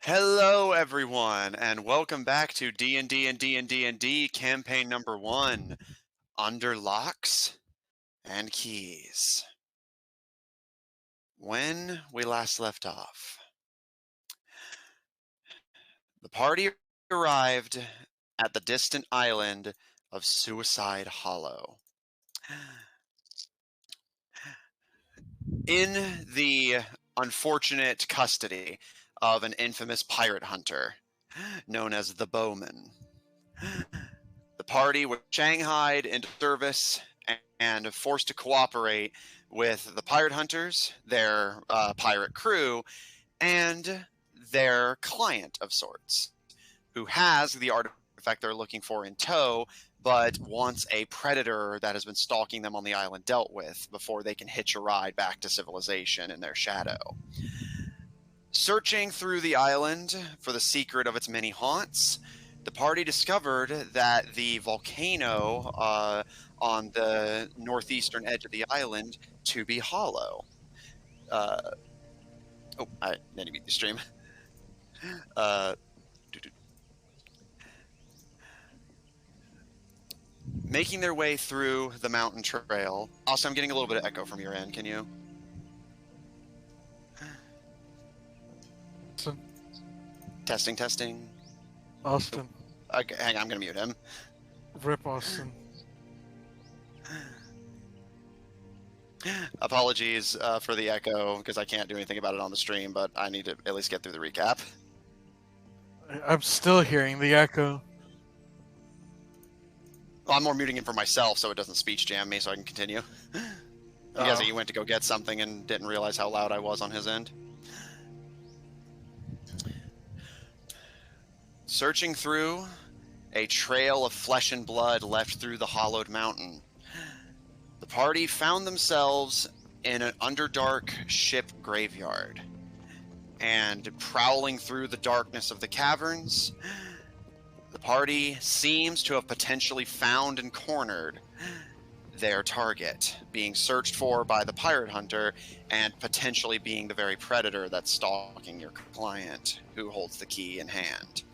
Hello, everyone, and welcome back to D&D&D&D&D campaign number 1, Under Locks and Keys. When we last left off, the party arrived at the distant island of Suicide Hollow. In the unfortunate custody of an infamous pirate hunter known as the Bowman. The party was shanghaied into service and forced to cooperate with the pirate hunters, their pirate crew, and their client of sorts, who has the artifact they're looking for in tow, but wants a predator that has been stalking them on the island dealt with before they can hitch a ride back to civilization in their shadow. Searching through the island for the secret of its many haunts, the party discovered that the volcano on the northeastern edge of the island to be hollow. I didn't mute the stream. Making their way through the mountain trail. Also, I'm getting a little bit of echo from your end. Can you? Austin. Testing. Austin. Okay, hang on, I'm gonna mute him. Rip Austin. Apologies for the echo, because I can't do anything about it on the stream, but I need to at least get through the recap. I'm still hearing the echo. Well, I'm more muting him for myself so it doesn't speech jam me so I can continue. I'm guessing he went to go get something and didn't realize how loud I was on his end. Searching through a trail of flesh and blood left through the hollowed mountain, the party found themselves in an underdark ship graveyard. And prowling through the darkness of the caverns, the party seems to have potentially found and cornered their target, being searched for by the pirate hunter and potentially being the very predator that's stalking your client, who holds the key in hand.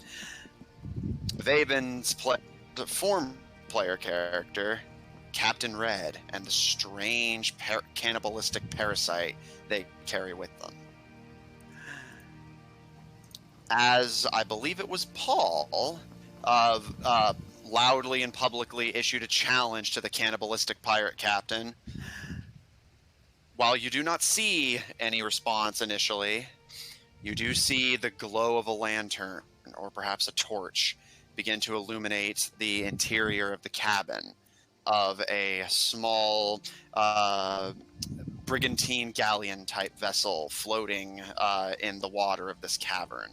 Vaben's former player character, Captain Red, and the strange cannibalistic parasite they carry with them. As I believe it was Paul, loudly and publicly issued a challenge to the cannibalistic pirate captain. While you do not see any response initially, you do see the glow of a lantern, or perhaps a torch, begin to illuminate the interior of the cabin of a small brigantine galleon type vessel floating in the water of this cavern.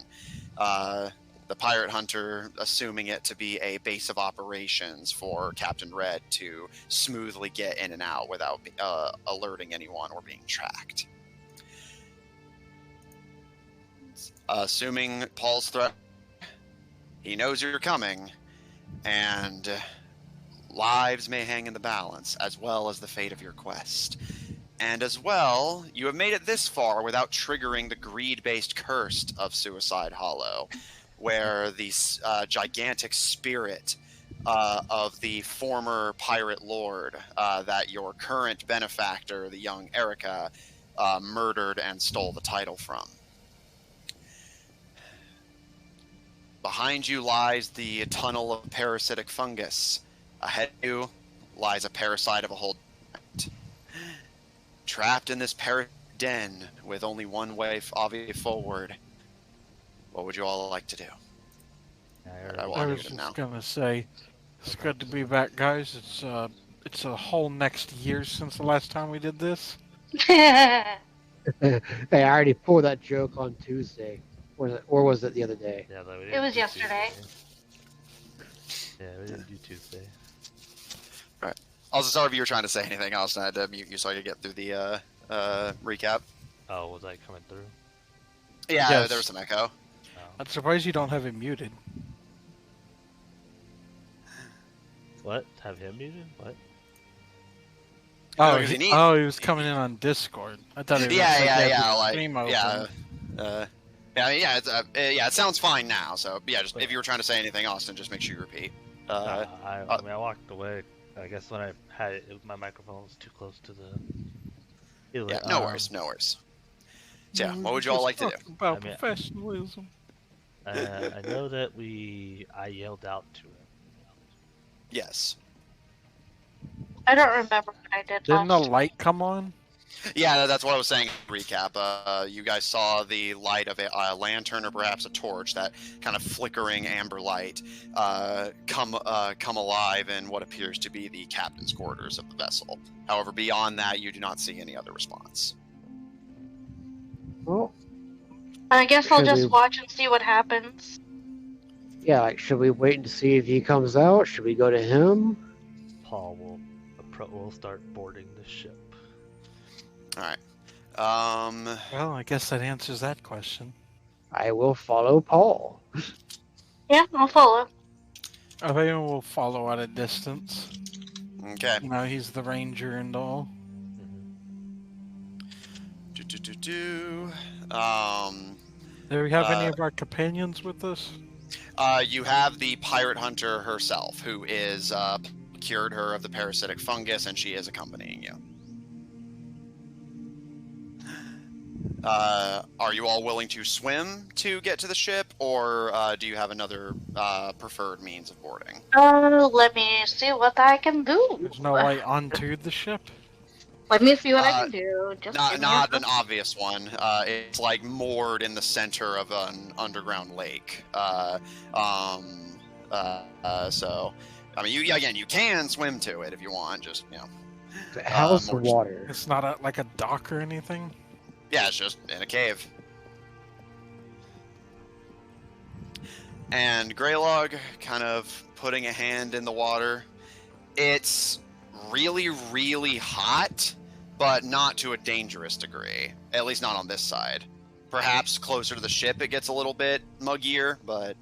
The pirate hunter assuming it to be a base of operations for Captain Red to smoothly get in and out without alerting anyone or being tracked. Assuming Paul's threat, he knows you're coming, and lives may hang in the balance, as well as the fate of your quest. And as well, you have made it this far without triggering the greed-based curse of Suicide Hollow, where the gigantic spirit of the former pirate lord that your current benefactor, the young Erica, murdered and stole the title from. Behind you lies the tunnel of parasitic fungus. Ahead of you lies a parasite of a whole giant. Trapped in this den with only one way obviously forward, what would you all like to do? I was just gonna say, it's good to be back, guys. It's a whole next year since the last time we did this. Hey, I already pulled that joke on Tuesday. Or was it the other day? Yeah, no, It was yesterday. Yeah, we didn't do Tuesday. Right. Also, sorry if you were trying to say anything else, and I had to mute you so I could get through the recap. Oh, was I coming through? Yeah, Yes. there was some echo. Oh. I'm surprised you don't have it muted. What? Have him muted? What? Oh, 'cause he was coming in on Discord. I thought he was Yeah, stream open. yeah. Yeah, it sounds fine now. So yeah, just if you were trying to say anything, Austin, just make sure you repeat. I mean, I walked away. I guess when I had it, my microphone was too close to the. Yeah, no worries, no worries. So yeah, We what were would you all just like to do? talking about I mean, professionalism. I know that I yelled out to him. Yes. I don't remember what I did Didn't the last. light come on? Yeah, that's what I was saying. Recap. You guys saw the light of a lantern or perhaps a torch, that kind of flickering amber light, come alive in what appears to be the captain's quarters of the vessel. However, beyond that, you do not see any other response. Well, I guess I'll Should just we- watch and see what happens. yeah, like, should we wait and see if he comes out? Should we go to him? Paul will start boarding the ship. All right. Well, I guess that answers that question. I will follow Paul. Yeah, I'll follow. Everyone will follow at a distance. Okay. You know, he's the ranger and all. Do we have any of our companions with us? You have the pirate hunter herself, who is cured her of the parasitic fungus, and she is accompanying you. Are you all willing to swim to get to the ship, or do you have another preferred means of boarding? Let me see what I can do. There's no way onto the ship? Let me see what I can do. Just give me Not a- an obvious one. It's like moored in the center of an underground lake. So, I mean, you can swim to it if you want. Just How's the more- water? It's not like a dock or anything? Yeah, it's just in a cave. And Greylog kind of putting a hand in the water. It's really, really hot, but not to a dangerous degree. At least not on this side. Perhaps closer to the ship it gets a little bit muggier, but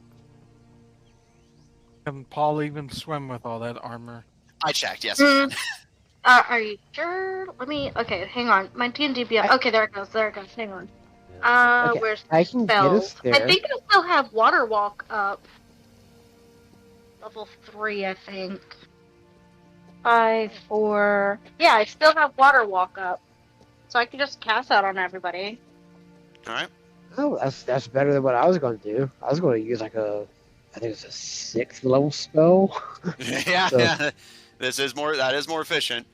Can Paul even swim with all that armor? I checked, yes. It can. Are you sure? Let me. Okay, hang on. My D&D Beyond. Okay, there it goes. There it goes. Hang on. Okay, Where's I can get spells? us there. I think I still have Water Walk up. Level 3, I think. 5, 4. Yeah, I still have Water Walk up, so I can just cast that on everybody. All right. Oh, that's better than what I was going to do. I was going to use I think it's a 6th level spell. Yeah, So- yeah. That is more efficient.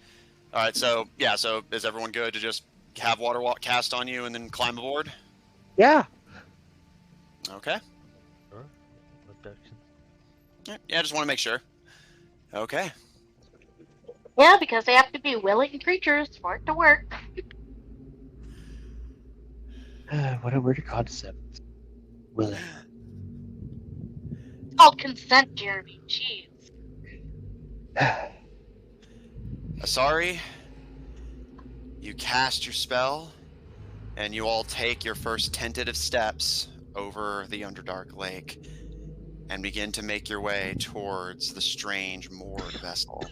All right, so is everyone good to just have water walk cast on you and then climb aboard? Yeah. Okay. Sure. Objection. Yeah, just want to make sure. Okay. Yeah, because they have to be willing creatures for it to work. What a weird concept. Willing. It's called consent, Jeremy. Jeez. Asari, you cast your spell, and you all take your first tentative steps over the Underdark Lake and begin to make your way towards the strange moored vessel.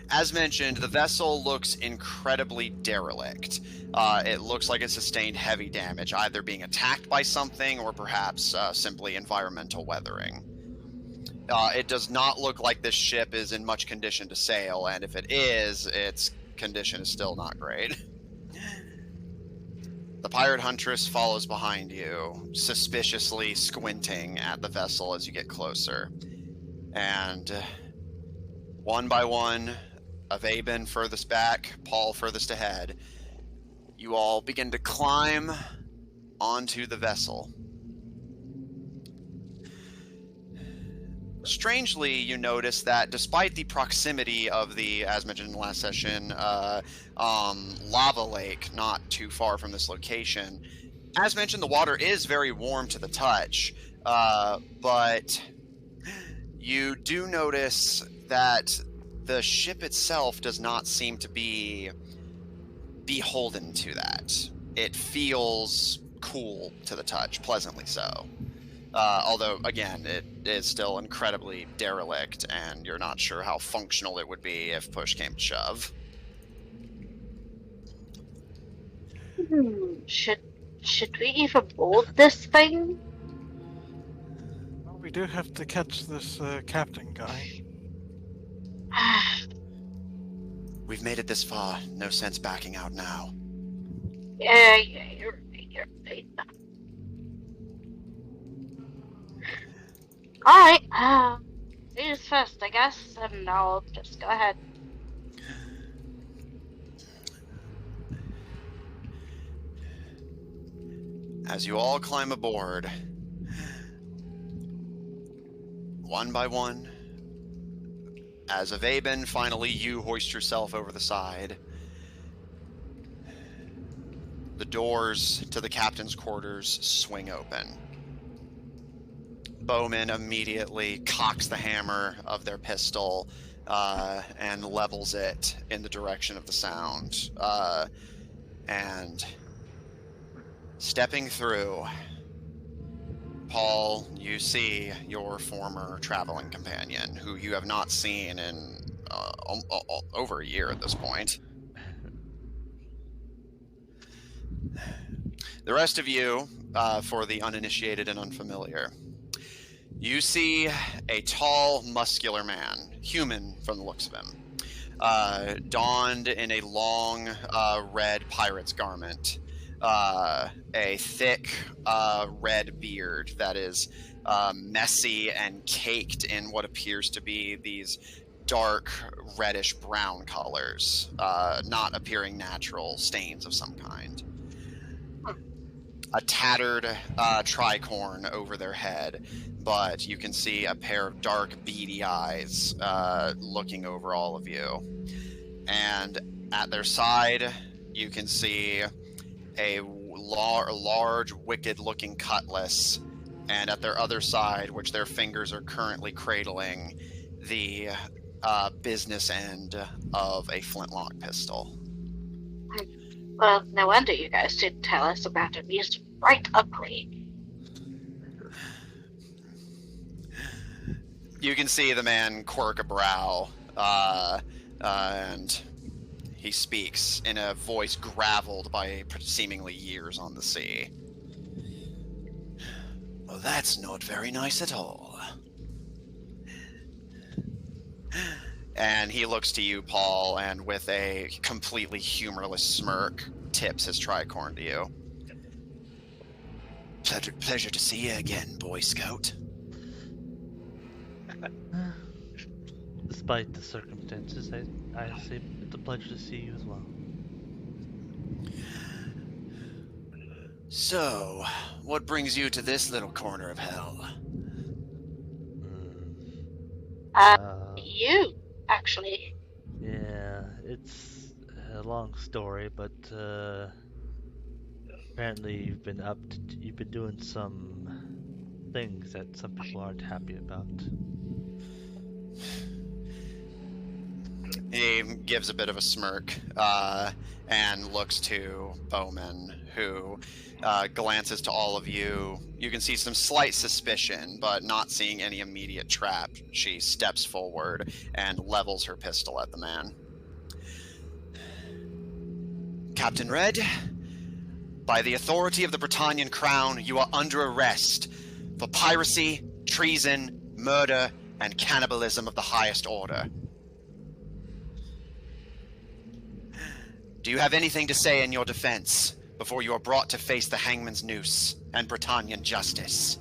As mentioned, the vessel looks incredibly derelict. It looks like it sustained heavy damage, either being attacked by something or perhaps simply environmental weathering. It does not look like this ship is in much condition to sail, and if it is, its condition is still not great. The pirate huntress follows behind you, suspiciously squinting at the vessel as you get closer. And one by one, Avaben furthest back, Paul furthest ahead, you all begin to climb onto the vessel. Strangely, you notice that despite the proximity of the, as mentioned in the last session, lava lake not too far from this location, as mentioned, the water is very warm to the touch, but you do notice that the ship itself does not seem to be beholden to that. It feels cool to the touch, pleasantly so. Although, again, it is still incredibly derelict, and you're not sure how functional it would be if push came to shove. Should Should we even board this thing? Well, we do have to catch this captain guy. We've made it this far. No sense backing out now. Yeah, you're right. Alright, ladies first, I guess, and I'll just go ahead. As you all climb aboard, one by one, as of Aben, finally you hoist yourself over the side. The doors to the captain's quarters swing open. Bowman immediately cocks the hammer of their pistol and levels it in the direction of the sound. And stepping through, Paul, you see your former traveling companion, who you have not seen in over a year at this point. The rest of you, for the uninitiated and unfamiliar, you see a tall, muscular man, human from the looks of him, donned in a long red pirate's garment, a thick red beard that is messy and caked in what appears to be these dark reddish brown colors, not appearing natural, stains of some kind. A tattered tricorn over their head, but you can see a pair of dark, beady eyes looking over all of you. And at their side, you can see a large, wicked-looking cutlass, and at their other side, which their fingers are currently cradling, the business end of a flintlock pistol. Well, no wonder you guys didn't tell us about him. He's right ugly. You can see the man quirk a brow, and he speaks in a voice graveled by seemingly years on the sea. Well, that's not very nice at all. And he looks to you, Paul, and with a completely humorless smirk, tips his tricorn to you. Pleasure to see you again, Boy Scout. Despite the circumstances, I say it's a pleasure to see you as well. So, what brings you to this little corner of hell? You, actually. Yeah, it's a long story, but apparently you've been doing some things that some people aren't happy about. He gives a bit of a smirk and looks to Bowman, who glances to all of you. You can see some slight suspicion, but not seeing any immediate trap. She steps forward and levels her pistol at the man. Captain Red, by the authority of the Britannian Crown, you are under arrest for piracy, treason, murder, and cannibalism of the highest order. Do you have anything to say in your defense before you are brought to face the hangman's noose and Britannian justice?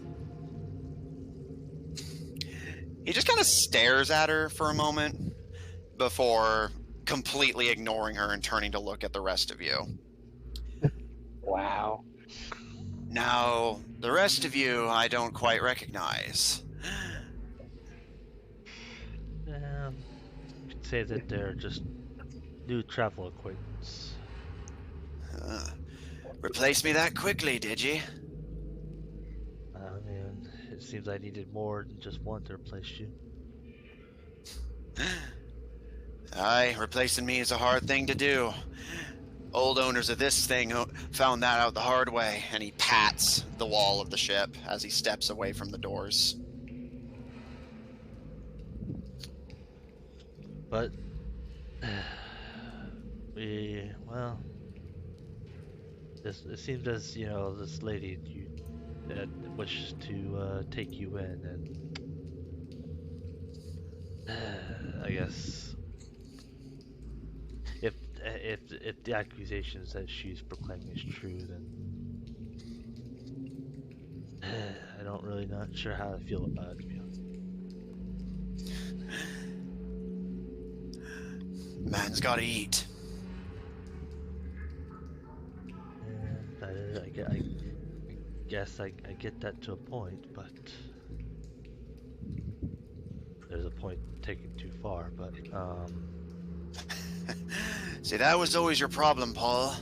He just kind of stares at her for a moment before completely ignoring her and turning to look at the rest of you. Wow. Now, the rest of you I don't quite recognize. Yeah, you could say that they're just new travel acquaintance. Replace me that quickly, did you? I mean, it seems I needed more than just one to replace you. Aye, replacing me is a hard thing to do. Old owners of this thing found that out the hard way, and he pats the wall of the ship as he steps away from the doors. But it seems as this lady wishes to take you in, and I guess if the accusations that she's proclaiming is true, then I don't really not sure how to feel about it, to be honest. Man's gotta eat. And I guess I get that to a point, but there's a point taken too far. But See, that was always your problem, Paul.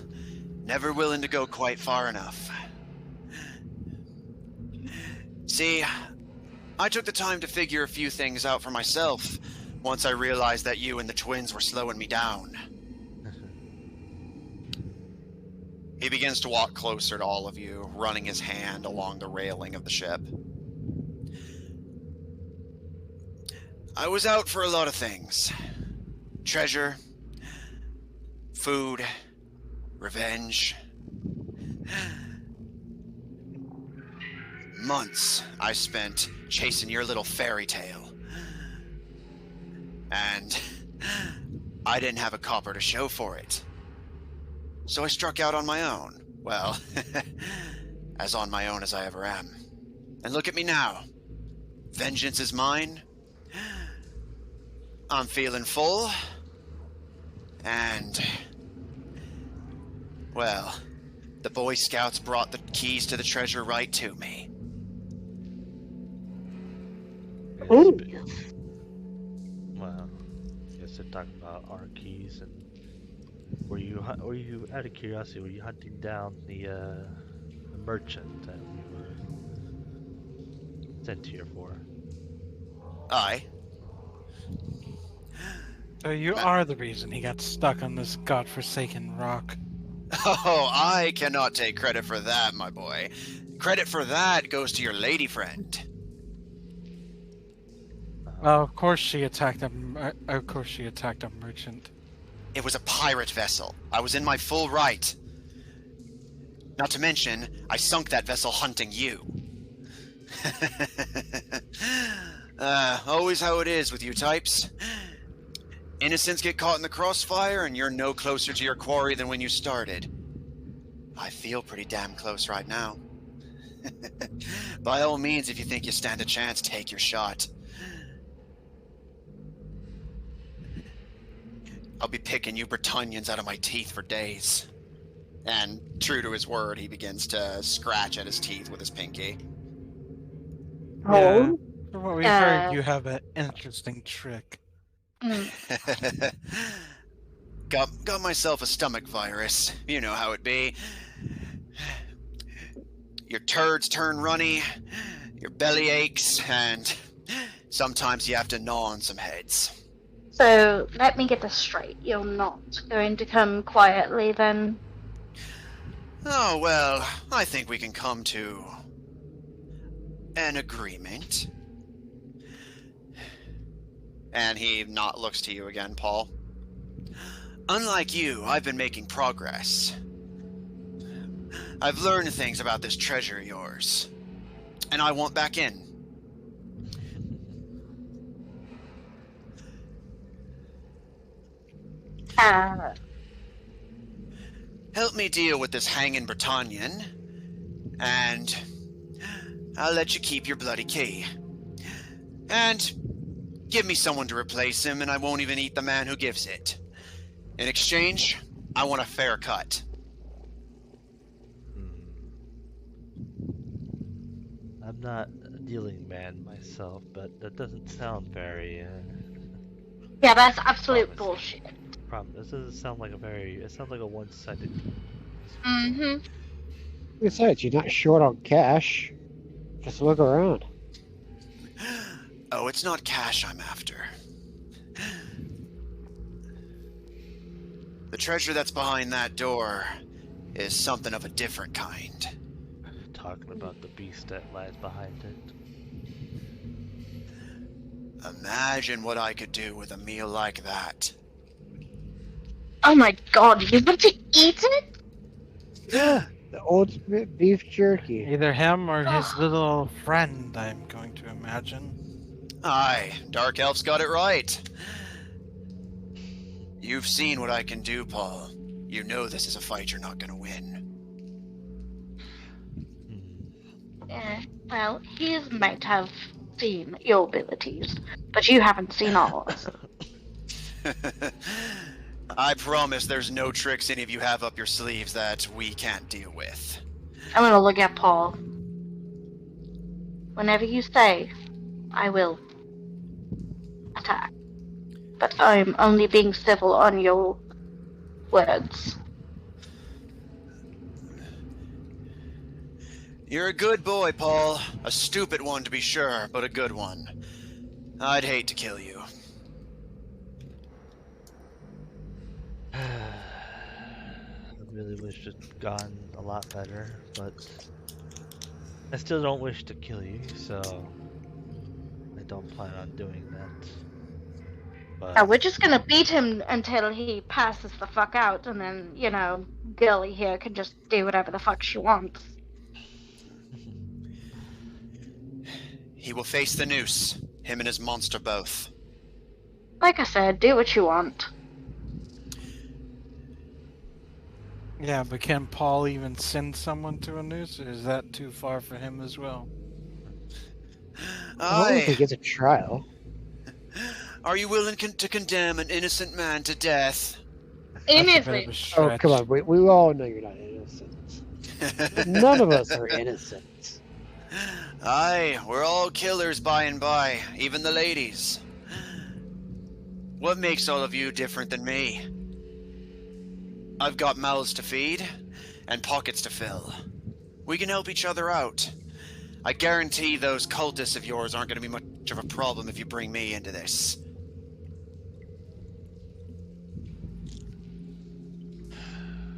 Never willing to go quite far enough. See, I took the time to figure a few things out for myself once I realized that you and the twins were slowing me down. He begins to walk closer to all of you, running his hand along the railing of the ship. I was out for a lot of things. Treasure, food, revenge. Months I spent chasing your little fairy tale. And I didn't have a copper to show for it. So I struck out on my own. Well, as on my own as I ever am. And look at me now. Vengeance is mine. I'm feeling full. And, well, the Boy Scouts brought the keys to the treasure right to me. Ooh. Well, I guess they're talking about our keys. And were you out of curiosity, were you hunting down the merchant that we were sent here for? Aye. So you are the reason he got stuck on this godforsaken rock. Oh, I cannot take credit for that, my boy. Credit for that goes to your lady friend. Of course she attacked a merchant. It was a pirate vessel. I was in my full right. Not to mention, I sunk that vessel hunting you. Always how it is with you types. Innocents get caught in the crossfire, and you're no closer to your quarry than when you started. I feel pretty damn close right now. By all means, if you think you stand a chance, take your shot. I'll be picking you Bretonians out of my teeth for days. And true to his word, he begins to scratch at his teeth with his pinky. Yeah. From what we've heard, you have an interesting trick. Got myself a stomach virus. You know how it be. Your turds turn runny, your belly aches, and sometimes you have to gnaw on some heads. So, let me get this straight. You're not going to come quietly, then? Oh, well, I think we can come to an agreement. And he not looks to you again, Paul. Unlike you, I've been making progress. I've learned things about this treasure of yours. And I want back in. Help me deal with this hanging Bretonian, and I'll let you keep your bloody key. And give me someone to replace him, and I won't even eat the man who gives it. In exchange, I want a fair cut. I'm not a dealing man myself, but that doesn't sound very Yeah, that's absolute bullshit. This doesn't sound like it sounds like a one-sided deal. Mm-hmm. Besides, you're not short on cash. Just look around. Oh, it's not cash I'm after. The treasure that's behind that door is something of a different kind. Talking about the beast that lies behind it. Imagine what I could do with a meal like that. Oh my god, you want to eat it? Yeah, the ultimate beef jerky. Either him or his little friend, I'm going to imagine. Aye, Dark Elf's got it right. You've seen what I can do, Paul. You know this is a fight you're not gonna win. Well, he might have seen your abilities, but you haven't seen ours. I promise there's no tricks any of you have up your sleeves that we can't deal with. I'm gonna look at Paul. Whenever you say, I will attack. But I'm only being civil on your words. You're a good boy, Paul. A stupid one to be sure, but a good one. I'd hate to kill you. I really wish it had gone a lot better, but I still don't wish to kill you, so I don't plan on doing that. But We're just gonna beat him until he passes the fuck out, and then, you know, Girly here can just do whatever the fuck she wants. He will face the noose. Him and his monster both. Like I said, do what you want. Yeah, but can Paul even send someone to a noose, or is that too far for him as well? As long as he gets a trial. Are you willing to condemn an innocent man to death? Innocent. Oh, come on. We all know you're not innocent. None of us are innocent. Aye, we're all killers by and by, even the ladies. What makes all of you different than me? I've got mouths to feed, and pockets to fill. We can help each other out. I guarantee those cultists of yours aren't going to be much of a problem if you bring me into this.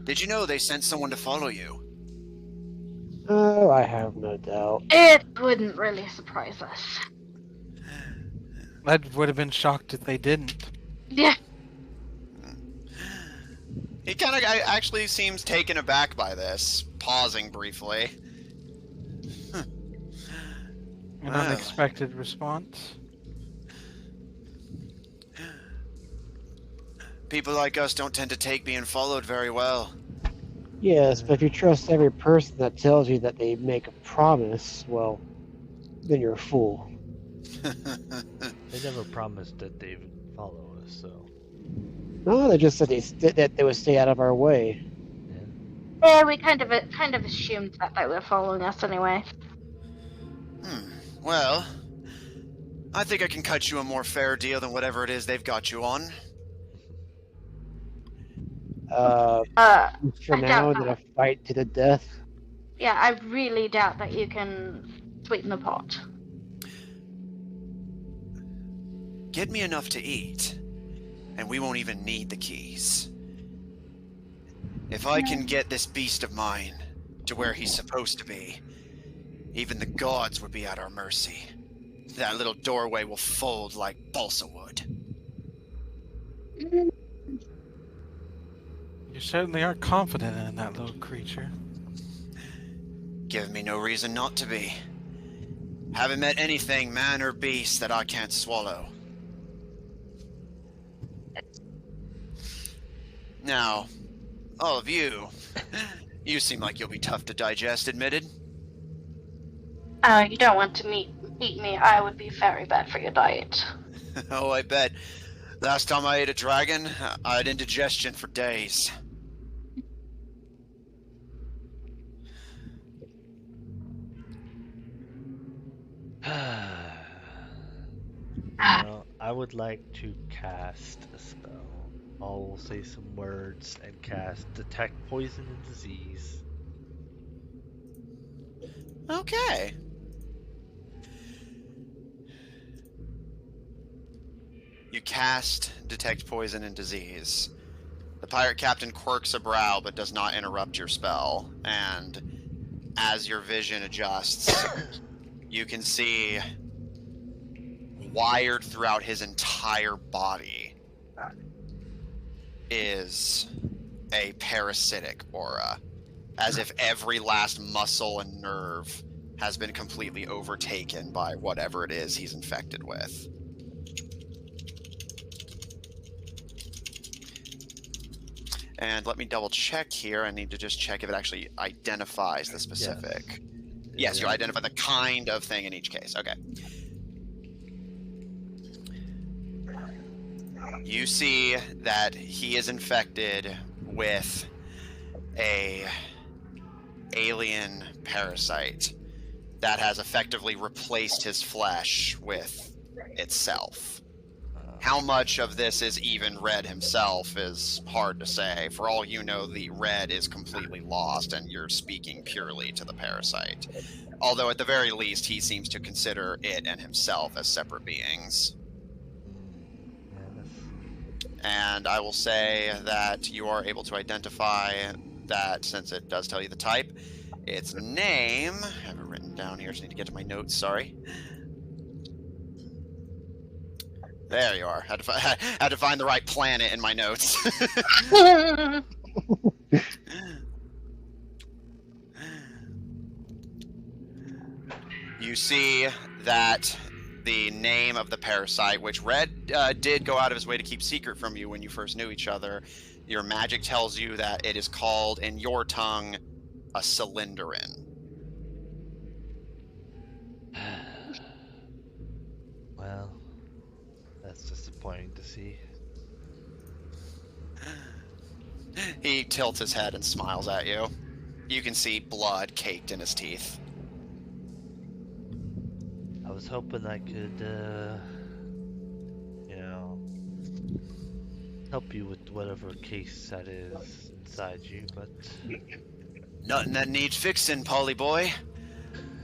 Did you know they sent someone to follow you? Oh, I have no doubt. It wouldn't really surprise us. I would have been shocked if they didn't. Yeah. He kind of actually seems taken aback by this, pausing briefly. An unexpected response. People like us don't tend to take being followed very well. Yes, but if you trust every person that tells you that they make a promise, well, then you're a fool. they never promised that they would follow us, so. No, they just said that they would stay out of our way. Yeah, we kind of assumed that they were following us anyway. Well, I think I can cut you a more fair deal than whatever it is they've got you on. For now, than a fight to the death. Yeah, I really doubt that you can sweeten the pot. Get me enough to eat, and we won't even need the keys. If I can get this beast of mine to where he's supposed to be, even the gods would be at our mercy. That little doorway will fold like balsa wood. You certainly are confident in that little creature. Give me no reason not to be. Haven't met anything, man or beast, that I can't swallow. Now, all of you, you seem like you'll be tough to digest, admitted. You don't want to eat me. I would be very bad for your diet. Oh, I bet. Last time I ate a dragon, I had indigestion for days. Well, I would like to cast a spell. I'll say some words and cast Detect Poison and Disease. Okay. You cast Detect Poison and Disease. The pirate captain quirks a brow but does not interrupt your spell, and as your vision adjusts, you can see wired throughout his entire body is a parasitic aura. as if every last muscle and nerve has been completely overtaken by whatever it is he's infected with. And let me double check here. I need to just check if it actually identifies the specific. Yes, you identify the kind of thing in each case. Okay. You see that he is infected with a alien parasite that has effectively replaced his flesh with itself. How much of this is even Red himself is hard to say. For all you know, the Red is completely lost and you're speaking purely to the parasite. Although at the very least, he seems to consider it and himself as separate beings. And I will say that you are able to identify that, since it does tell you the type, its name, I have it written down here, just need to get to my notes, sorry. There you are. Had to find the right planet in my notes. You see that the name of the parasite, which Red did go out of his way to keep secret from you when you first knew each other, your magic tells you that it is called, in your tongue, a cylinderin. Well, that's disappointing to see. He tilts his head and smiles at you. You can see blood caked in his teeth. I was hoping I could, you know, help you with whatever case that is inside you, but... Nothing that needs fixing, Polly boy.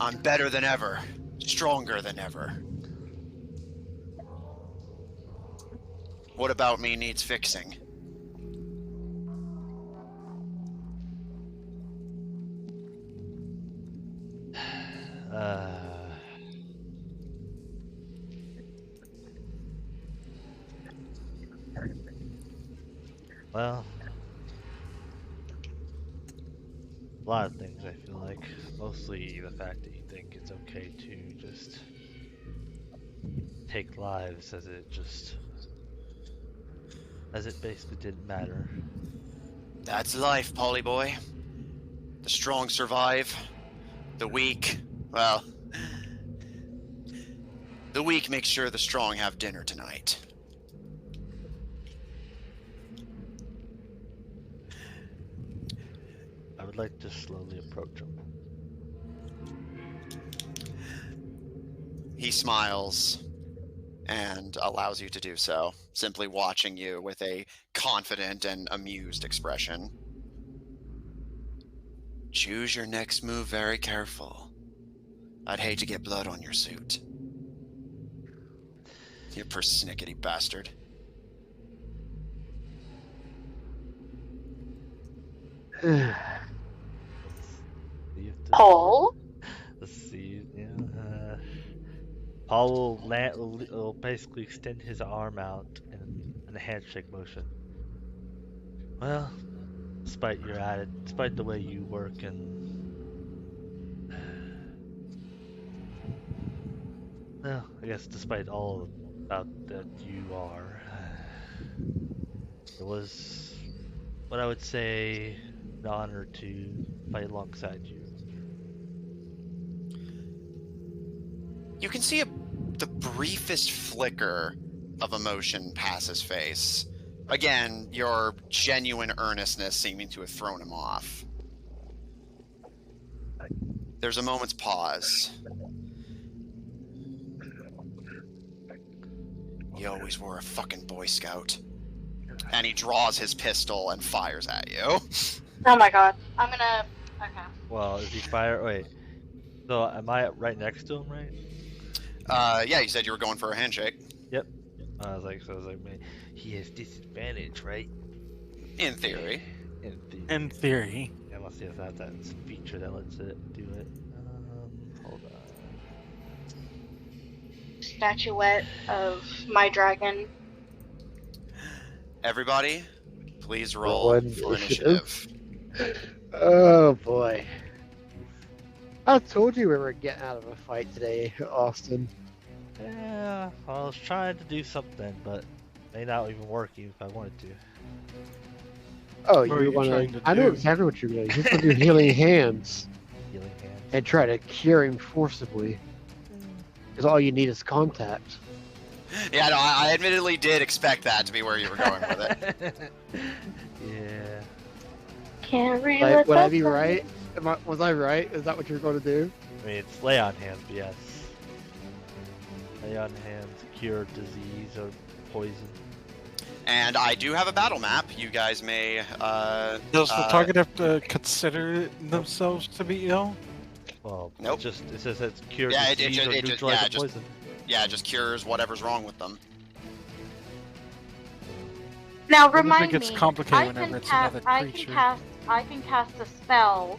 I'm better than ever. Stronger than ever. What about me needs fixing? Well, a lot of things, I feel like. Mostly the fact that you think it's okay to just take lives as it basically didn't matter. That's life, Polly boy. The strong survive. The weak, well, the weak make sure the strong have dinner tonight. I would like to slowly approach him. He smiles and allows you to do so, simply watching you with a confident and amused expression. Choose your next move very careful. I'd hate to get blood on your suit. You persnickety bastard. Paul? Let's see. Yeah. Paul will basically extend his arm out in a handshake motion. Well, despite your attitude, despite the way you work, and well, I guess despite all about that you are, it was what I would say an honor to fight alongside you. You can see the briefest flicker of emotion pass his face. Again, your genuine earnestness seeming to have thrown him off. There's a moment's pause. You always were a fucking Boy Scout. And he draws his pistol and fires at you. Oh my god. I'm gonna... Okay. Well, is he fire? Wait. So am I right next to him, right? Yeah, you said you were going for a handshake. Yep. I was like, man, he has disadvantage, right? In theory. In theory. In theory. Yeah, let's see if that feature that lets it do it. Hold on. Statuette of my dragon. Everybody, please roll for initiative. Oh boy. I told you we were getting out of a fight today, Austin. Yeah, I was trying to do something, but may not even work even if I wanted to. Oh, What you were were you gonna. trying to I know do? exactly what you're doing. You're gonna do healing hands Healing hands. and try to cure him forcibly. Because all you need is contact. Yeah, no, I admittedly did expect that to be where you were going with it. Yeah. Can't read Like, what would I that be says. right? Was I right? Is that what you're going to do? I mean, it's lay on hands, but yes. Lay on hands, cure disease or poison. And I do have a battle map. You guys may. Does the target have to consider themselves to be ill? Well, Nope. it says it's cure Yeah, disease or neutralize the poison. Yeah, it just cures whatever's wrong with them. Now What if it remind gets me. complicated I whenever it's another creature? I can cast a spell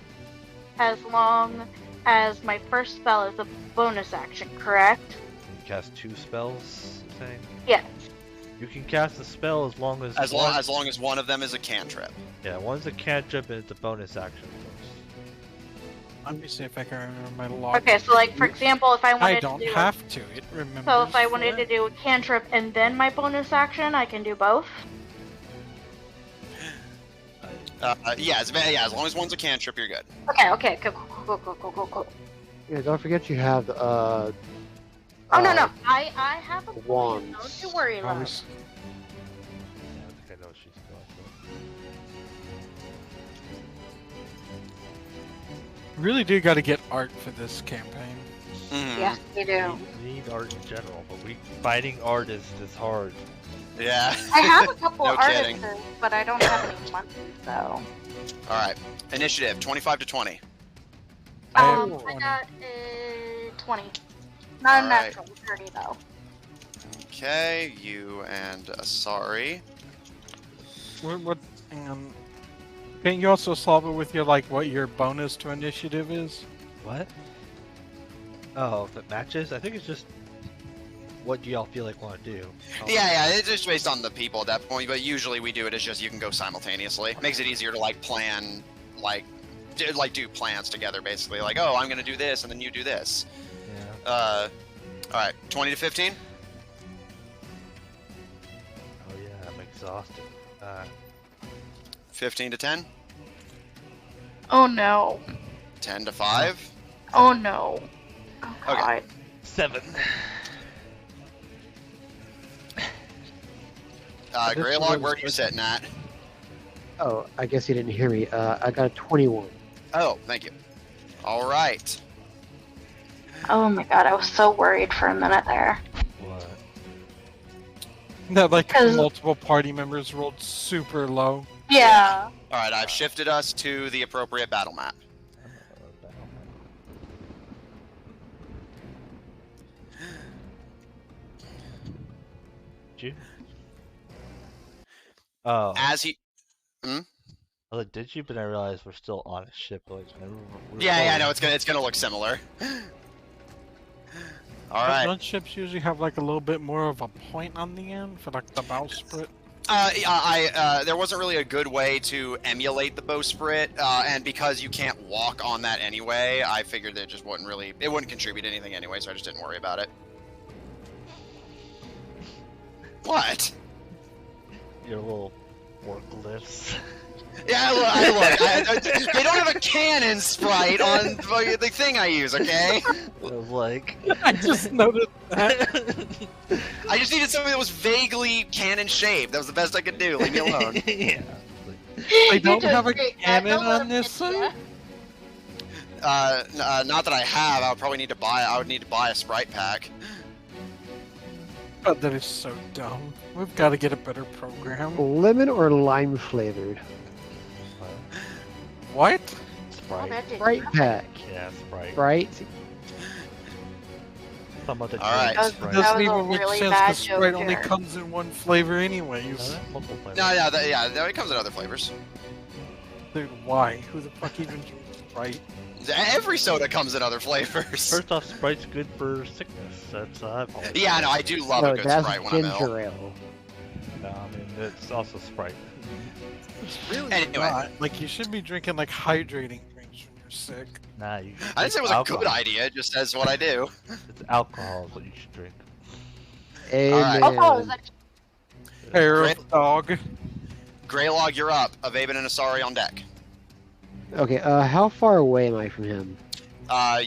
as long as my first spell is a bonus action, correct? You can cast 2 spells, you're saying? Yes. You can cast a spell as long as As long as one of them is a cantrip. Yeah, one's a cantrip and it's a bonus action. Let me see if I can remember my log. Okay, so like for example, if I wanted I don't to do have to. It remembers. so if I for wanted to it. do a cantrip and then my bonus action, I can do both. Yeah, as long as one's a cantrip, you're good. Okay, cool. Yeah, don't forget you have Oh no, I have a plan. wands. Don't you worry, love. Always- Yeah, I think I know what she's going Really do got to get art for this campaign. Mhm. Yes, you do. for. We need art in general, but finding artists is hard. Yeah. I have a couple No artists, kidding. but I don't have any money, so. All right. Initiative 25 to 20. I have I 20. got 20. Not a Alright. natural 30 though. Okay, you and Asari. What? Can you also solve it with your what your bonus to initiative is? What? Oh, if it matches? I think it's just what do y'all feel like want to do. Yeah, it's just based on the people at that point, but usually we do it as just you can go simultaneously. Makes it easier to plan, do plans together basically. Like, oh, I'm gonna do this, and then you do this. Yeah. All right, 20 to 15. Oh yeah, I'm exhausted. 15 to 10. Oh no. 10 to 5. Oh no. Oh Okay. god. 7. Greylog, where are you sitting at? Oh, I guess you didn't hear me. I got a 21. Oh, thank you. All right. Oh my god, I was so worried for a minute there. What? That 'Cause- multiple party members rolled super low. Yeah. All right, I've shifted us to the appropriate battle map. Did you? Oh. As he, I was like, did you? But I realized we're still on a ship. Like, yeah, no, it's gonna look similar. All right. Don't ships usually have a little bit more of a point on the end for the bowsprit? There wasn't really a good way to emulate the bowsprit, and because you can't walk on that anyway, I figured that it wouldn't contribute anything anyway, so I just didn't worry about it. What? Your little forklifts. Yeah, look, they don't have a cannon sprite on the thing I use, okay? I was like, I just noticed that. I just needed something that was vaguely cannon-shaped. That was the best I could do. Leave me alone. yeah. They don't have a cannon on this thing? Not that I have. I would need to buy a sprite pack. Oh, that is so dumb. We've got to get a better program. Lemon or lime flavored? What? Sprite. Sprite pack. Yeah, Sprite. Sprite. Some of the All right. drinks, That Sprite. was Doesn't a even make really sense bad because Sprite joke only there. comes in one flavor anyways. Multiple flavors. No, it comes in other flavors. Dude, why? Who the fuck even drinks Sprite? Every soda comes in other flavors. First off, Sprite's good for sickness. That's I've always Yeah, no, I do love No, a good that's Sprite when I'm ill. ginger ale. No, I mean, it's also Sprite. It's really Anyway. not. Like, you should be drinking, like, hydrating drinks when you're sick. Nah, you should I didn't say it was drink alcohol. a good idea. It just says what I do. It's alcohol is what you should drink. Amen. Alcohol is actually Hair Great. of dog. Greylog, you're up. Avaben and Asari on deck. Okay, how far away am I from him?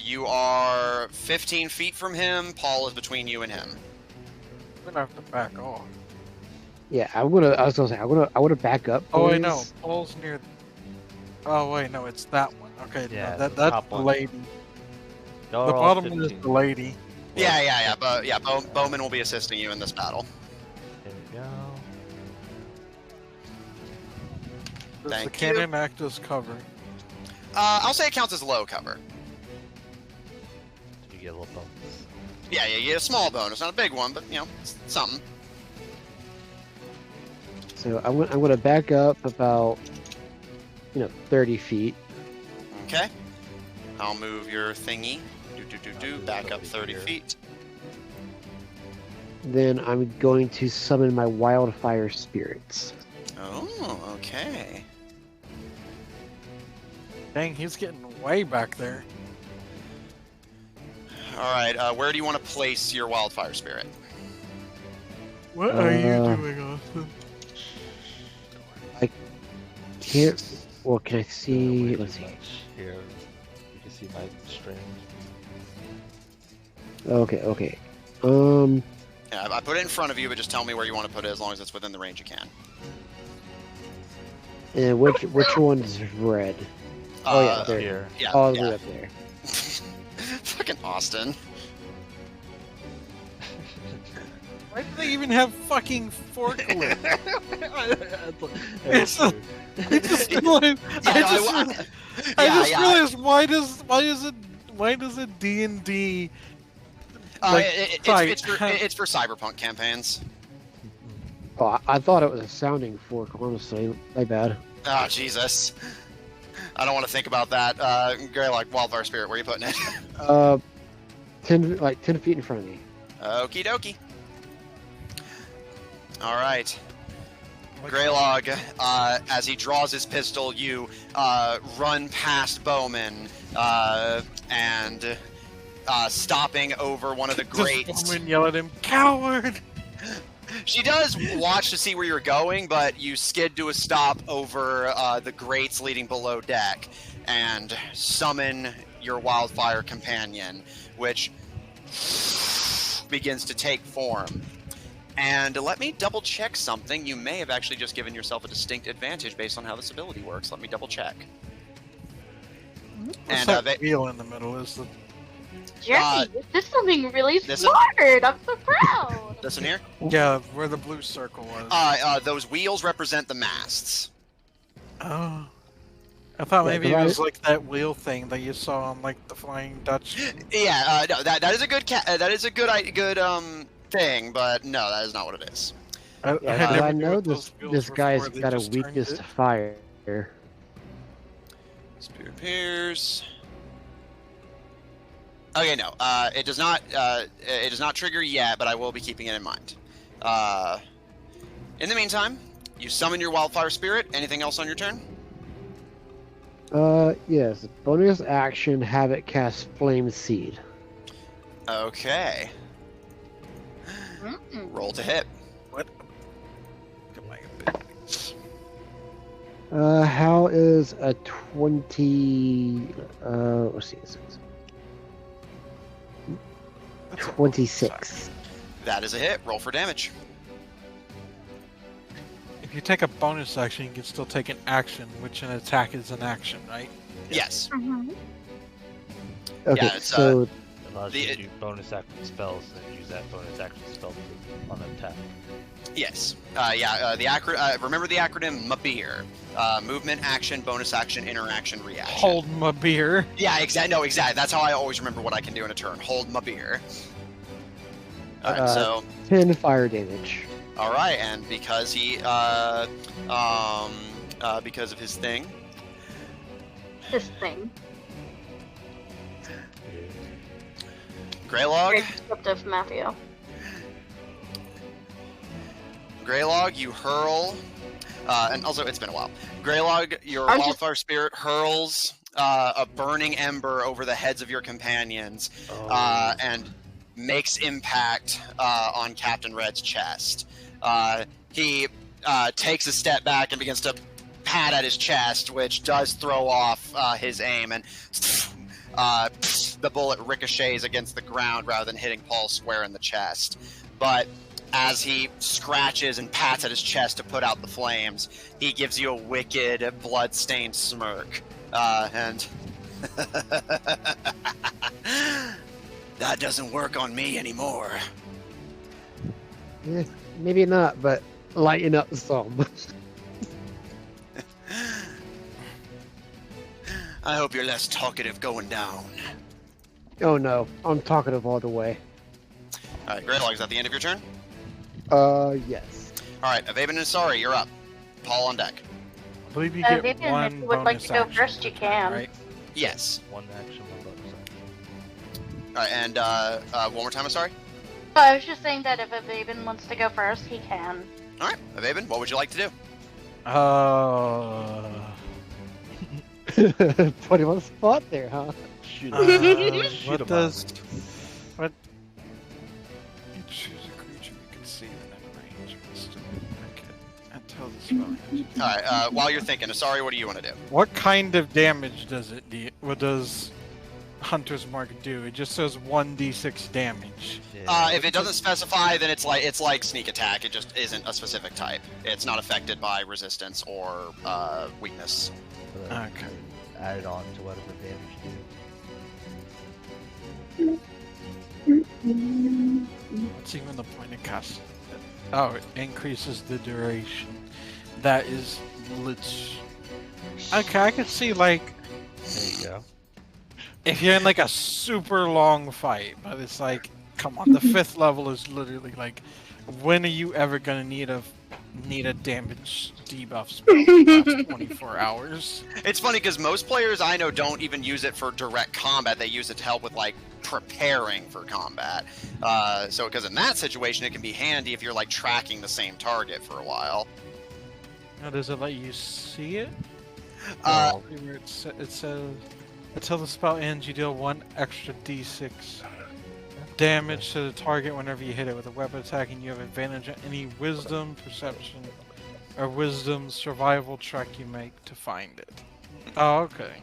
You are 15 feet from him. Paul is between you and him. I'm gonna have to back off. Yeah, I was gonna say, I wanna back up. Oh, I please. know. Paul's near. Oh, wait, no, it's that one. Okay, Yeah, no, the that's top the one. lady. Y'all The are all bottom one is 15. the lady. Yeah. But yeah, Bowman will be assisting you in this battle. There we go. Does the Thank you. cannon act as cover? I'll say it counts as low cover. So you get a little bonus. Yeah, you get a small bonus, not a big one, but you know, it's something. So I'm gonna back up about 30 feet. Okay. I'll move your thingy. Back up 30 feet. Then I'm going to summon my wildfire spirits. Oh, okay. Dang, he's getting way back there. All right. Where do you want to place your wildfire spirit? What are you doing, Austin? Here, well, can I see? Let's see. Here, you can see my string. Okay. Yeah, I put it in front of you, but just tell me where you want to put it as long as it's within the range you can. And which one's red? Oh yeah, there. Here. Yeah. All the yeah. way up there. Fucking Austin. Why do they even have fucking forklift? That's I just realized. I just realized why does a D&D It's for cyberpunk campaigns. Oh, I thought it was a sounding fork. Honestly, my bad. Oh, Jesus. I don't want to think about that. Gray, like wildfire spirit, where are you putting it? 10 feet in front of me. Okie dokie. All right. Greylog, as he draws his pistol, you run past Bowman and stopping over one of the grates. Woman yell at him, "Coward!" She does watch to see where you're going, but you skid to a stop over the grates leading below deck and summon your wildfire companion, which begins to take form. And let me double check something. You may have actually just given yourself a distinct advantage based on how this ability works. Let me double check. What's And that wheel in the middle? Is the Jeremy, this is something really this smart. I'm so proud. listen here. yeah, where the blue circle was. Those wheels represent the masts. Oh, I thought Yeah, maybe it 'cause was like that wheel thing that you saw on like the Flying Dutch. Yeah, no, that is a good thing, but no, that is not what it is. I Yeah, had 'cause never I knew know what those this wheels were guy's for, they got a just turned weakness it. to fire. Spear appears. Okay, no, it does not. It does not trigger yet, but I will be keeping it in mind. In the meantime, you summon your wildfire spirit. Anything else on your turn? Yes. Bonus action, have it cast Flame Seed. Okay. Mm-mm. Roll to hit. What? Look at my abilities. How is a 20? Let's see. This is That's a 26. That is a hit. Roll for damage. If you take a bonus action, you can still take an action, which an attack is an action, right? Yes. Mhm. Okay, Yeah, it's, so It allows you to do bonus action spells and then use that bonus action spell on an attack. Yes. Remember the acronym MABIR. Movement, action, bonus action, interaction, reaction. Hold my beer. Yeah, exactly. No, exactly. That's how I always remember what I can do in a turn. Hold MABIR. All right, so 10 fire damage. all right, and because he because of his thing, This thing. Greylog. Very descriptive, Matthew. Greylog, you hurl, and also it's been a while. Greylog, your wildfire spirit hurls a burning ember over the heads of your companions, and makes impact on Captain Red's chest. He takes a step back and begins to pat at his chest, which does throw off his aim, and the bullet ricochets against the ground rather than hitting Paul square in the chest. But as he scratches and pats at his chest to put out the flames, he gives you a wicked, blood-stained smirk. And that doesn't work on me anymore. Maybe not, but lighten up some. I hope you're less talkative going down. Oh no, I'm talkative all the way. Alright, Greylog, is that the end of your turn? Yes. Alright, Avaven and Asari, you're up. Paul on deck. I believe you get Vivian, one if you would like bonus to go action, first, you can. right? Yes. One action, one bonus action. Alright, and one more time, Asari. I was just saying that if Avaven wants to go first, he can. Alright, Avaven, what would you like to do? Put him on the spot there, huh? Shoot What him does... out. What... You choose a creature you can see within range. Until the spell. Alright, while you're thinking, Asari, what do you want to do? What kind of damage does it do? What does Hunter's Mark do? It just says 1d6 damage. Yeah. If it doesn't specify, then it's like sneak attack. It just isn't a specific type. It's not affected by resistance or weakness. Okay. Add it on to whatever damage you do. What's even the point of casting it? Oh, it increases the duration. That is lich. Okay, I could see like There you go. if you're in like a super long fight, but it's like, come on, the 5th level is literally like, when are you ever gonna need a damage debuff spell that lasts 24 hours? It's funny because most players I know don't even use it for direct combat. They use it to help with like preparing for combat. So because in that situation, it can be handy if you're like tracking the same target for a while. Now, does it let you see it? It says, until the spell ends, you deal 1 extra d6 damage to the target whenever you hit it with a weapon attack, and you have advantage on any wisdom, perception, or wisdom survival check you make to find it. Oh, okay.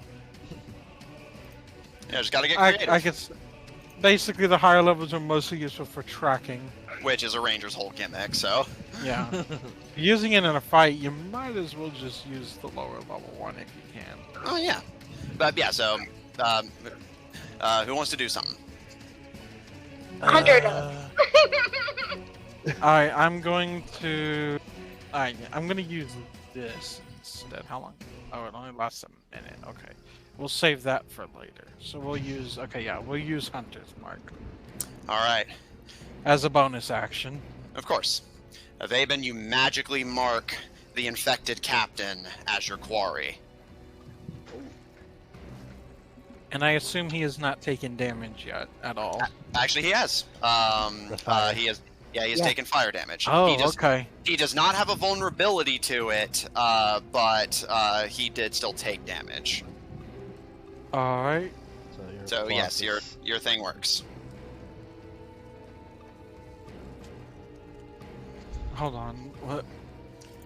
Yeah, just gotta get creative. I guess basically the higher levels are mostly useful for tracking. Which is a ranger's whole gimmick, so... Yeah. Using it in a fight, you might as well just use the lower level one if you can. Oh, yeah. But yeah, so... who wants to do something? 100 Alright, I'm going to... Alright, I'm going to use this instead. How long? Oh, it only lasts a minute. Okay. We'll save that for later. So we'll use... Okay, yeah, we'll use Hunter's Mark Alright. as a bonus action. Of course. Avaben, you magically mark the infected captain as your quarry. And I assume he has not taken damage yet at all. Actually, he has. He has. Yeah, he's taken fire damage. Oh, he okay. He does not have a vulnerability to it, but he did still take damage. Alright. So yes, your thing works. Hold on.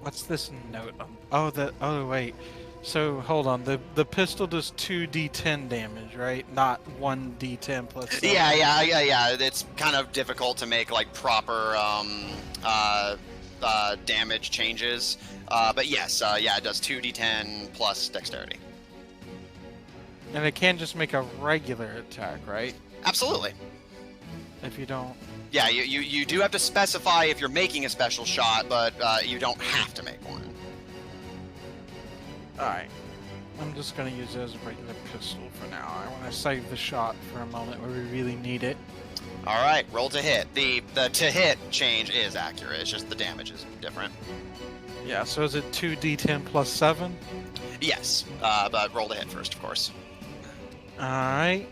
What's this note? Oh wait. So hold on. The pistol does 2d10 damage, right? Not 1d10 plus 7. Yeah. It's kind of difficult to make like proper damage changes. But yes, it does 2d10 plus dexterity. And it can just make a regular attack, right? Absolutely. If you don't. Yeah, you do have to specify if you're making a special shot, but you don't have to make one. Alright. I'm just gonna use it as a regular pistol for now. I want to save the shot for a moment where we really need it. Alright, roll to hit. The to hit change is accurate, it's just the damage is different. Yeah, so is it 2d10 plus 7? Yes, but roll to hit first, of course. Alright.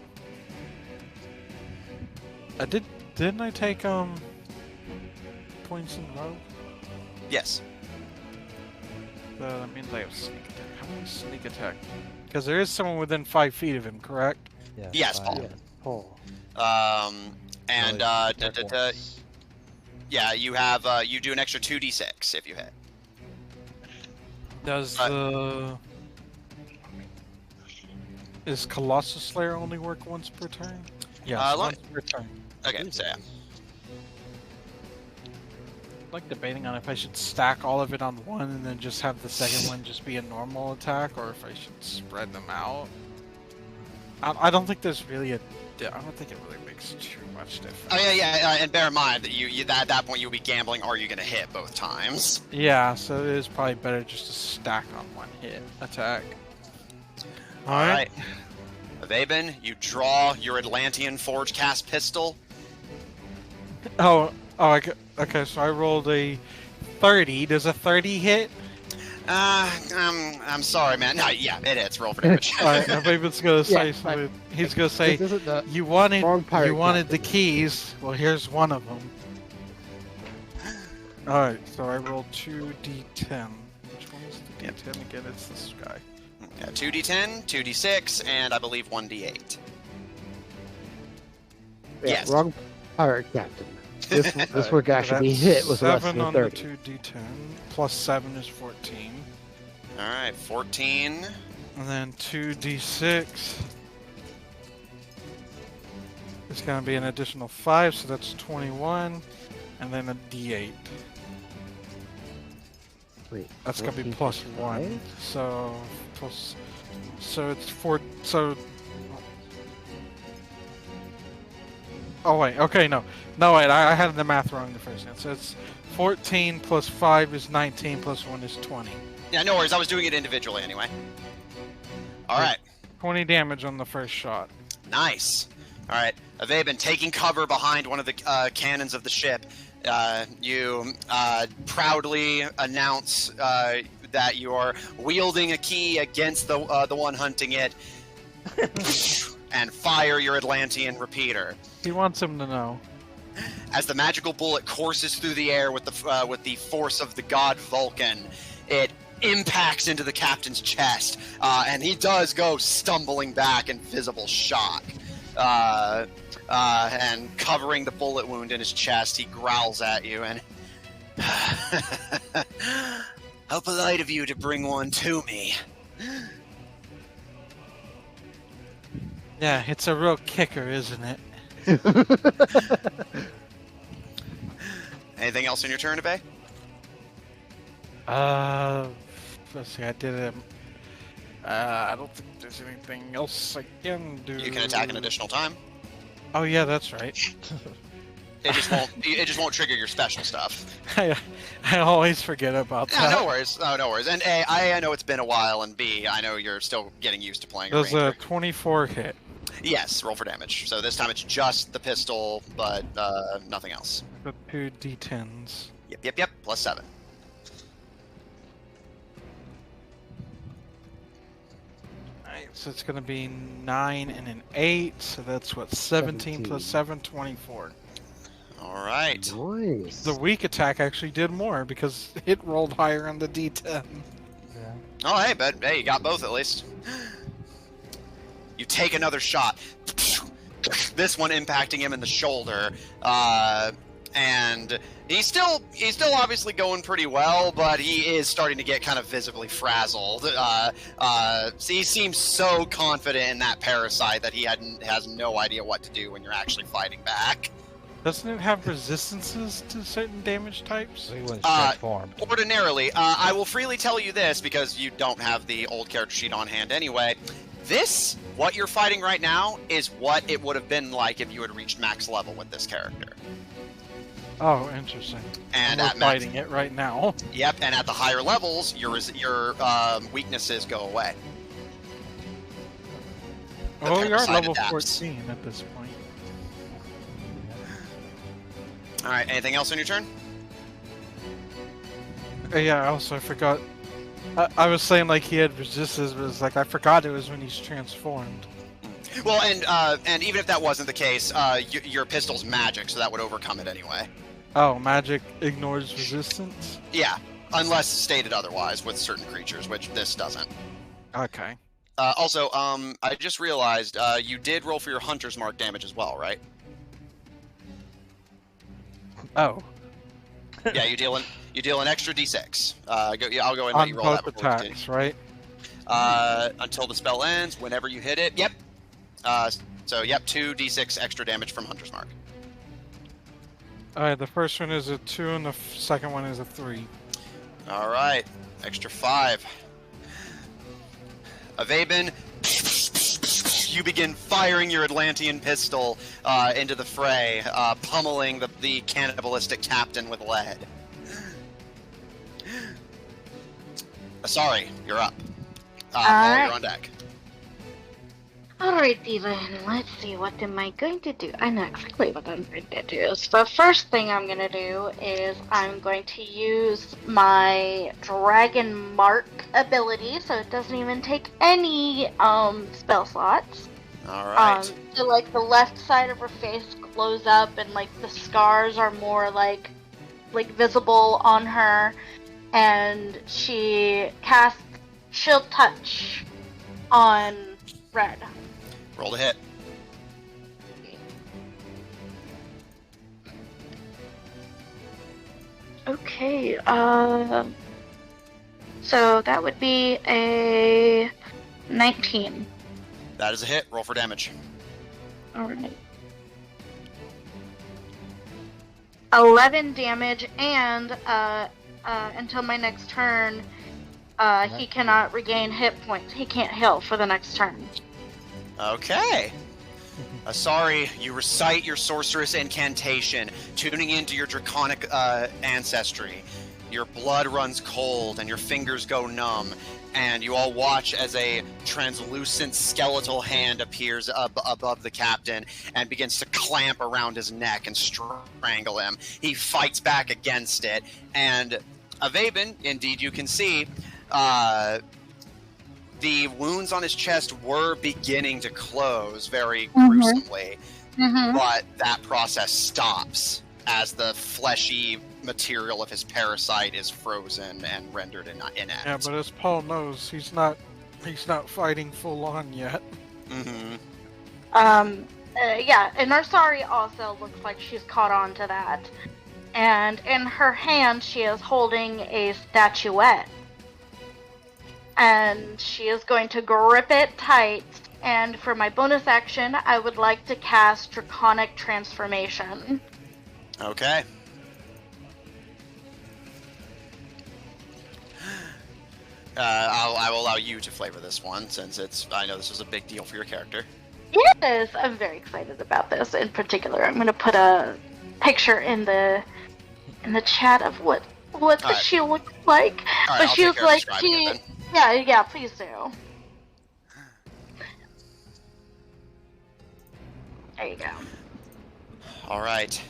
Didn't I take points in rogue? Yes. So that means I have sneak attack. How many sneak attack? Because there is someone within 5 feet of him, correct? Yeah. Yes, fine. Paul. Yeah, Paul. And Only attack once. yeah, you have you do an extra 2d6 if you hit. Does Is Colossus Slayer only work once per turn? Yeah, once per turn. Okay, so yeah. I'm like debating on if I should stack all of it on one and then just have the second one just be a normal attack, or if I should spread them out. I don't think there's really I don't think it really makes too much difference. Oh yeah, and bear in mind that you at that point you'll be gambling. Are you going to hit both times? Yeah, so it is probably better just to stack on one hit attack. All right. Avaben, you draw your Atlantean Forge cast pistol. Okay, so I rolled a 30. Does a 30 hit? I'm sorry, man. No, yeah, it hits. Roll for damage. Alright, Avaben's gonna say Yeah, something. He's gonna say, This isn't the you wanted pirate the captain. keys. Well, here's one of them. Alright, so I rolled 2d10. Which one is the d10 again? It's this guy. Yeah, 2d10, 2d6, and I believe 1d8. Yeah, Yes. wrong pirate captain. This work So actually that's hit with less 7 than on 30. the 2d10. Plus 7 is 14. All right, 14. And then 2d6. It's gonna be an additional 5, so that's 21. And then a d8. Wait, That's gonna be 14 plus plus 1. five? So it's 4. So. Oh wait. Okay. No. Wait. I had the math wrong the first time. So it's 14 plus 5 is 19 plus 1 is 20. Yeah, no worries. I was doing it individually anyway. All right, 20 damage on the first shot. nice. All right, Avaben, taking cover behind one of the cannons of the ship, you proudly announce that you are wielding a key against the one hunting it, and fire your Atlantean repeater. He wants him to know. As the magical bullet courses through the air with the force of the god Vulcan, it impacts into the captain's chest, and he does go stumbling back in visible shock. And covering the bullet wound in his chest, he growls at you and... How polite of you to bring one to me. Yeah, it's a real kicker, isn't it? Anything else on your turn, Abe? Let's see, I did it. I don't think there's anything else I can do. You can attack an additional time. Oh yeah, that's right. It just won't trigger your special stuff. I always forget about Yeah, that. no worries. Oh, no worries. And A, I know it's been a while, and B, I know you're still getting used to playing a Does ranger. a 24 hit? Yes, roll for damage. So this time it's just the pistol, but nothing else. The 2 d10s. Yep. Plus 7. Alright, so it's gonna be 9 and an 8, so that's what, 17 plus 7, 24. All right. Nice. The weak attack actually did more because it rolled higher on the d10. Yeah. Oh, hey, but hey, you got both at least. You take another shot. This one impacting him in the shoulder, and he's still obviously going pretty well, but he is starting to get kind of visibly frazzled. So he seems so confident in that parasite that he has no idea what to do when you're actually fighting back. Doesn't it have resistances to certain damage types? So he wouldn't transform. Ordinarily, I will freely tell you this because you don't have the old character sheet on hand anyway. What you're fighting right now, is what it would have been like if you had reached max level with this character. Oh, interesting. And we're at max, fighting it right now. yep, and at the higher levels, your weaknesses go away. The Oh, we are parasite level adapts. 14 at this point. All right, anything else on your turn? Yeah, also I forgot. I was saying like he had resistance, but it's like I forgot it was when he's transformed. Well, and even if that wasn't the case, your pistol's magic, so that would overcome it anyway. Oh, magic ignores resistance? Yeah, unless stated otherwise with certain creatures, which this doesn't. Okay. Also, I just realized you did roll for your hunter's mark damage as well, right? Oh, Yeah, you deal an extra d6. I'll go ahead and let on you roll both that before we continue. attacks, right? Until the spell ends, whenever you hit it. Yep. So yep, 2d6 extra damage from hunter's mark. Alright, the first one is a 2 and the second one is a 3. All right, extra 5. Avaben, you begin firing your Atlantean pistol into the fray, pummeling the cannibalistic captain with lead. Sorry, you're up. Paul, you're on deck. Alrighty then, let's see, what am I going to do? I know exactly what I'm going to do. So the first thing I'm going to do is I'm going to use my Dragon Mark ability, so it doesn't even take any spell slots. Alright. So like the left side of her face glows up and like the scars are more like visible on her, and she casts Shield Touch on Red. Roll to hit. Okay, so that would be a 19. That is a hit. Roll for damage. Alright. 11 damage, and until my next turn, he cannot regain hit points. He can't heal for the next turn. Okay. Asari, you recite your sorceress incantation, tuning into your draconic ancestry. Your blood runs cold and your fingers go numb, and you all watch as a translucent skeletal hand appears above the captain and begins to clamp around his neck and strangle him. He fights back against it, and Avaben, indeed you can see, the wounds on his chest were beginning to close very gruesomely, but that process stops as the fleshy material of his parasite is frozen and rendered inept. Yeah, but as Paul knows, he's not fighting full on yet. Yeah, and Narsari also looks like she's caught on to that. And in her hand, she is holding a statuette. And she is going to grip it tight. And for my bonus action, I would like to cast Draconic Transformation. Okay. I will allow you to flavor this one, since I know this was a big deal for your character. Yes, I'm very excited about this. In particular, I'm going to put a picture in the chat of what she looks like. All right, but I'll she take was care of like, describing it then. yeah, please do. There you go. All right.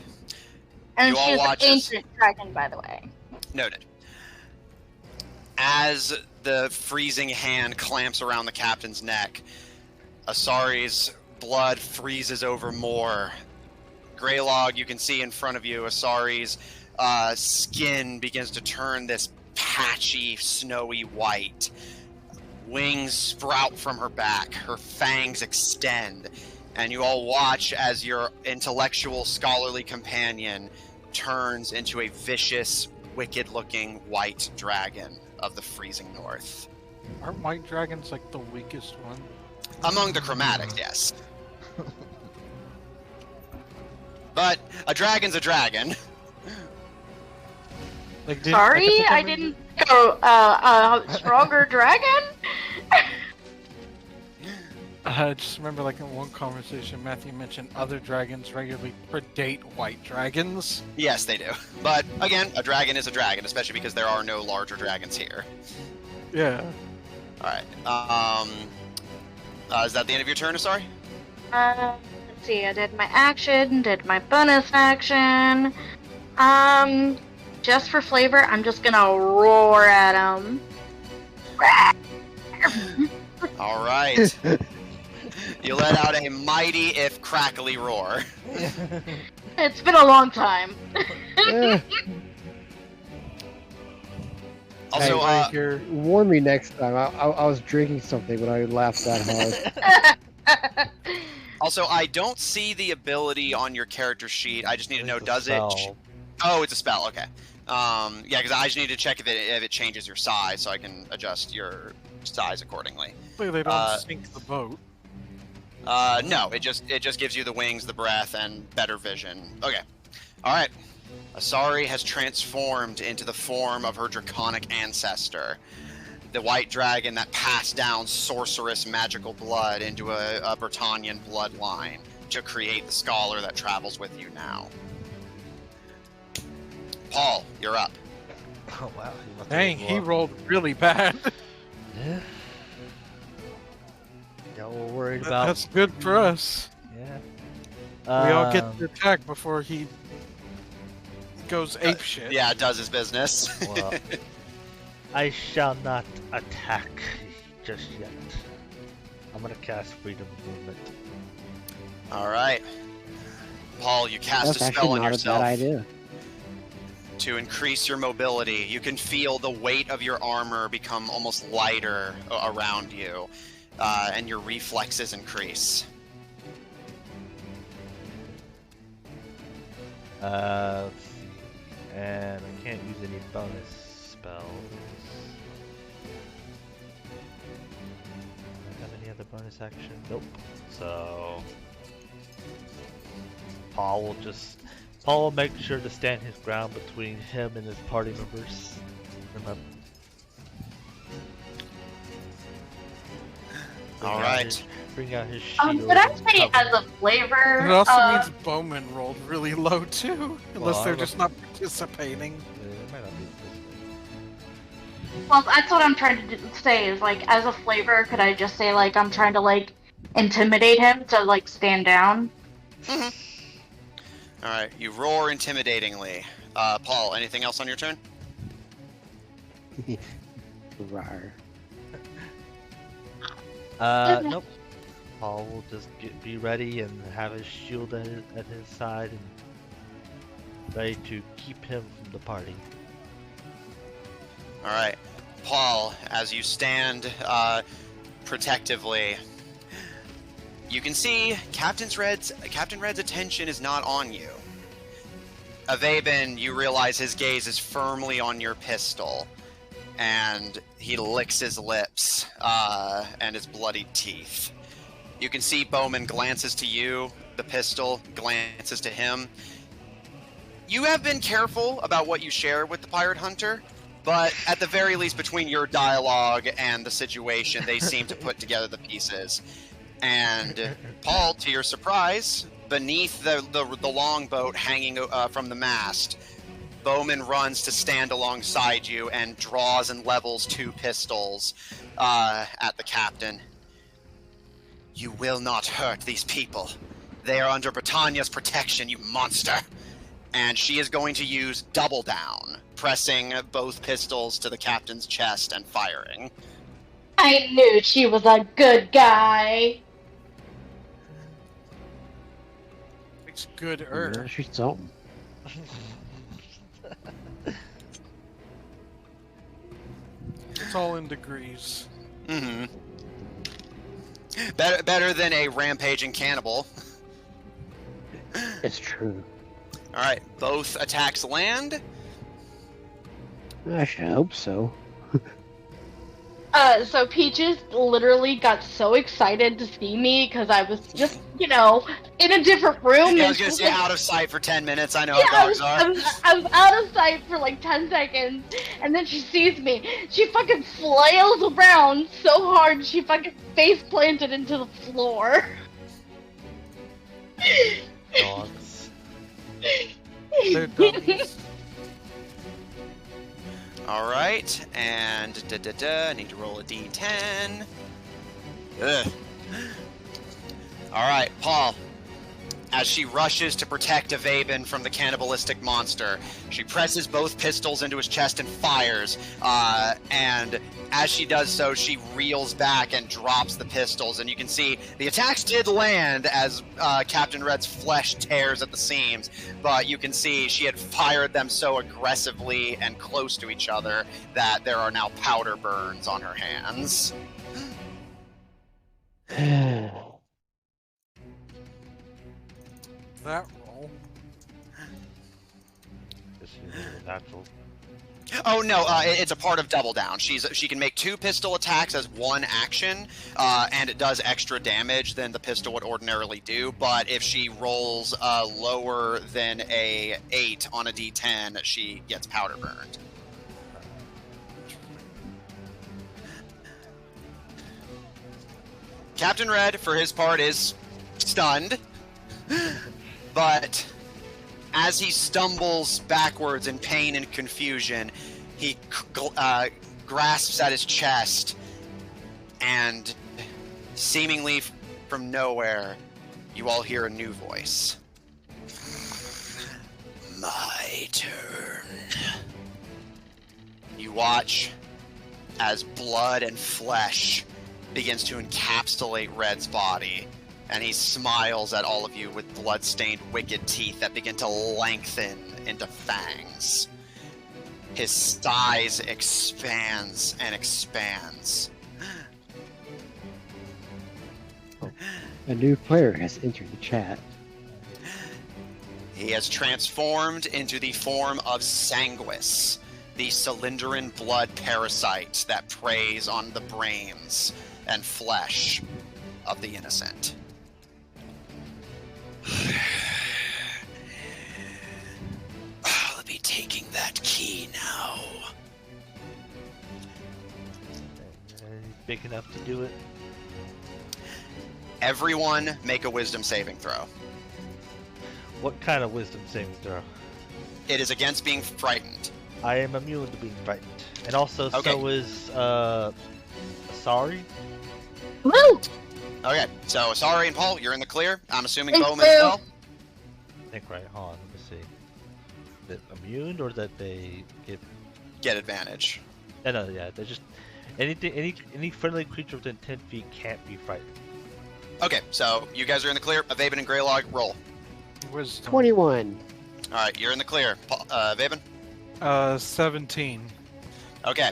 And You all she's an watch as- ancient dragon, by the way. Noted. As the freezing hand clamps around the captain's neck, Asari's blood freezes over more. Greylog, you can see in front of you, Asari's skin begins to turn this patchy, snowy white. Wings sprout from her back, her fangs extend, and you all watch as your intellectual, scholarly companion turns into a vicious, wicked-looking white dragon of the freezing north. Aren't white dragons like the weakest one? Among the chromatics, yes. But a dragon's a dragon. Like, Sorry, I didn't go, stronger dragon? I just remember, like, in one conversation, Matthew mentioned other dragons regularly predate white dragons. Yes, they do. But, again, a dragon is a dragon, especially because there are no larger dragons here. Yeah. Alright, is that the end of your turn, sorry? Let's see, I did my action, did my bonus action. Just for flavor, I'm just gonna roar at him. Alright. You let out a mighty, if crackly, roar. It's been a long time. Eh, Also, Right here. warn me next time. I was drinking something when I laughed that hard. also, I don't see the ability on your character sheet. I just need to know, It's a does it? spell. Oh, it's a spell. Okay. Yeah, because I just need to check if it changes your size, so I can adjust your size accordingly. Hopefully they don't sink the boat. No, it just gives you the wings, the breath, and better vision. Okay. All right. Asari has transformed into the form of her draconic ancestor, the white dragon that passed down sorcerous magical blood into a Britannian bloodline to create the scholar that travels with you now. Paul, you're up. Oh wow. Dang, he rolled really bad. Yeah. Yeah, we're worried about. That's good for us. Yeah. We all get to attack before he goes apeshit. Yeah, does his business. Well, I shall not attack just yet. I'm gonna cast Freedom Movement. All right. Paul, you cast That's a spell actually on not a yourself bad idea. to increase your mobility. You can feel the weight of your armor become almost lighter around you, and your reflexes increase. Let's see. And I can't use any bonus spells. Do I have any other bonus action? Nope. So Paul will make sure to stand his ground between him and his party members. Remember. All right. Bring out his shield. But I and say cover. as a flavor. It also means Bowman rolled really low too, unless Well, they're I just not participating. It might not be this Well, that's what I'm trying to say. Is like as a flavor, could I just say like I'm trying to like intimidate him to like stand down? All right. You roar intimidatingly. Paul, anything else on your turn? Rawr. Nope. Paul will just be ready and have his shield at his side and ready to keep him from the party. All right. Paul, as you stand protectively, you can see Captain Red's attention is not on you. Avaben, you realize his gaze is firmly on your pistol, and he licks his lips and his bloodied teeth. You can see Bowman glances to you, the pistol glances to him. You have been careful about what you share with the pirate hunter, but at the very least, between your dialogue and the situation, they seem to put together the pieces. And Paul, to your surprise, beneath the longboat hanging from the mast, Bowman runs to stand alongside you and draws and levels two pistols at the captain. You will not hurt these people. They are under Britannia's protection, you monster. And she is going to use double down, pressing both pistols to the captain's chest and firing. I knew she was a good guy. It's good Yeah, she's something. It's all in degrees. Mm-hmm. Better than a rampaging cannibal. It's true. All right, both attacks land. I should hope so. So Peaches literally got so excited to see me because I was just, you know, in a different room. Yeah, I and was gonna she's say like, out of sight for 10 minutes. I know yeah, how dogs are. I was out of sight for like 10 seconds, and then she sees me. She fucking flails around so hard, she fucking face planted into the floor. Dogs. They're dummies. All right, and I need to roll a d10. Ugh. All right, Paul. as she rushes to protect Avaben from the cannibalistic monster. She presses both pistols into his chest and fires, and as she does so, she reels back and drops the pistols, and you can see the attacks did land as Captain Red's flesh tears at the seams, but you can see she had fired them so aggressively and close to each other that there are now powder burns on her hands. That roll. Just natural. Oh no, it's a part of Double Down. She can make 2 pistol attacks as one action, and it does extra damage than the pistol would ordinarily do. But if she rolls lower than a 8 on a D10, she gets powder burned. Captain Red, for his part, is stunned, but as he stumbles backwards in pain and confusion, he grasps at his chest, and seemingly from nowhere, you all hear a new voice. My turn. You watch as blood and flesh begins to encapsulate Red's body, and he smiles at all of you with blood-stained, wicked teeth that begin to lengthen into fangs. His size expands and expands. A new player has entered the chat. He has transformed into the form of Sanguis, the cylindrin blood parasite that preys on the brains and flesh of the innocent. I'll be taking that key now. Big enough to do it. Everyone make a wisdom saving throw. What kind of wisdom saving throw? It is against being frightened. I am immune to being frightened. And also, Okay. so is, sorry? Woo! Okay, so Asari and Paul, you're in the clear. I'm assuming Thank Bowman as you. well. I think right, hold on, let me see. Is it immune or that they get... Get advantage. No, yeah, they're just... Any friendly creature within 10 feet can't be frightened. Okay, so you guys are in the clear. Avaben and Greylog, roll. Wisdom. 21. Alright, you're in the clear. Paul, Avaben? 17. Okay.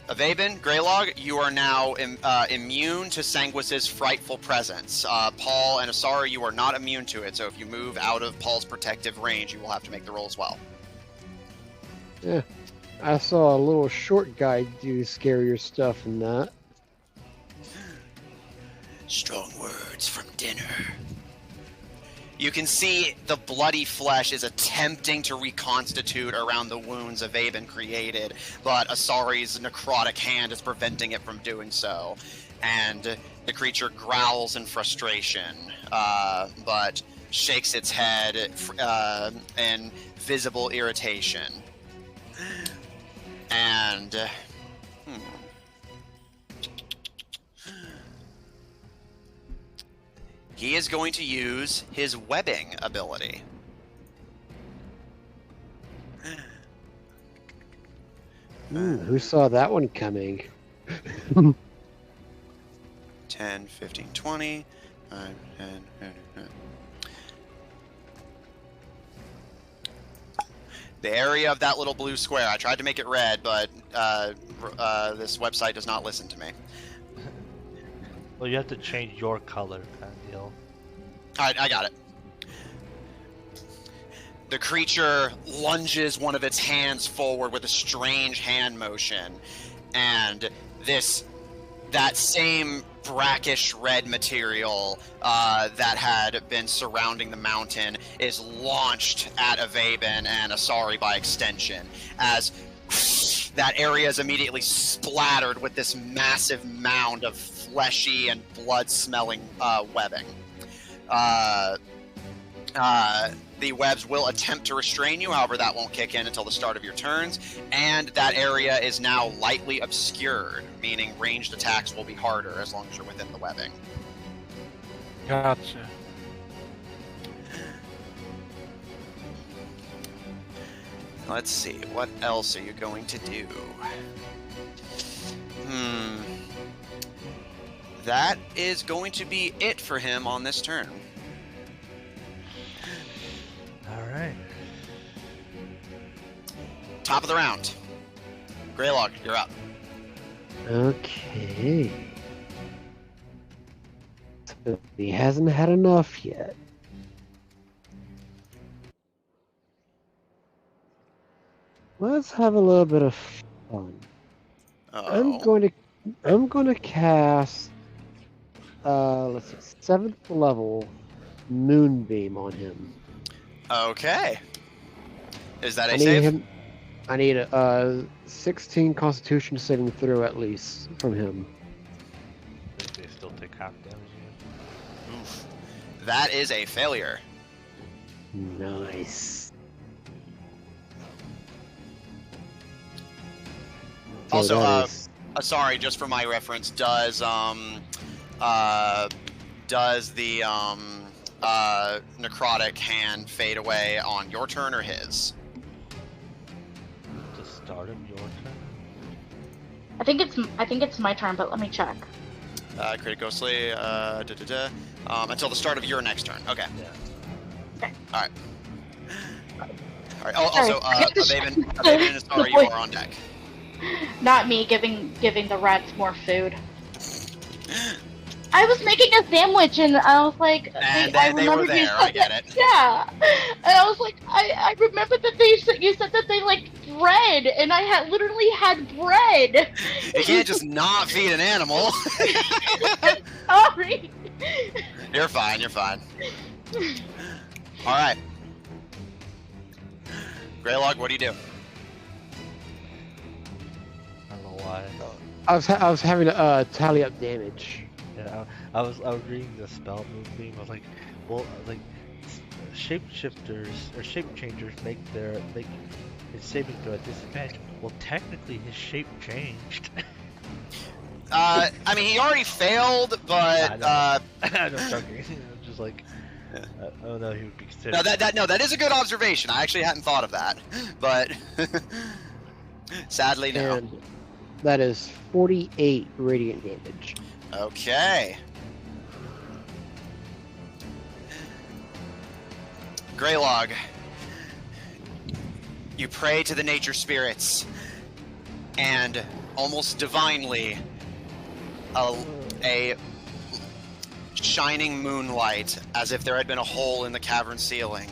Avaben, Greylog, you are now immune to Sanguis's frightful presence. Paul and Asari, you are not immune to it, so if you move out of Paul's protective range, you will have to make the roll as well. Yeah. I saw a little short guy do scarier stuff than that. Strong words from dinner. You can see the bloody flesh is attempting to reconstitute around the wounds Avaben created, but Asari's necrotic hand is preventing it from doing so. And the creature growls in frustration, but shakes its head in visible irritation. And... he is going to use his webbing ability. Ooh, who saw that one coming? 10, 15, 20. 5, 10, 10. The area of that little blue square. I tried to make it red, but this website does not listen to me. Well, you have to change your color, kind of deal. Alright, I got it. The creature lunges one of its hands forward with a strange hand motion, and that same brackish red material that had been surrounding the mountain is launched at Avaben and Asari by extension, as that area is immediately splattered with this massive mound of fleshy and blood-smelling webbing. The webs will attempt to restrain you, however that won't kick in until the start of your turns, and that area is now lightly obscured, meaning ranged attacks will be harder as long as you're within the webbing. Gotcha. Let's see. What else are you going to do? That is going to be it for him on this turn. All right. Top of the round. Greylog, you're up. Okay. So he hasn't had enough yet. Let's have a little bit of fun. I'm going to cast let's see, 7th level Moonbeam on him. Okay. Is that a save? I need a 16 Constitution saving throw at least from him. They still take half damage. Oof. That is a failure. Nice. Also, sorry, just for my reference, does the necrotic hand fade away on your turn or his? The start of your turn. I think it's my turn, but let me check. Create ghostly. Until the start of your next turn. Okay. Yeah. Okay. All right. All right. Oh, also, Abaven and Asari, you are on deck. Not me giving the rats more food. I was making a sandwich and I was like, And I they were remembered you there. said I get that- it. Yeah, and I was like, I remember that you said that they like bread, and I literally had bread. You can't just not feed an animal. Sorry. You're fine. You're fine. All right. Greylog, what do you do? I don't know why. I was having to tally up damage. Yeah, I was reading the spell Moonbeam. I was like, well, like shapeshifters or shape changers make his saving throw at disadvantage. Well, technically his shape changed. I mean, he already failed, but I'm joking. I'm just like, I don't know. He would be considered. that is a good observation. I actually hadn't thought of that, but sadly, no. And that is 48 radiant damage. Okay. Greylog, you pray to the nature spirits, and almost divinely, a shining moonlight, as if there had been a hole in the cavern ceiling,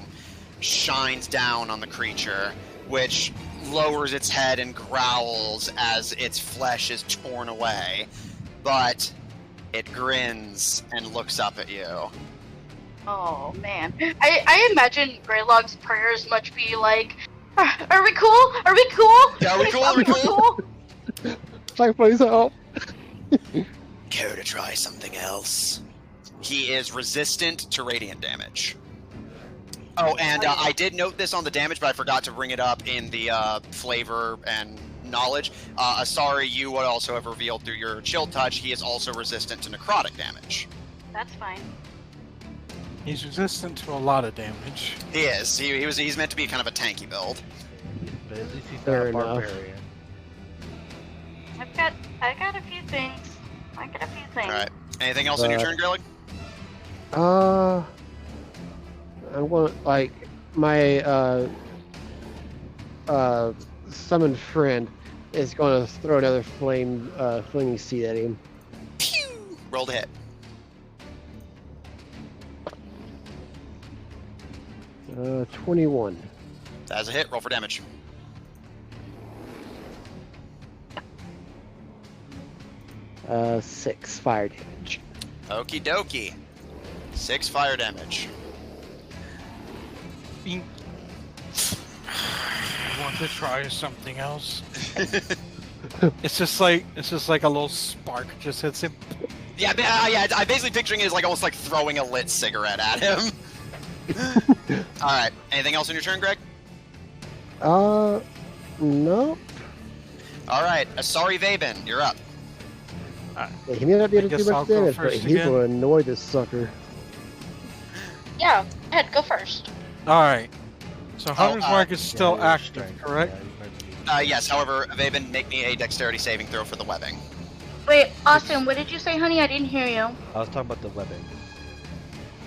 shines down on the creature, which lowers its head and growls as its flesh is torn away. But it grins and looks up at you. Oh man, I imagine Greylog's prayers must be like, "Are we cool? Are we cool? Yeah, are we cool? Are we cool? Like, please help. Care to try something else? He is resistant to radiant damage. Oh, and I did note this on the damage, but I forgot to bring it up in the flavor and knowledge. Asari, you would also have revealed through your chill touch, he is also resistant to necrotic damage. That's fine. He's resistant to a lot of damage. He is. He's meant to be kind of a tanky build. But at least he's not Fair a enough. barbarian. I got a few things. Alright. Anything else on your turn, Greylag? I want, like, my summoned friend is going to throw another flaming seed at him. Pew! Roll to hit. Uh, 21. That's a hit. Roll for damage. Uh, 6 fire damage. Okie dokie. 6 fire damage. I want to try something else. It's just like a little spark just hits him. Yeah, I'm basically picturing it as like almost like throwing a lit cigarette at him. Alright. Anything else on your turn, Greg? Nope. Alright. Asari Vaben, you're up. Yeah, he may not be able to I do guess I'll much go damage, but first he's again. going to annoy this sucker. Yeah, go ahead, go first. Alright. So Hunter's Mark is still your active, strength, correct? yeah, you might be- Yes, however, Vaven, make me a dexterity saving throw for the webbing. Wait, Austin, what did you say, honey? I didn't hear you. I was talking about the webbing.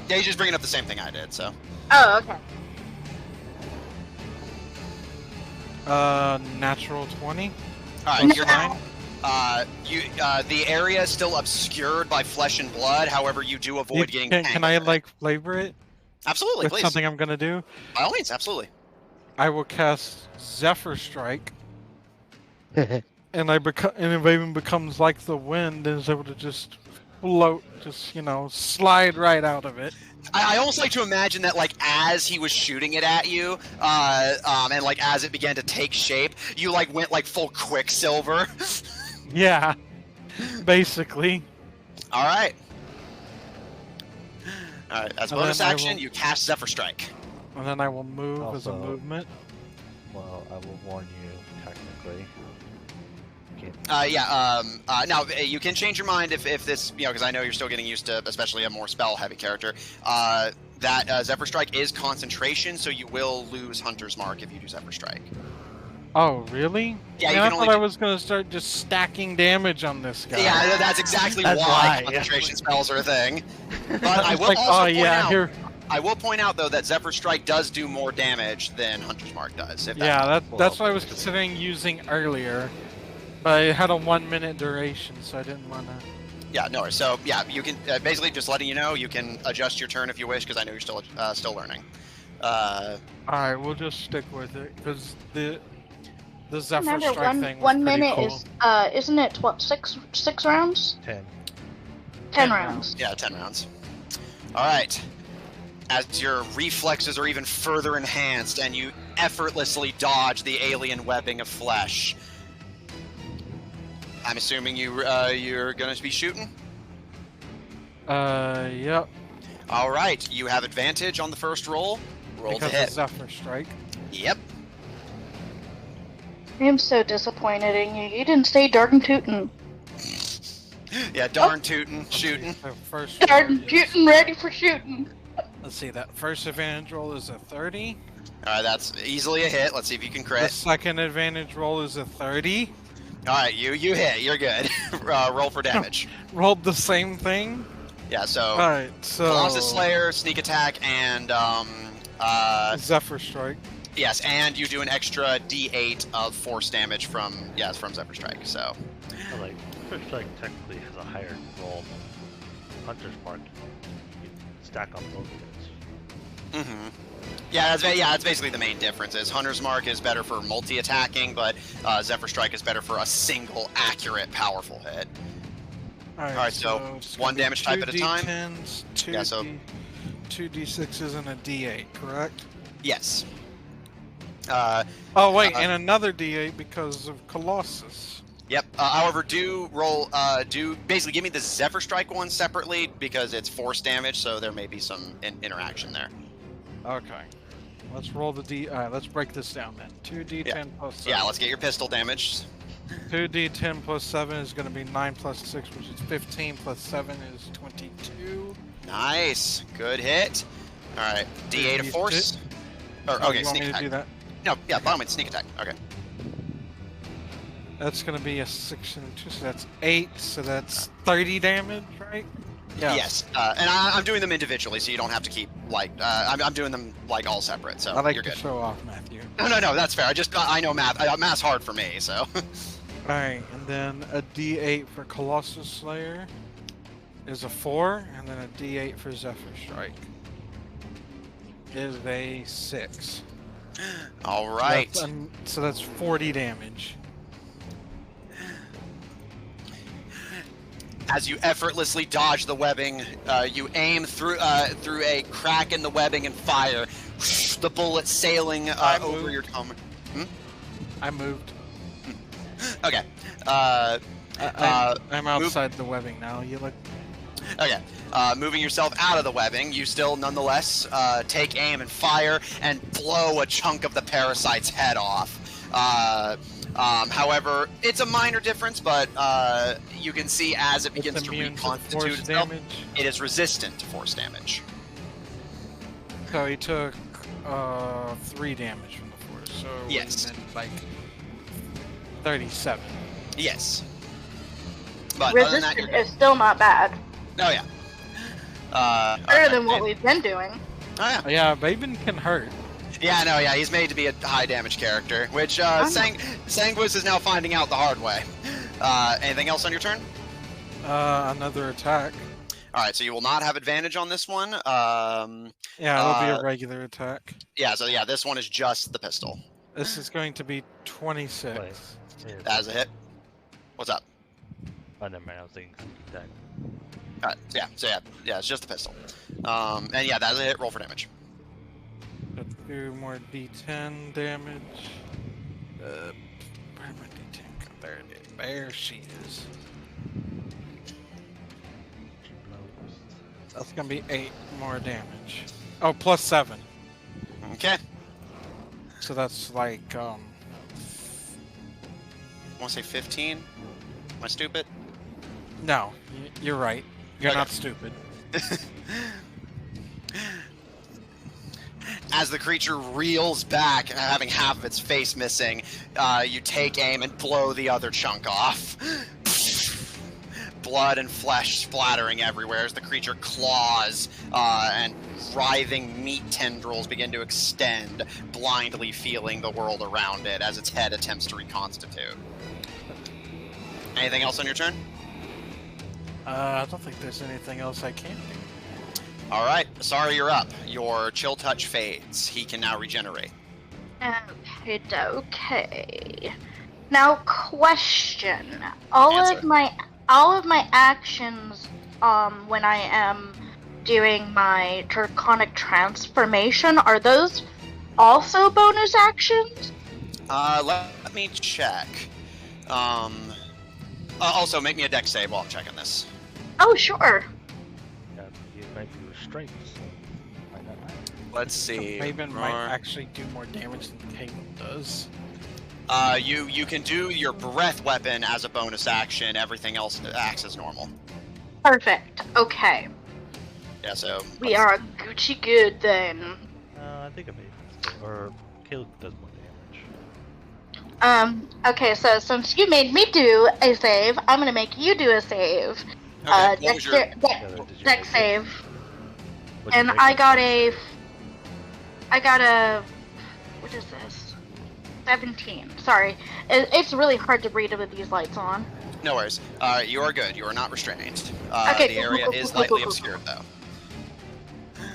Yeah, he's just bringing up the same thing I did, so. Oh, okay. Natural 20. Alright, you're Now- the area is still obscured by flesh and blood, however, you do avoid getting Can tangled I in it. like flavor it Absolutely, with please. something I'm gonna do? By all means, absolutely. I will cast Zephyr Strike, That's and it even becomes like the wind and is able to just float, just slide right out of it. I almost like to imagine that, like, as he was shooting it at you, and like as it began to take shape, you like went like full Quicksilver. Yeah, basically. All right. All right. As And bonus then I action, will- you cast Zephyr Strike. And then I will move as a Also- movement. Well, I will warn you, technically. Now you can change your mind if this, because I know you're still getting used to, especially a more spell-heavy character. That Zephyr Strike is concentration, so you will lose Hunter's Mark if you do Zephyr Strike. Oh, really? Yeah, Man, you I can thought only I do- was gonna start just stacking damage on this guy. Yeah, that's exactly That's why why. concentration spells are a thing. But I It's will like, also oh point yeah, out, here. I will point out though that Zephyr Strike does do more damage than Hunter's Mark does. If Yeah, that's that's what I was considering using earlier, but it had a 1 minute duration, so I didn't wanna. yeah, no worries. So yeah, you can basically just letting you know you can adjust your turn if you wish, because I know you're still learning. All right, we'll just stick with it because the Zephyr Remember, Strike thing was one pretty minute cool. is isn't it six rounds? 10. 10 rounds. Yeah, 10 rounds. All right. As your reflexes are even further enhanced and you effortlessly dodge the alien webbing of flesh. I'm assuming you're going to be shooting? Yep. All right. You have advantage on the first roll. Roll Because to of hit. Zephyr Strike. Yep. I'm so disappointed in you. You didn't say darn tootin'. Yeah, darn tootin', shooting. The first Darn roll is- tootin' ready for shooting. Let's see, that first advantage roll is a 30. All right, that's easily a hit. Let's see if you can The crit. second advantage roll is a 30. All right, you hit. You're good. Roll for damage. Rolled the same thing. Yeah, so Alright, so Colossus Slayer, sneak attack, and Zephyr Strike. yes, and you do an extra D8 of force damage from Zephyr Strike. So But, like, First Strike technically has a higher roll than Hunter's Mark. You stack on both hits. that's basically the main difference. Is Hunter's Mark is better for multi-attacking, but Zephyr Strike is better for a single accurate, powerful hit. Alright, so it's one gonna be damage type at a time? 2d10s, two Yeah, so- two d6s, and a d8, correct? Yes. Oh wait, and another d8 because of Colossus. Yep. However, do roll. Do basically give me the Zephyr Strike one separately because it's force damage, so there may be some interaction there. Okay. Let's roll the d. Let's break this down then. 2d10 plus 7. Yeah, let's get your pistol damage. 2d10 plus 7 is going to be 9 plus 6, which is 15, plus 7 is 22. Nice. Good hit. All right. D8 of force. Or, Oh, okay, you want sneak me to attack. do that? No, yeah, by all means, sneak attack. Okay. That's going to be a 6 and a 2, so that's 8, so that's 30 damage, right? Yeah. Yes. And I'm doing them individually, so you don't have to keep like. I'm doing them like all separate, so I like you're to good. show off, Matthew. No, that's fair. I know math. Math's hard for me, so. Alright, and then a d8 for Colossus Slayer is a 4, and then a d8 for Zephyr Strike is a 6. All right. So that's 40 damage. As you effortlessly dodge the webbing, you aim through a crack in the webbing and fire. The bullet sailing over moved. your dome. I moved. Okay. I'm outside the webbing now. You look. Okay. Moving yourself out of the webbing, you still nonetheless take aim and fire and blow a chunk of the parasite's head off. However, it's a minor difference, but you can see as it begins It's to immune to reconstitute force itself, damage. it is resistant to force damage. So he took 3 damage from the force, so it Yes. would have been like 37. Yes. But other than that, Resistant you're is still not bad. good. Oh, yeah. Better okay, than what and- we've been doing. Oh, yeah. Yeah, Baben can hurt. Yeah, no, yeah, he's made to be a high damage character, which Sanguis is now finding out the hard way. Anything else on your turn? Another attack. Alright, so you will not have advantage on this one. Yeah, it'll be a regular attack. Yeah, so yeah, this one is just the pistol. This is going to be 26. Wait, yeah, That is a hit. What's up? oh, never mind. I was thinking that. Alright, yeah, it's just the pistol. And yeah, that is a hit. Roll for damage. Let's do more D10 damage. Where'd my D10 go? There it is. There she is. That's gonna be 8 more damage. Oh, plus 7. Okay. So that's like, I want to say 15. Am I stupid? no, you're right. You're Okay. not stupid. As the creature reels back, having half of its face missing, you take aim and blow the other chunk off. Blood and flesh splattering everywhere as the creature claws and writhing meat tendrils begin to extend, blindly feeling the world around it as its head attempts to reconstitute. Anything else on your turn? I don't think there's anything else I can do. Alright, sorry, you're up. Your chill touch fades. He can now regenerate. Okay. Now, question. All Answer. of my actions, when I am doing my draconic transformation, are those also bonus actions? Let me check. Also, make me a dex save while I'm checking this. Oh, sure. Yeah, you might be restrained. So why not? Let's see. Raven Roar. might actually do more damage than Caleb does. You can do your breath weapon as a bonus action. Everything else acts as normal. Perfect. Okay. Yeah, so We are Gucci good then. I think I made it. Or Caleb does more damage. Okay, so since you made me do a save, I'm gonna make you do a save. Okay, what was your- Dex save. What'd you And make I it? got a, what is this? 17. Sorry. It's really hard to read with these lights on. No worries. You are good. You are not restrained. Okay, The cool, area cool, is cool, lightly cool, cool. obscured, though.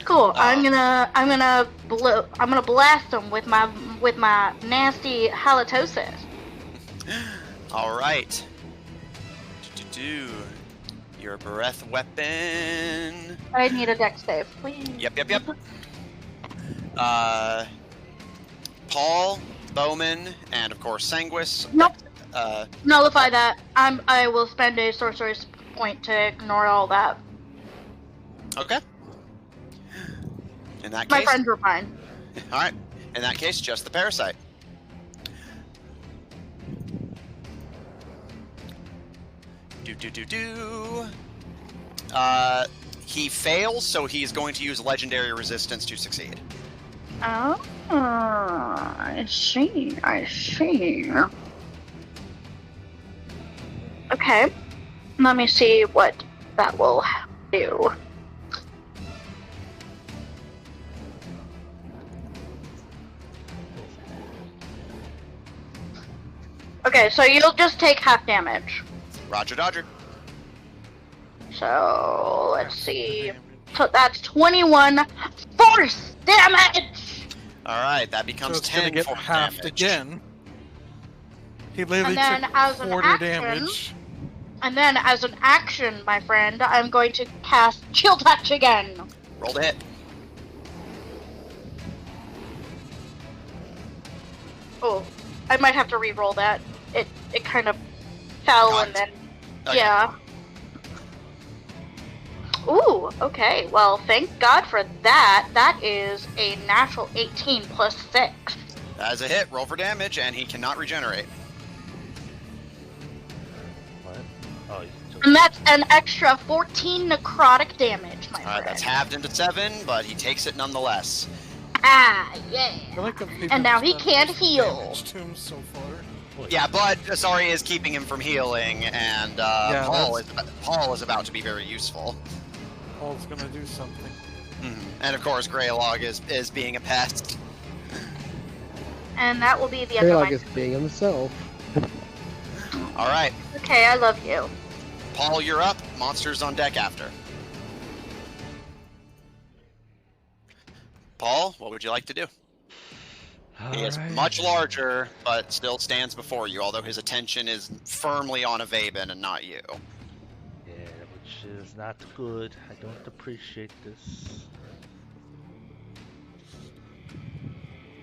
Cool. I'm gonna blast them with my nasty halitosis. All right. Do your breath weapon. I need a dex save, please. Yep. Paul, Bowman, and of course Sanguis. Nope. Uh, Nullify that. I will spend a sorcerer's point to ignore all that. Okay. In that My case, friends were fine. all right. In that case, just the parasite. He fails, so he's going to use legendary resistance to succeed. Oh, I see. Okay. Let me see what that will do. Okay, so you'll just take half damage. Roger Dodger. So, let's see. So that's 21 force damage! All right, that So becomes it's gonna 10 get for halved damage. again. He literally And then took as an 40 action- damage. And then, as an action, my friend, I'm going to cast Chill Touch again. Roll to hit. Oh, I might have to re-roll that. It kind of fell and then, Okay. yeah. Ooh, okay. Well, thank God for that. That is a natural 18 plus 6. That is a hit. Roll for damage, and he cannot regenerate. What? Oh, you took And that's an extra 14 necrotic damage, my All friend. right, that's halved into 7, but he takes it nonetheless. Yeah. I feel like the people And now he who've done can't most heal. damage to him so far. Yeah, but sorry is keeping him from healing, and Yeah, Paul is about to be very useful. Paul's gonna do something. And of course, Greylog is being a pest. And that will be the end of Greylock my... is being himself. All right, Okay, I love you. Paul, you're up. Monsters on deck after. Paul, what would you like to do? He is much larger, but still stands before you, although his attention is firmly on Avaben and not you. Yeah, which is not good. I don't appreciate this.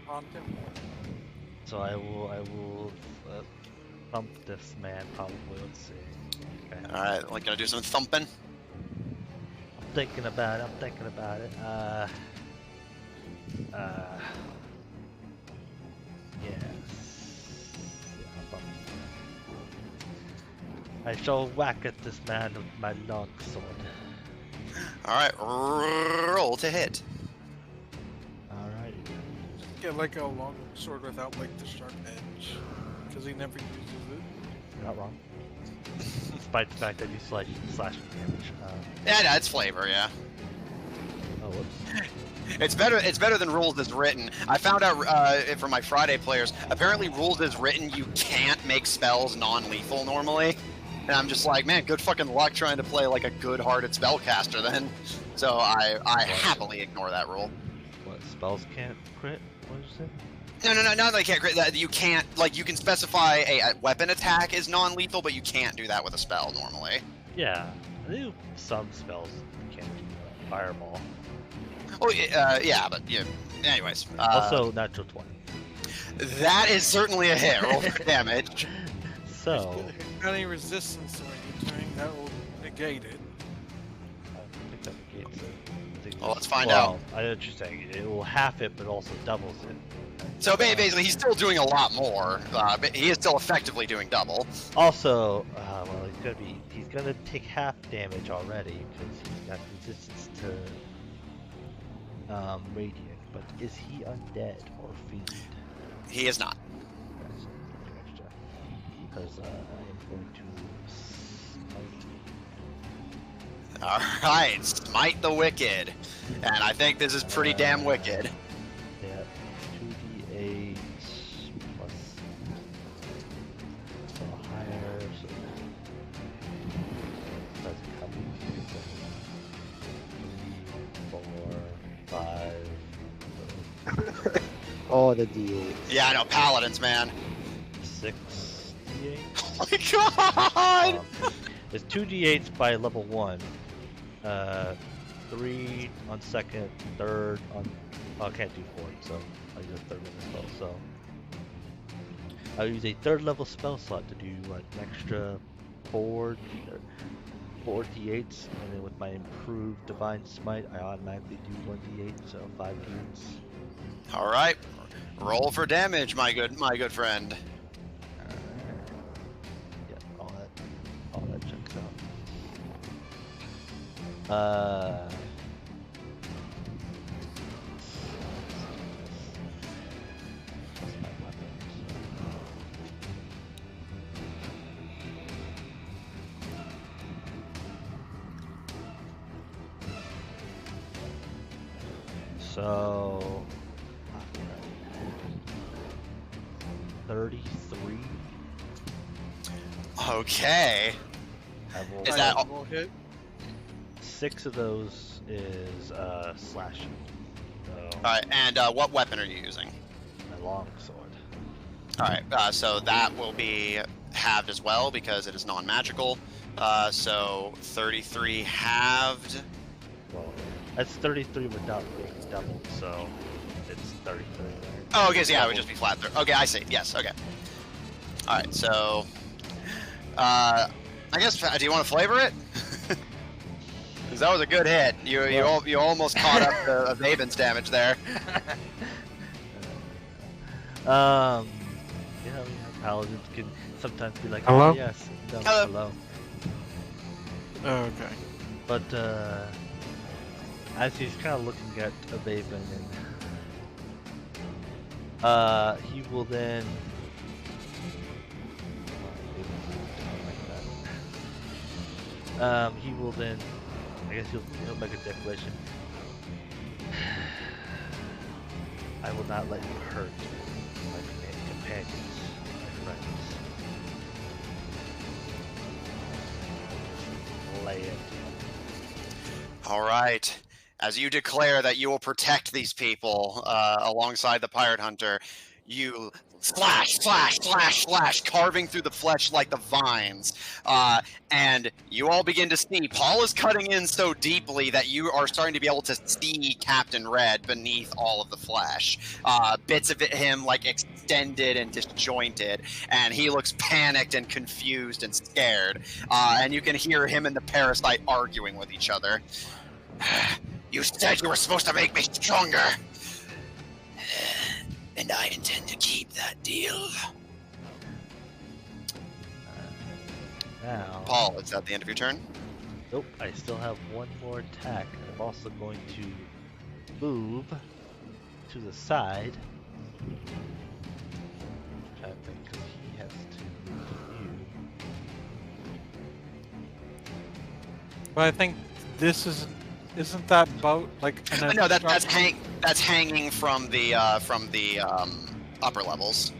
On him. So I will thump this man probably. Let's see. Okay. All right, like gonna do some thumping. I'm thinking about it. Yes. I shall whack at this man with my long sword. All right, roll to hit. Alright. Get like a long sword without like the sharp edge, because he never uses it. You're not wrong. Despite the fact that you slashing damage. Yeah, no, it's flavor, yeah. Oh, whoops. It's better than rules as written. I found out from my Friday players, apparently rules as written, you can't make spells non-lethal normally. And I'm just like, man, good fucking luck trying to play like a good-hearted spellcaster then. So I happily ignore that rule. What, spells can't crit? What did you say? No, they can't crit. You can't, like, you can specify a weapon attack is non-lethal, but you can't do that with a spell normally. Yeah, I do some spells can't do fireball. Oh, yeah, but, yeah, anyways. Also, natural 20. That is certainly a hit. Roll for damage. So, Any resistance to what you're doing, that will negate it. I think that negates it. Well, let's find out. I know what you're saying. It will half it, but also doubles it. So basically, he's still doing a lot more, but he is still effectively doing double. Also, well, he's gonna take half damage already because he's got resistance to radiant. But is he undead or fiend? He is not. That's something extra. Because I am going to smite. All right, smite the wicked, and I think this is pretty damn wicked. Yeah, 2d8 plus so higher. So that's coming. 3, 4, 5. Oh, the D8. Yeah, I know, paladins, man. 6 d8. Oh my god! There's 2 d8s by level 1. 3 on second, third on. Oh, I can't do fourth, so I'll use a third level spell. So I'll use a third level spell slot to do like an extra 4 d8s, and then with my improved divine smite, I automatically do 1 d8, so 5 d8s. All right, roll for damage, my good friend. Yeah, all that checks out. So 33. Okay. I will Is that all? Will hit? 6 of those is slashing. So All right, and what weapon are you using? my long sword. All right, so that will be halved as well because it is non-magical. So 33 halved. Well, that's 33 without being doubled, so it's 33 there. Oh, okay, so yeah, it would just be flat there. Okay, I see. Yes, okay. All right, so I guess do you want to flavor it? Because that was a good hit. You almost caught up the Vaven's damage there. You know, paladins can sometimes be like, Hello? oh, yes, no, Hello. hello. Oh, okay. But as he's kind of looking at a Vaven and He will then. He will then. I guess he'll make a declaration. I will not let you hurt my companions, my friends. Lay it. All right. As you declare that you will protect these people alongside the pirate hunter, you slash, carving through the flesh like the vines. And you all begin to see Paul is cutting in so deeply that you are starting to be able to see Captain Red beneath all of the flesh. Bits of him like extended and disjointed, and he looks panicked and confused and scared. And you can hear him and the parasite arguing with each other. You said you were supposed to make me stronger. And I intend to keep that deal. Now, Paul, is that the end of your turn? nope, I still have one more attack. I'm also going to move to the side. I think because he has to move to you. But I think this isn't that boat like an No, that's obstruction? hanging from the upper levels.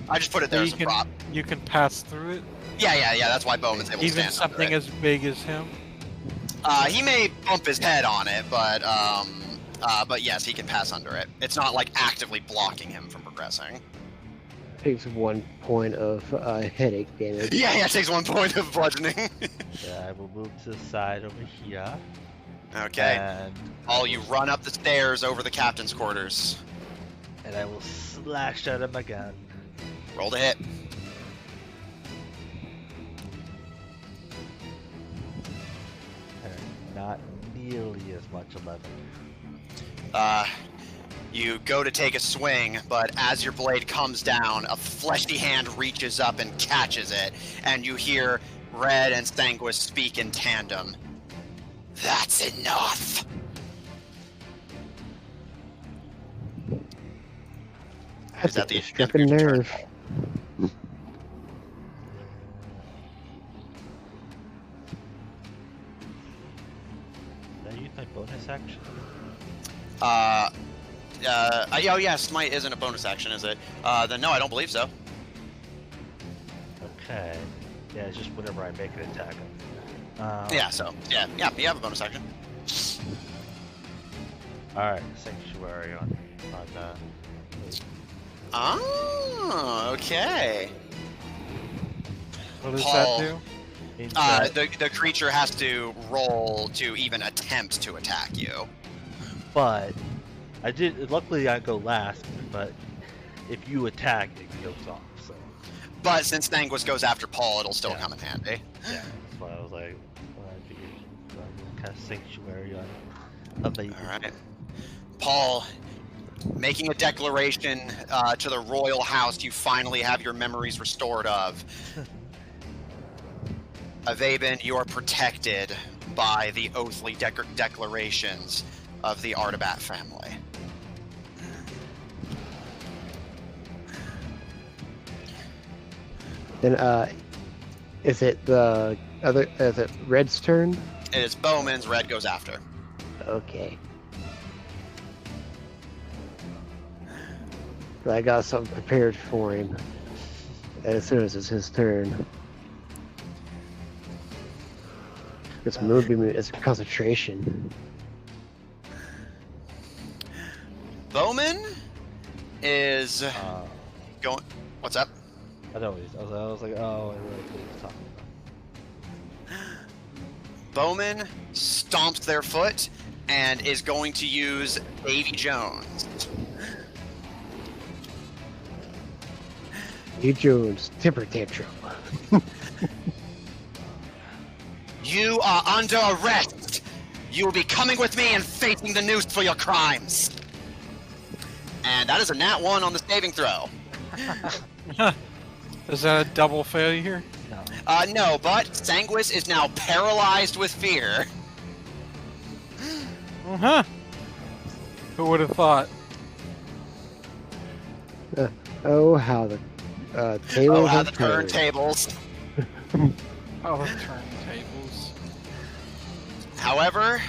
I just put it there So as a prop. you can pass through it, Yeah. That's why Bowman's able to even stand something under it. as big as him. He may bump his head on it, but yes, he can pass under it. It's not like actively blocking him from progressing. Takes 1 point of headache damage. Yeah, it takes 1 point of bludgeoning. Yeah, I will move to the side over here. Okay. And Paul, you run up the stairs over the captain's quarters. and I will slash at him again. Roll to hit. And not nearly as much 11. You go to take a swing, but as your blade comes down, a fleshy hand reaches up and catches it, and you hear Red and Sanguis speak in tandem. That's enough! Is that the struck end a of your turn? nerve? Did I use my bonus action? Oh yeah, Smite isn't a bonus action, is it? Then no, I don't believe so. Okay. Yeah, it's just whenever I make an attack. Yeah, you have a bonus action. Alright, Sanctuary on Oh, okay. What does Paul, that do? inside, the creature has to roll to even attempt to attack you. but I did. Luckily, I go last. But if you attack, it goes off. So But since Sanguis goes after Paul, it'll still Yeah. come in handy. yeah, that's why I was like, well, I figured I cast Sanctuary on a baby. Alright. Paul, making a declaration to the royal house you finally have your memories restored of. Avaben, you are protected by the oathly declarations of the Artabat family. Then, is it is it Red's turn? It is Bowman's, Red goes after. Okay. But I got something prepared for him as soon as it's his turn. It's moving, it's concentration. Bowman is going. What's up? I know. I was like, oh, I really could talk about. Bowman stomps their foot and is going to use Davy Jones. Hey Jones, temper tantrum. You are under arrest. You will be coming with me and facing the noose for your crimes. And that is a nat 1 on the saving throw. Is that a double failure? No. No, but Sanguis is now paralyzed with fear. Uh-huh. Who would have thought? Oh, how the Oh, tables how have the turned. turntables. Oh, the turntables. However,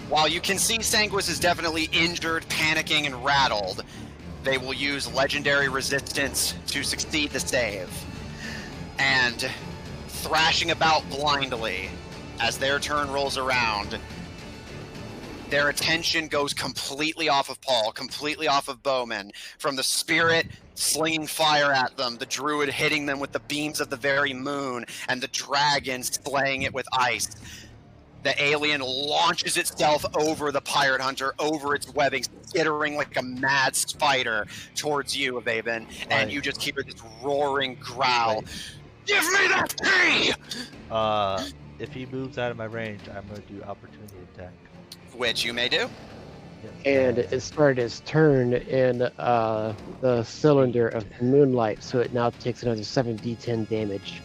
while you can see Sanguis is definitely injured, panicking, and rattled, they will use legendary resistance to succeed the save. And thrashing about blindly as their turn rolls around, their attention goes completely off of Paul, completely off of Bowman, from the spirit slinging fire at them, the druid hitting them with the beams of the very moon, and the dragon slaying it with ice. The alien launches itself over the pirate hunter, over its webbing, skittering like a mad spider towards you, Avaven, and Right. you just hear this roaring growl. Wait. Give me that key! If he moves out of my range, I'm going to do opportunity attack. Which you may do. Yep. And it started its turn in the cylinder of moonlight, so it now takes another 7d10 damage.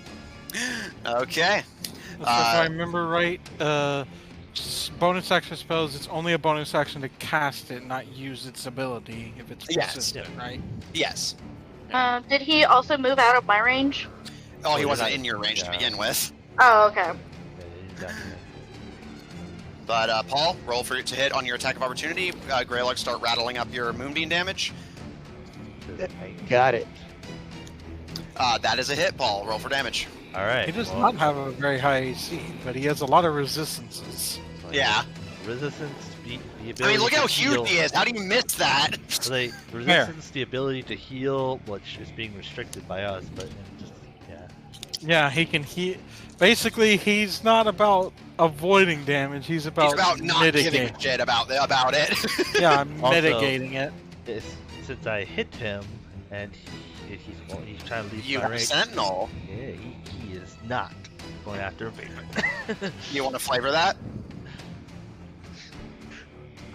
Okay. So if I remember right, bonus action spells, it's only a bonus action to cast it, not use its ability if it's Yes. persistent, right? Yes. Did he also move out of my range? Oh, he Oh, wasn't yeah. in your range to begin with. Oh, okay. Yeah, exactly. But Paul, roll for to hit on your attack of opportunity. Greylog, start rattling up your moonbeam damage. Got it. That is a hit, Paul. Roll for damage. All right. He does well, not have a very high AC, but he has a lot of resistances. like, Yeah. Resistance, the ability I mean, look to how heal. huge he is. How do you miss that? So they resistance, the ability to heal, which is being restricted by us, but just Yeah, he can heal. Basically, he's not about avoiding damage. He's He's about not giving mitigating. a shit about it. Yeah, Also- mitigating it. it's, since I hit him and he's trying to leave You my have a range. sentinel. Yeah, he is not going after a vagrant. You want to flavor that?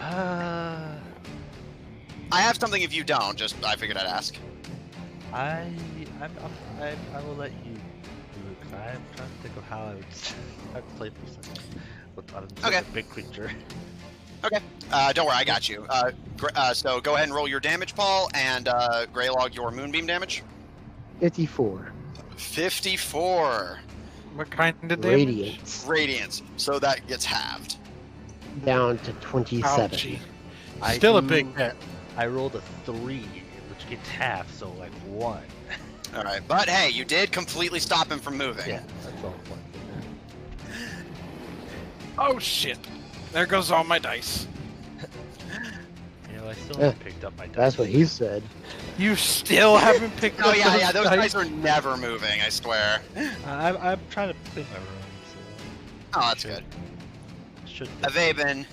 uh, I have something if you don't. Just I figured I'd ask. I will let you do it 'cause I'm trying to think of how I would I'd play this without Okay. a big creature. Don't worry, I got you. So go ahead and roll your damage, Paul, and Greylog your moonbeam damage. 54. 54 What kind of damage? Radiance. radiance. So that gets halved. Down to 27. Ouchie. I Still a do- big hit. I rolled a 3, which gets half, so like 1. All right, but hey, you did completely stop him from moving. Yeah, that's all. Oh shit! There goes all my dice. You know, I still Yeah, haven't picked up my dice. That's what he said. You still haven't picked Oh up yeah, those dice? guys are never moving. I swear. I'm trying to clean my room, so Oh, that's good. should Avaven,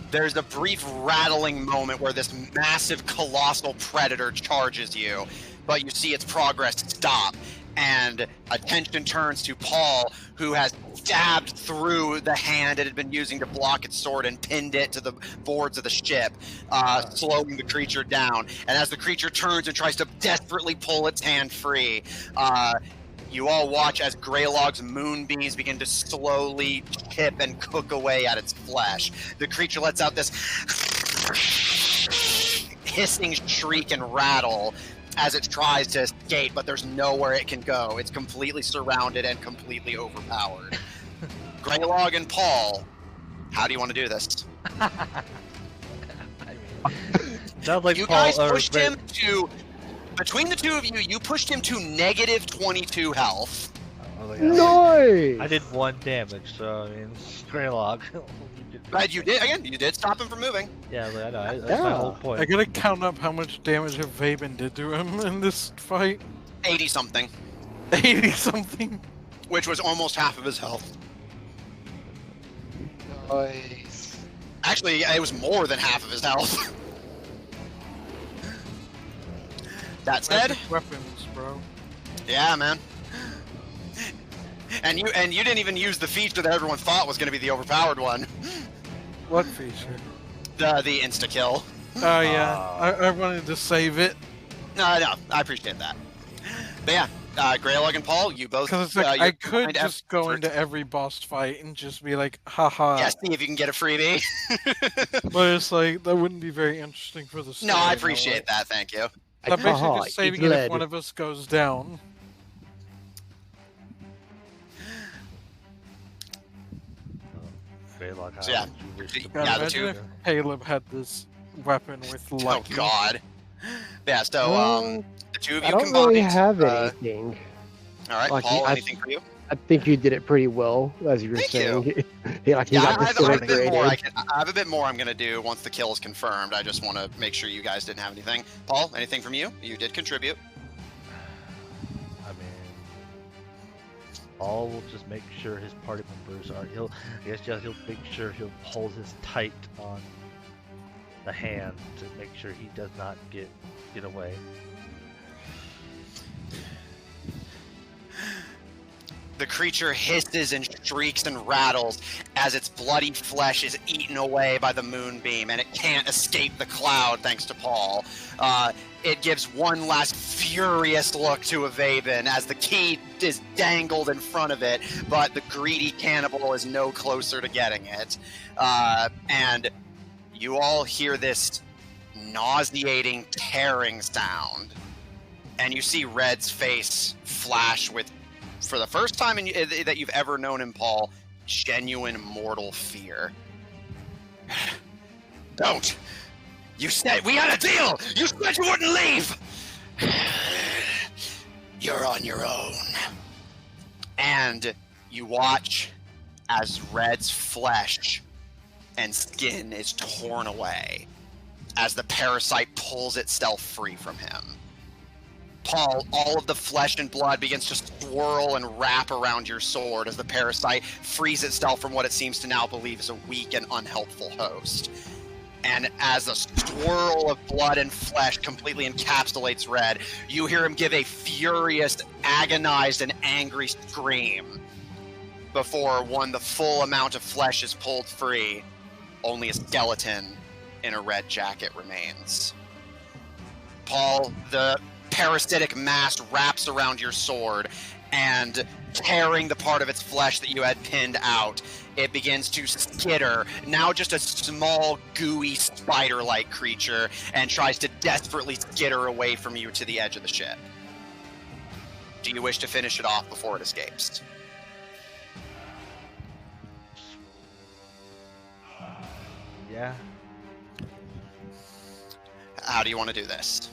there's a brief rattling moment where this massive, colossal predator charges you, but you see its progress stop, and attention turns to Paul, who has stabbed through the hand it had been using to block its sword and pinned it to the boards of the ship, slowing the creature down. And as the creature turns and tries to desperately pull its hand free, you all watch as Greylog's moonbeams begin to slowly chip and cook away at its flesh. The creature lets out this hissing shriek and rattle as it tries to escape, but there's nowhere it can go. It's completely surrounded and completely overpowered. Greylog and Paul, how do you want to do this? sounds like You Paul guys or pushed Ray- him to... Between the two of you, you pushed him to negative 22 health. I was like, Nice! I did 1 damage, so I mean, Greylog. But you did, again, you did stop him from moving. Yeah, I know. That's my whole Yeah. point. I gotta count up how much damage Vaben did to him in this fight. 80-something, 80 something. which was almost half of his health. Nice. Actually, it was more than half of his health. That said, Magic weapons, bro. yeah, man. And you didn't even use the feature that everyone thought was going to be the overpowered one. What feature? The insta kill. Oh yeah, I wanted to save it No, I appreciate that. But yeah, Greylog and Paul, you both. because it's like I you're could behind just go effort. into every boss fight and just be like, haha. Yeah, see if you can get a freebie. But it's like that wouldn't be very interesting for the story. No, I in a way. appreciate that. Thank you. So basically Haha, just saving eat it if lead. one of us goes down. Greylock, how So, yeah. would you wish to Yeah, God, the imagine two- if Caleb had this weapon with Lucky. Oh God. Yeah. So Well, the two of I you don't combined. really have anything. All right, Lucky, Paul. I- Anything for you? I think you did it pretty well, as you were Thank saying. you. he got I have a bit more. disintegrated. I have a bit more I'm gonna do once the kill is confirmed. I just want to make sure you guys didn't have anything. Paul, anything from you? You did contribute. I mean, Paul will just make sure his party members are. He'll make sure he'll hold his tight on the hand to make sure he does not get away. The creature hisses and shrieks and rattles as its bloody flesh is eaten away by the moonbeam, and it can't escape the cloud thanks to Paul. It gives one last furious look to Avaven as the key is dangled in front of it, but the greedy cannibal is no closer to getting it. And you all hear this nauseating, tearing sound, and you see Red's face flash with, for the first time that you've ever known him, Paul, genuine mortal fear. Don't! You said we had a deal! You said you wouldn't leave! You're on your own. And you watch as Red's flesh and skin is torn away as the parasite pulls itself free from him. Paul, all of the flesh and blood begins to swirl and wrap around your sword as the parasite frees itself from what it seems to now believe is a weak and unhelpful host. And as a swirl of blood and flesh completely encapsulates Red, you hear him give a furious, agonized, and angry scream before, the full amount of flesh is pulled free. Only a skeleton in a red jacket remains. Paul, the parasitic mass wraps around your sword, and tearing the part of its flesh that you had pinned out, it begins to skitter, now just a small, gooey, spider-like creature, and tries to desperately skitter away from you to the edge of the ship. Do you wish to finish it off before it escapes? Yeah. How do you want to do this?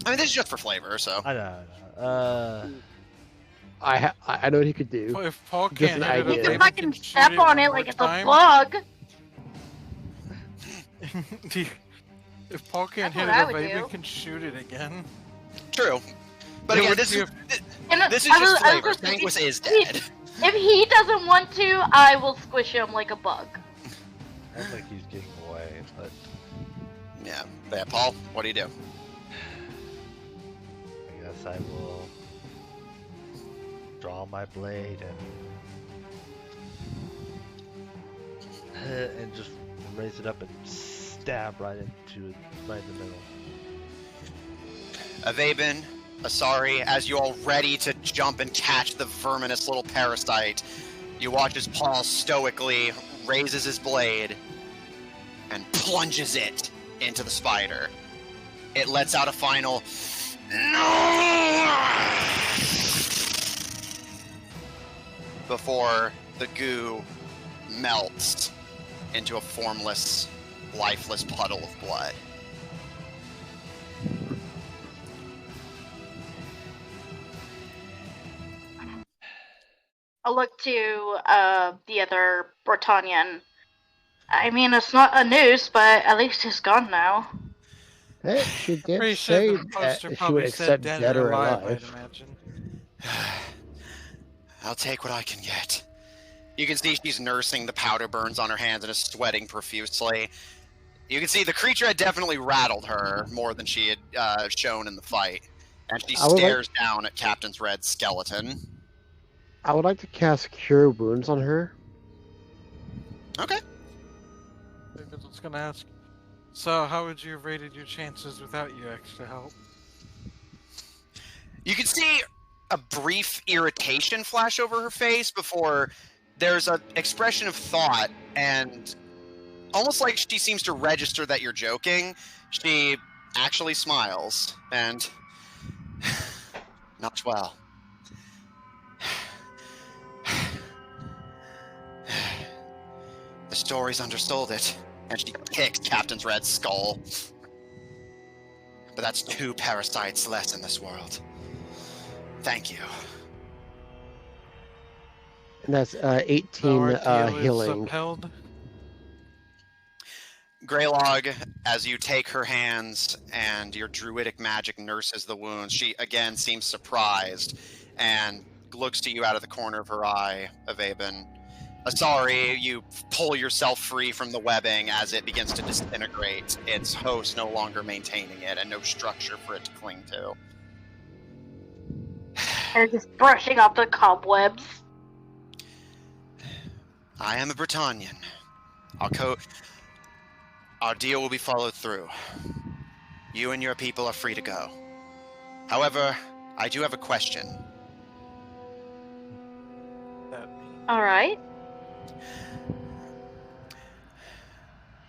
I mean, this is just for flavor, so. I know. I know what he could do. If Paul Just can't an hit it, idea. You maybe can fucking shoot step on one it more like it's time. a bug. If Paul can't That's hit what I it, would maybe do. we can shoot it again. True. But It again, would this be is, And this is I just was flavor. gonna say, Thankless is he- dead. If he doesn't want to, I will squish him like a bug. I think he's getting away, but Yeah. Paul, what do you do? I guess I will draw my blade and just raise it up and stab right in the middle. Avaben, Asari, as you all ready to jump and catch the verminous little parasite, you watch as Paul stoically raises his blade and plunges it into the spider. It lets out a final "No!" before the goo melts into a formless, lifeless puddle of blood. I'll look to the other Bretonian. I mean, it's not a noose, but at least he's gone now. Hey, she did Pretty sure say the that poster she would probably said accept dead dead or or alive, I'd alive. imagine. I'll take what I can get. You can see she's nursing the powder burns on her hands and is sweating profusely. You can see the creature had definitely rattled her more than she had shown in the fight. And she I would stares down at Captain Red's skeleton. I would like to cast Cure Wounds on her. Okay. I was gonna ask. So, how would you have rated your chances without you extra help? You can see a brief irritation flash over her face before there's an expression of thought, and almost like she seems to register that you're joking, she actually smiles, and not well. The stories undersold it, and she kicks Captain Red's skull. But that's 2 parasites less in this world. Thank you. And that's 18 Our deal is healing. upheld. Greylog, as you take her hands and your druidic magic nurses the wounds, she again seems surprised and looks to you out of the corner of her eye, Avaben. Sorry, you pull yourself free from the webbing as it begins to disintegrate, its host no longer maintaining it and no structure for it to cling to. And just brushing off the cobwebs. I am a Britannian. Our deal will be followed through. You and your people are free to go. However, I do have a question. Alright.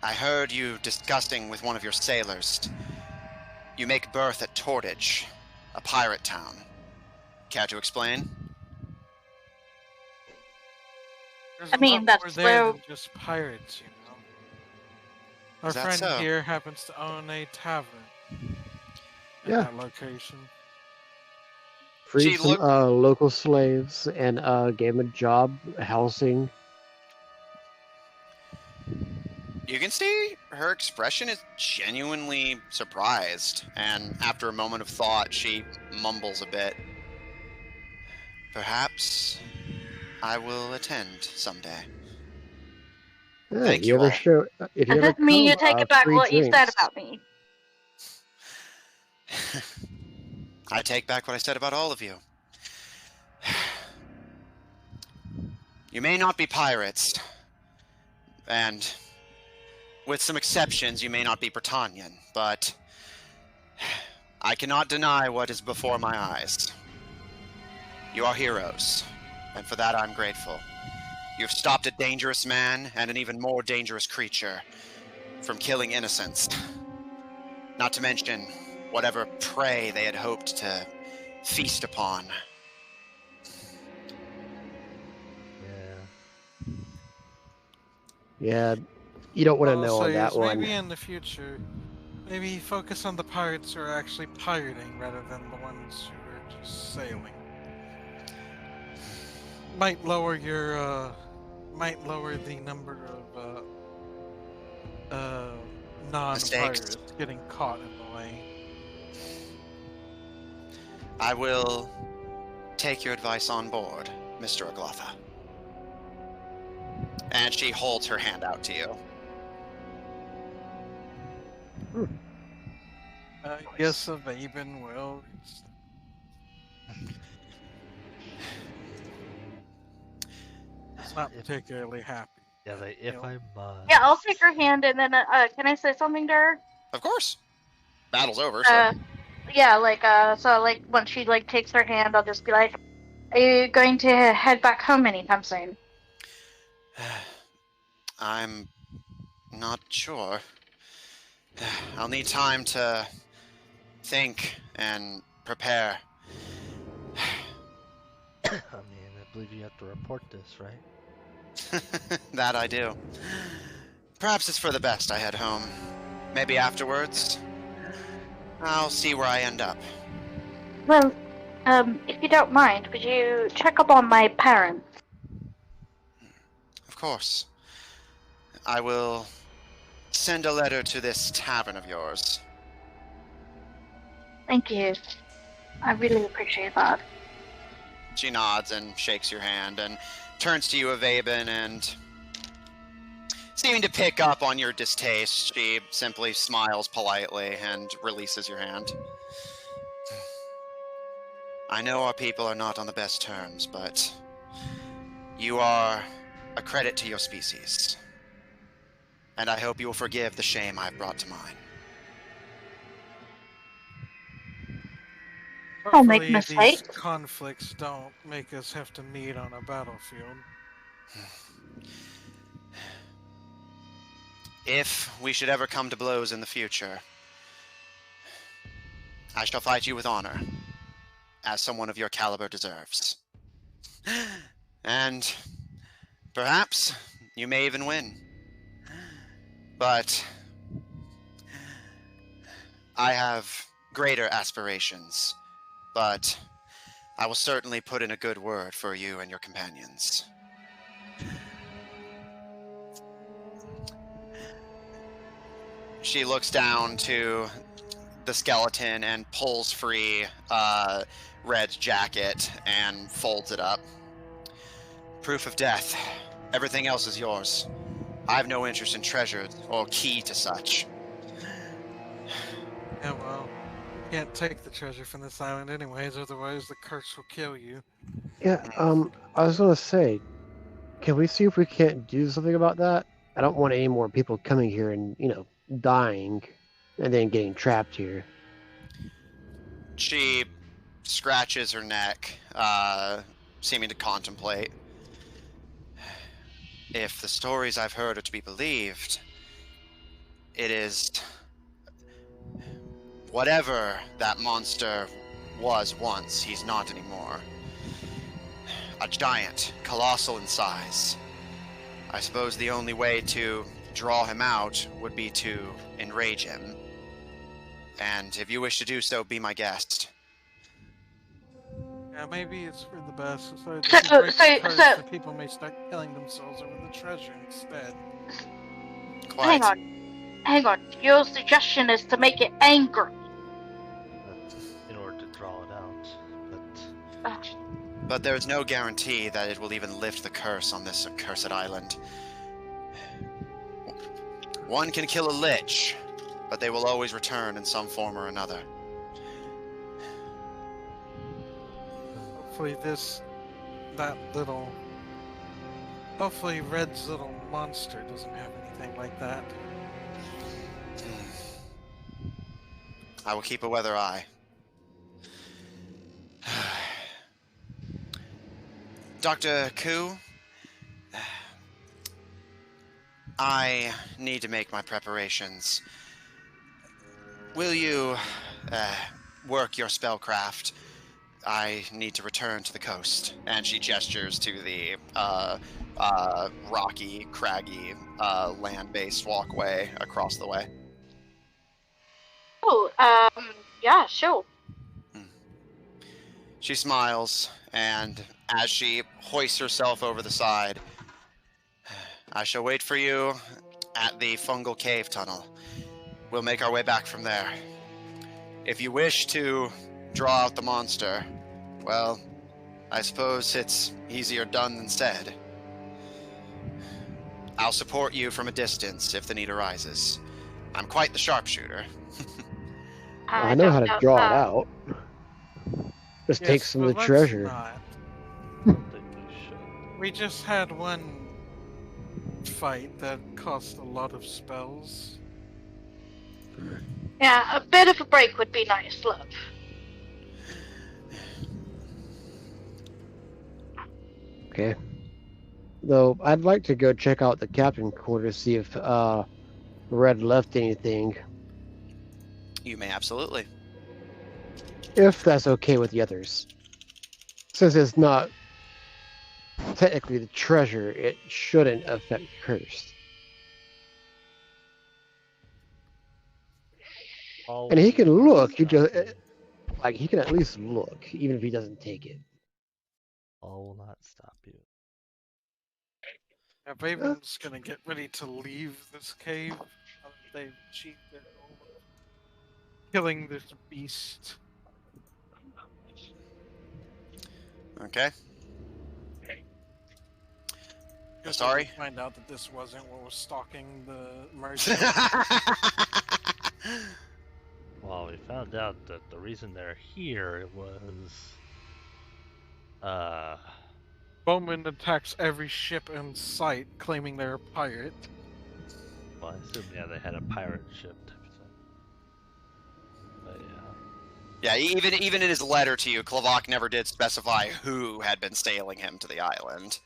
I heard you discussing with one of your sailors. You make berth at Tordage, a pirate town. Care to explain? There's I mean, a lot that's more there where- than just pirates, you know. Our Is that friend so? here happens to own a tavern in Yeah. that location. Freed She some looked- local slaves and gave them a job, housing. You can see her expression is genuinely surprised, and after a moment of thought, she mumbles a bit. Perhaps I will attend someday. Yeah, Thank you you ever all. show? If you Does ever this mean you come, take back free what you said drinks. about me? I take back what I said about all of you. You may not be pirates, and with some exceptions, you may not be Britannian, but I cannot deny what is before my eyes. You are heroes, and for that I'm grateful. You've stopped a dangerous man and an even more dangerous creature from killing innocents. Not to mention whatever prey they had hoped to feast upon. Yeah. Yeah, you don't want to All I'll know on say that is one. maybe in the future, maybe focus on the pirates who are actually pirating rather than the ones who are just sailing. Might lower your the number of non-pirates getting caught in the way. I will take your advice on board, Mr. Aglotha. And she holds her hand out to you. Yes, Avaben will. It's not particularly happy. Yeah, like, if Yep. I must. Yeah, I'll take her hand and then, can I say something to her? Of course. Battle's over, so. Yeah, like, when she, like, takes her hand, I'll just be like, are you going to head back home anytime soon? I'm not sure. I'll need time to think and prepare. I mean, I believe you have to report this, right? That I do. Perhaps it's for the best I head home. Maybe afterwards, I'll see where I end up. Well, if you don't mind, could you check up on my parents? Of course. I will send a letter to this tavern of yours. Thank you. I really appreciate that. She nods and shakes your hand and turns to you, Avaben, and seeming to pick up on your distaste, she simply smiles politely and releases your hand. I know our people are not on the best terms, but you are a credit to your species. And I hope you will forgive the shame I've brought to mine. Don't make Hopefully mistakes. these conflicts don't make us have to meet on a battlefield. If we should ever come to blows in the future, I shall fight you with honor, as someone of your caliber deserves. And perhaps you may even win. But I have greater aspirations, but I will certainly put in a good word for you and your companions. She looks down to the skeleton and pulls free Red's jacket and folds it up. Proof of death. Everything else is yours. I have no interest in treasure or key to such. Yeah, well, you can't take the treasure from this island anyways, otherwise the curse will kill you. Yeah, I was gonna say, can we see if we can't do something about that? I don't want any more people coming here and, dying and then getting trapped here. She scratches her neck, seeming to contemplate. If the stories I've heard are to be believed, it is whatever that monster was once, he's not anymore. A giant, colossal in size. I suppose the only way to draw him out would be to enrage him. And if you wish to do so, be my guest. Yeah, maybe it's for the best. So if So- you break so- the curse, so- the people may start killing themselves over the treasure instead. Quite. Hang on. Your suggestion is to make it angry. In order to draw it out. But But there's no guarantee that it will even lift the curse on this accursed island. One can kill a lich, but they will always return in some form or another. Hopefully hopefully Red's little monster doesn't have anything like that. I will keep a weather eye. Dr. Ku, I need to make my preparations. Will you work your spellcraft? I need to return to the coast. And she gestures to the rocky, craggy, land-based walkway across the way. Oh, yeah, sure. She smiles, and as she hoists herself over the side, I shall wait for you at the fungal cave tunnel. We'll make our way back from there. If you wish to draw out the monster, well, I suppose it's easier done than said. I'll support you from a distance if the need arises. I'm quite the sharpshooter. I know how to draw it out. Just take Yes, some of the but let's treasure. not. I don't think we should. We just had one fight that cost a lot of spells. Yeah, a bit of a break would be nice, love. Okay. Though I'd like to go check out the captain quarters, see if Red left anything. You may absolutely. If that's okay with the others. Since it's not technically the treasure, it shouldn't affect curse. And he can look, he just he can at least look, even if he doesn't take it. All will not stop you. Yeah, Raven's gonna get ready to leave this cave. They've achieved their goal of killing this beast. Okay. Just Sorry? to find out that this wasn't what was stalking the merchant. Well, we found out that the reason they're here was Bowman attacks every ship in sight, claiming they're a pirate. well, I assume they had a pirate ship type of thing. But yeah. Yeah, even in his letter to you, Klavak never did specify who had been sailing him to the island.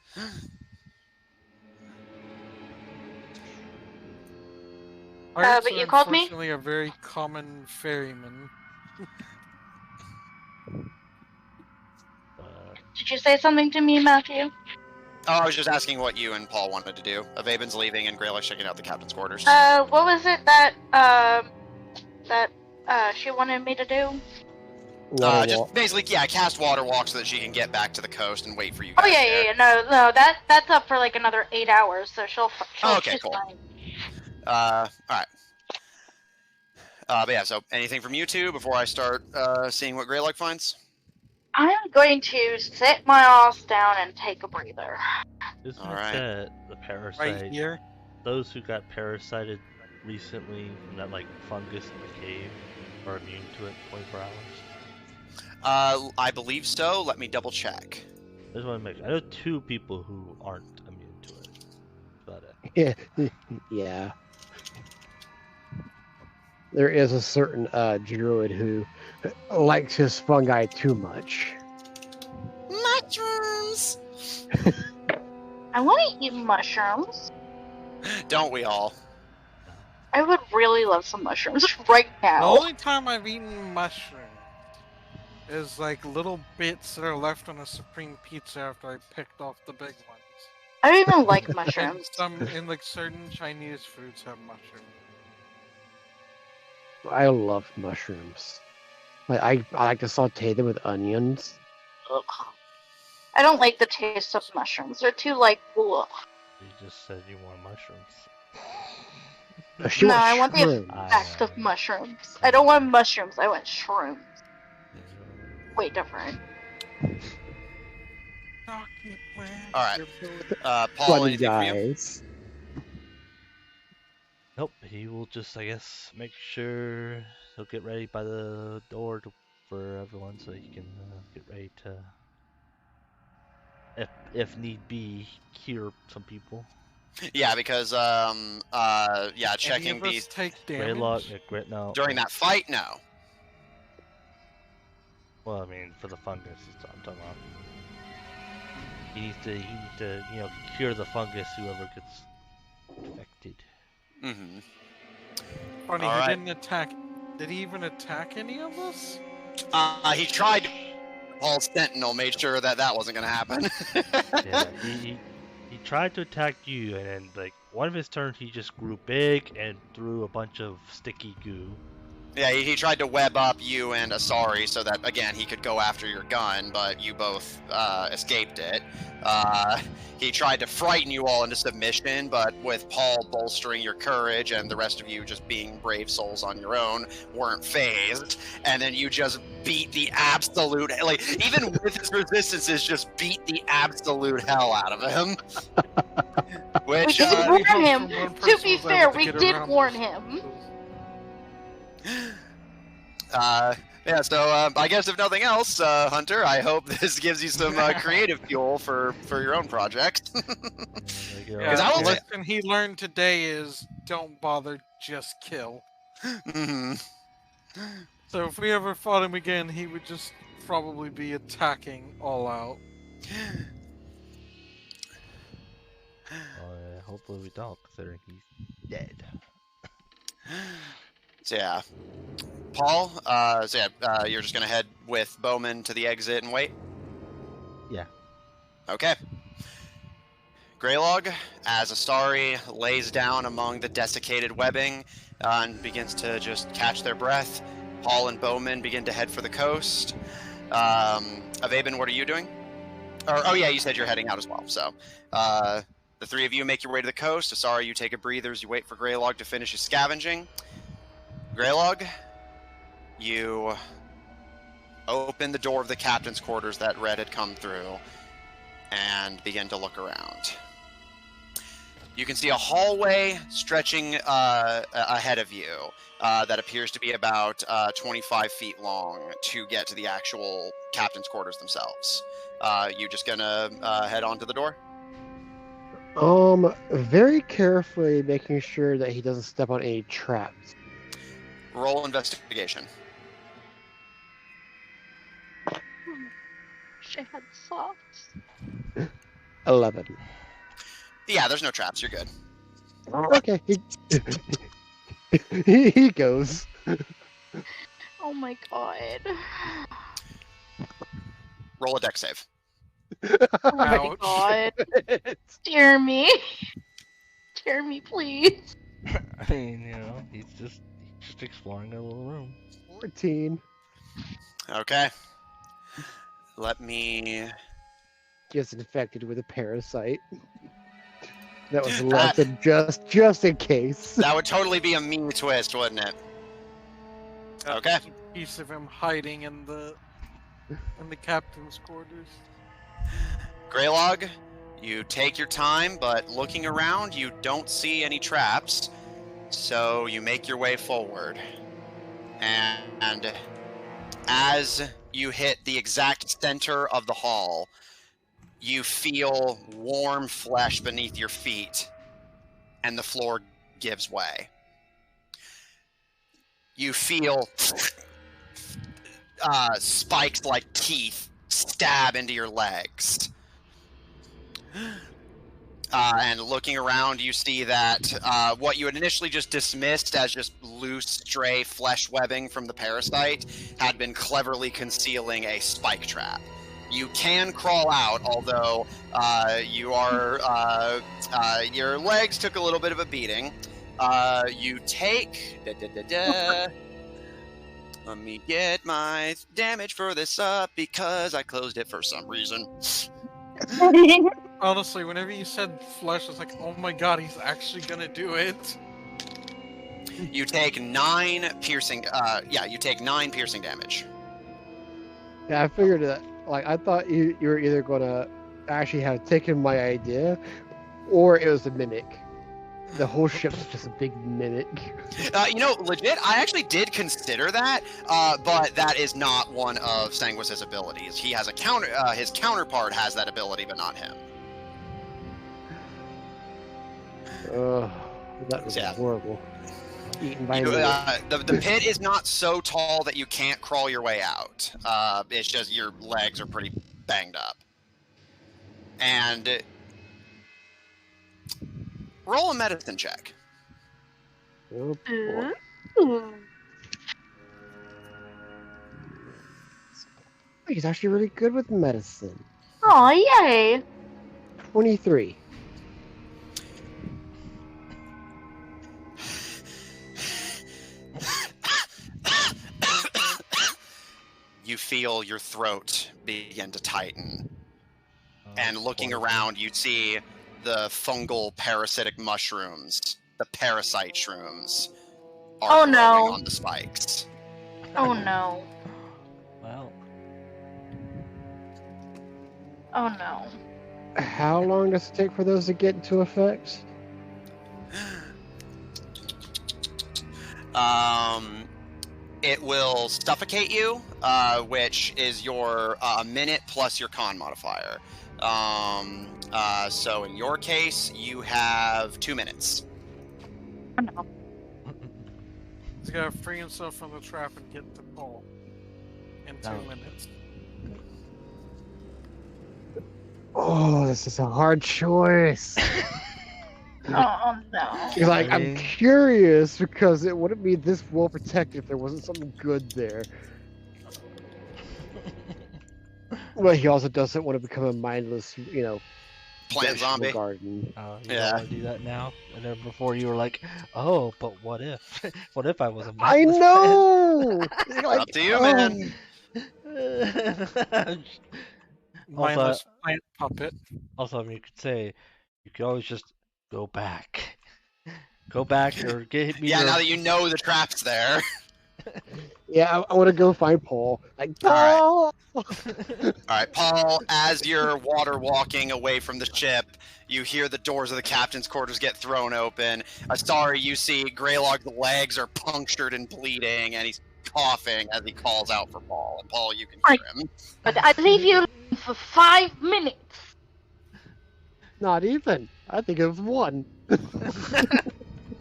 Pirates but are you called me? unfortunately a very common ferryman. Did you say something to me, Matthew? Oh, I was just asking what you and Paul wanted to do. Avaben's leaving and Greylock's checking out the captain's quarters. What was it that she wanted me to do? Water Just walk. basically, yeah, cast water walk so that she can get back to the coast and wait for you Oh guys yeah, there. yeah, yeah. No, that's up for like another 8 hours, so Okay, she's cool. fine. All right. But yeah, so anything from you two before I start seeing what Greylock finds? I'm going to sit my ass down and take a breather. Isn't All it right. that the parasite, Right here. those who got parasited recently from that like fungus in the cave are immune to it 24 hours? I believe so. Let me double check. I just want to make sure. I know 2 people who aren't immune to it. That's about it. Yeah. Yeah. There is a certain druid who likes his fungi too much. Mushrooms! I want to eat mushrooms. Don't we all? I would really love some mushrooms right The now. only time I've eaten mushrooms is like little bits that are left on a supreme pizza after I picked off the big ones. I don't even like And mushrooms. in like certain Chinese foods have mushrooms. I love mushrooms. Like I like to saute them with onions. Ugh. I don't like the taste of mushrooms. They're too like, ugh. You just said you want mushrooms. She No, wants I want the shrooms. effect of mushrooms. I don't want mushrooms. I want shrooms. Way different. Alright. Paul, Funny anything from you? guys. Nope, he will just, I guess, make sure he'll get ready by the door for everyone so he can get ready to, if need be, cure some people. Yeah, because checking Any of the us take Greylock, damage? no. during that fight, no. Well, I mean, for the fungus, is what I'm talking about. He needs to, cure the fungus, whoever gets infected. Mm-hmm. Funny, All he right. didn't attack. Did he even attack any of us? He tried. Paul's sentinel made sure that wasn't going to happen. Yeah, he tried to attack you, and then like one of his turns, he just grew big and threw a bunch of sticky goo. Yeah, he tried to web up you and Asari so that, again, he could go after your gun, but you both escaped it. He tried to frighten you all into submission, but with Paul bolstering your courage and the rest of you just being brave souls on your own, weren't phased. And then you just beat the absolute, like, even with his resistances, just beat the absolute hell out of him. Which, We did warn him. From one To person be was fair, able to we get did around warn this. him. yeah, so I guess if nothing else, Hunter, I hope this gives you some creative fuel for your own project. Like, Yeah, I will the say- lesson he learned today is don't bother, just kill. hmm So if we ever fought him again, he would just probably be attacking all out. hopefully we don't, considering he's dead. So yeah, Paul. You're just gonna head with Bowman to the exit and wait. Yeah. Okay. Greylog, as Astari lays down among the desiccated webbing and begins to just catch their breath, Paul and Bowman begin to head for the coast. Avaben, what are you doing? You said you're heading out as well. So, the three of you make your way to the coast. Asari, you take a breather as you wait for Greylog to finish his scavenging. Greylog, you open the door of the captain's quarters that Red had come through and begin to look around. You can see a hallway stretching ahead of you that appears to be about 25 feet long to get to the actual captain's quarters themselves. You just gonna head on to the door? Very carefully making sure that he doesn't step on any traps. Roll investigation. She had socks. 11. Yeah, there's no traps. You're good. Okay. He goes. Oh my god. Roll a dex save. Oh my Ouch. god. Dear me. Dear me, please. I mean, he's just exploring a little room. 14. Okay. Let me. Just infected with a parasite. That was left in just in case. That would totally be a mean twist, wouldn't it? Okay. There's a piece of him hiding in the captain's quarters. Greylog, you take your time, but looking around, you don't see any traps. So you make your way forward. And as you hit the exact center of the hall, you feel warm flesh beneath your feet, and the floor gives way. You feel spikes like teeth stab into your legs. And looking around, you see that what you had initially just dismissed as just loose, stray flesh webbing from the parasite had been cleverly concealing a spike trap. You can crawl out, although you are your legs took a little bit of a beating. You take. Let me get my damage for this up because I closed it for some reason. Honestly, whenever you said flesh, I was like, oh my god, he's actually gonna do it. You take 9 piercing. You take 9 piercing damage. Yeah, I figured that. Like, I thought you were either gonna actually have taken my idea, or it was a mimic. The whole ship's just a big mimic. Legit, I actually did consider that, but that is not one of Sanguis's abilities. He has a counter. His counterpart has that ability, but not him. That was horrible. Eaten by the pit is not so tall that you can't crawl your way out. It's just your legs are pretty banged up. And roll a medicine check. Oh, boy. Ooh. He's actually really good with medicine. Aw, yay. 23. You feel your throat begin to tighten. And looking around, you see the fungal parasitic mushrooms, the parasite shrooms, are growing on the spikes. Oh no. Well, Oh no. How long does it take for those to get into effect? It will suffocate you, which is your minute plus your con modifier. So in your case, you have 2 minutes. Oh no. He's gotta free himself from the trap and get the pole in 2 minutes. Oh, this is a hard choice. Oh no. You're like, I'm curious because it wouldn't be this well protected if there wasn't something good there. Well, he also doesn't want to become a mindless, Plant zombie. garden. You don't want to do that now? And then before you were like, oh, but what if? What if I was a I mindless know! Like, up to you, man. Mindless plant puppet. Also, I mean, you could say, you could always just go back. Go back or get me. Yeah, now that you know the trap's there. Yeah, I want to go find Paul. Like, Paul! All right, Paul, as you're water walking away from the ship, you hear the doors of the captain's quarters get thrown open. Sorry, you see Greylog's legs are punctured and bleeding, and he's coughing as he calls out for Paul. And Paul, you can hear him. But I leave you for 5 minutes. Not even. I think it was 1.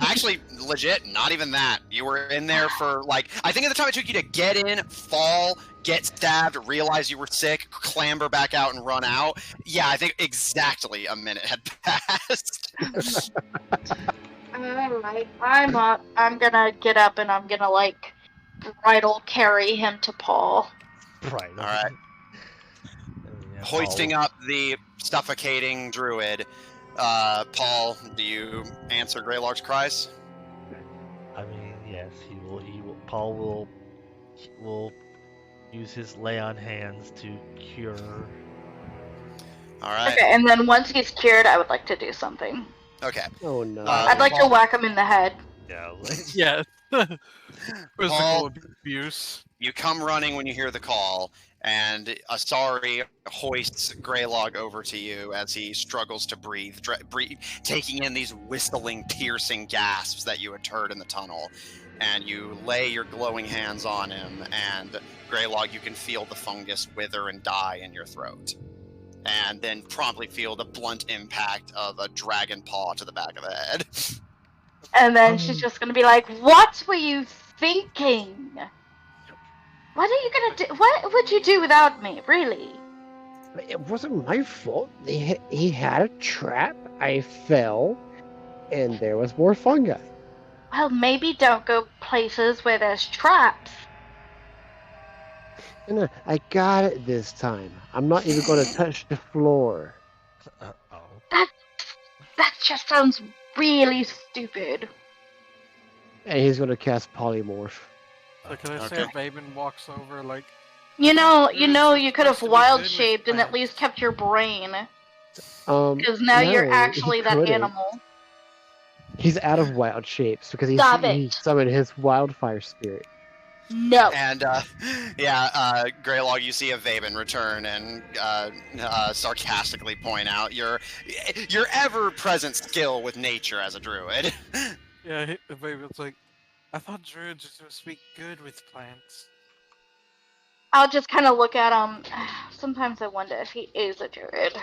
Actually, legit, not even that. You were in there for, I think at the time it took you to get in, fall, get stabbed, realize you were sick, clamber back out and run out. Yeah, I think exactly a minute had passed. Alright, I'm up. I'm gonna get up and I'm gonna, like, bridle carry him to Paul. Right. All right. Hoisting up the suffocating druid, Paul, do you answer Greylark's cries? I mean, yes, he will. Paul will use his lay on hands to cure. All right. Okay, and then once he's cured, I would like to do something. Okay. Oh no. I'd like to whack him in the head. Yeah. Yeah. Physical Paul, abuse. you come running when you hear the call, and Asari hoists Greylog over to you as he struggles to breathe, taking in these whistling, piercing gasps that you had heard in the tunnel. And you lay your glowing hands on him, and Greylog, you can feel the fungus wither and die in your throat. And then promptly feel the blunt impact of a dragon paw to the back of the head. And then she's just gonna be like, "What were you thinking? What are you gonna do? What would you do without me, really?" It wasn't my fault. He had a trap. I fell, and there was more fungi. Well, maybe don't go places where there's traps. No, I got it this time. I'm not even going to touch the floor. Uh-oh. That just sounds really stupid. And he's going to cast polymorph. So can I say if Baben walks over, like... You know, you could have supposed to be wild good with shaped and at plants. least kept your brain. Because Because now you're actually that animal. He's out of wild shapes because he summoned his wildfire spirit. No. And, Greylog, you see a Vaben return and sarcastically point out your ever-present skill with nature as a druid. Yeah, Baben's like, I thought druids just speak good with plants. I'll just kind of look at him. Sometimes I wonder if he is a druid.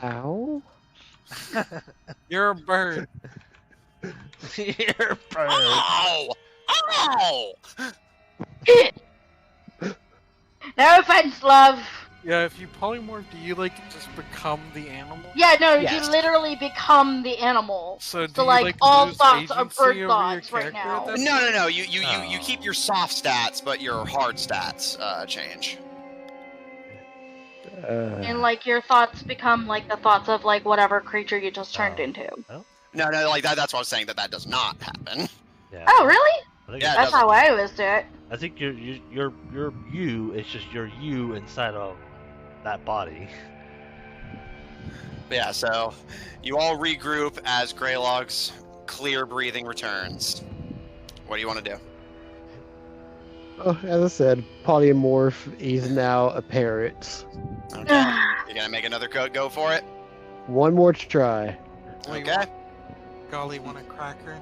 Ow. You're a bird. You're a bird. Ow! Ow! No offense, love. Yeah, if you polymorph, do you, like, just become the animal? Yeah, no, Yes. you literally become the animal. So, do So, you, like, all lose thoughts are agency bird over your thoughts right character now. at that No. point? You keep your soft stats, but your hard stats change. And, like, your thoughts become, like, the thoughts of, like, whatever creature you just turned into. No, like that's what I was saying. That does not happen. Yeah. Oh, really? I think, Yeah. That's how I always do it. I think you're you. It's just you're you inside of that body. Yeah. So you all regroup as Greylog's clear breathing returns. What do you want to do? Oh, as I said, polymorph. He's now a parrot. Okay. You gonna make another go for it? One more try. Wait, Okay. Golly, want a cracker?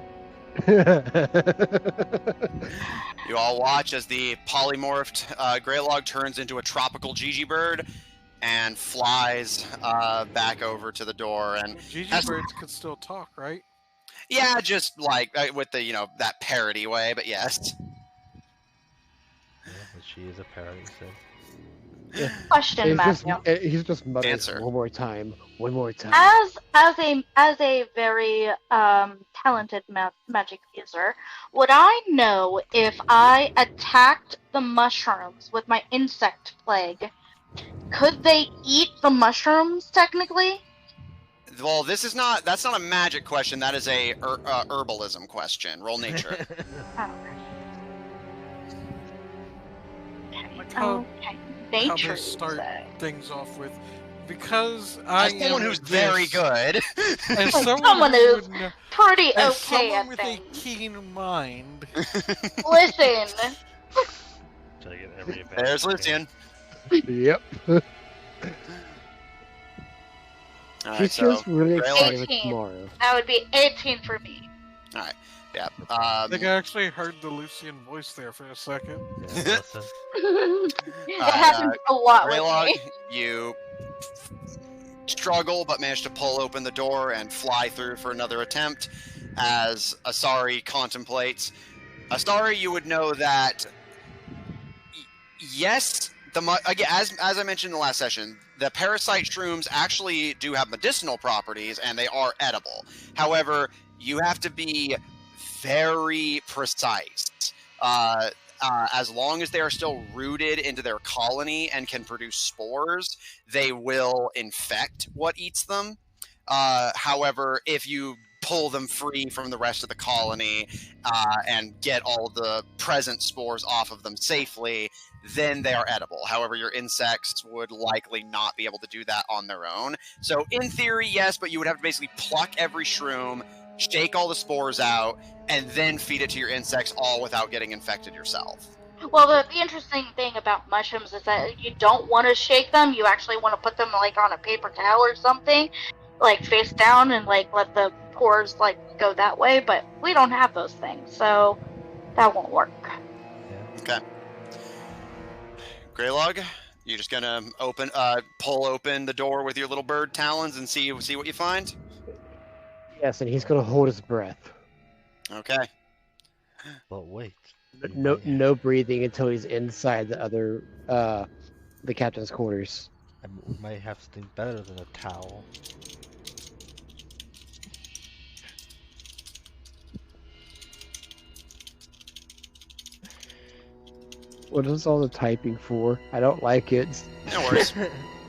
You all watch as the polymorphed Greylog turns into a tropical Gigi bird and flies back over to the door. And Gigi as- birds could still talk, right? yeah, just like with the that parody way, but yes. Yeah, but she is a parrot, so. Question, He's just muttering Answer. one more time. One more time. As a very talented magic user, would I know if I attacked the mushrooms with my insect plague? Could they eat the mushrooms technically? Well, that's not a magic question. That is a herbalism question. Roll nature. Oh. Like how, Okay. how Nature. they start say. things off with, because I As someone am who's this, very good. as Like someone someone who who's would know- Pretty as okay someone at with things. a keen mind. Listen. Try to get every advantage There's you Lucian. Yep. All right, She's so just really excited with 18. tomorrow. That would be 18 for me. yeah. I think I actually heard the Lucian voice there for a second. can. Yeah, listen. It happens a lot with Greylog, me. you struggle but manage to pull open the door and fly through for another attempt as Asari contemplates. Asari, you would know that yes, again, as I mentioned in the last session, the parasite shrooms actually do have medicinal properties, and they are edible. However, you have to be very precise. As long as they are still rooted into their colony and can produce spores, they will infect what eats them. However, if you pull them free from the rest of the colony and get all of the present spores off of them safely, then they are edible. However, your insects would likely not be able to do that on their own. So in theory, yes, but you would have to basically pluck every shroom, shake all the spores out, and then feed it to your insects, all without getting infected yourself. Well, the interesting thing about mushrooms is that you don't want to shake them. You actually want to put them like on a paper towel or something, like face down, and like let the pores like go that way. But we don't have those things, so that won't work. Okay. Greylog, you just gonna pull open the door with your little bird talons and see what you find? Yes, and he's gonna hold his breath. Okay. But wait. No breathing until he's inside the captain's quarters. We might have something better than a towel. What is all the typing for? I don't like it. No worries.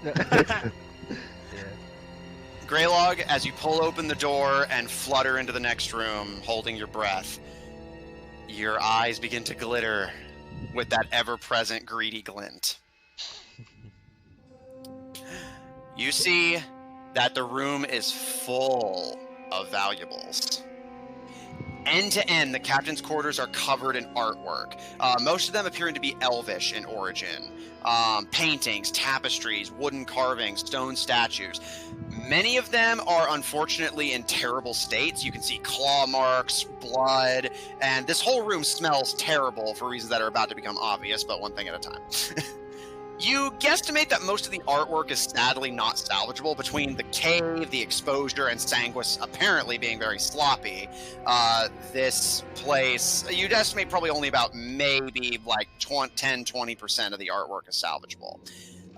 Yeah. Greylog, as you pull open the door and flutter into the next room, holding your breath, your eyes begin to glitter with that ever-present greedy glint. You see that the room is full of valuables. End to end, the captain's quarters are covered in artwork. Most of them appearing to be elvish in origin. Paintings, tapestries, wooden carvings, stone statues. Many of them are unfortunately in terrible states. You can see claw marks, blood, and this whole room smells terrible for reasons that are about to become obvious, but one thing at a time. You guesstimate that most of the artwork is sadly not salvageable between the cave, the exposure, and Sanguis apparently being very sloppy. This place, you'd estimate probably only about maybe like 10-20% of the artwork is salvageable.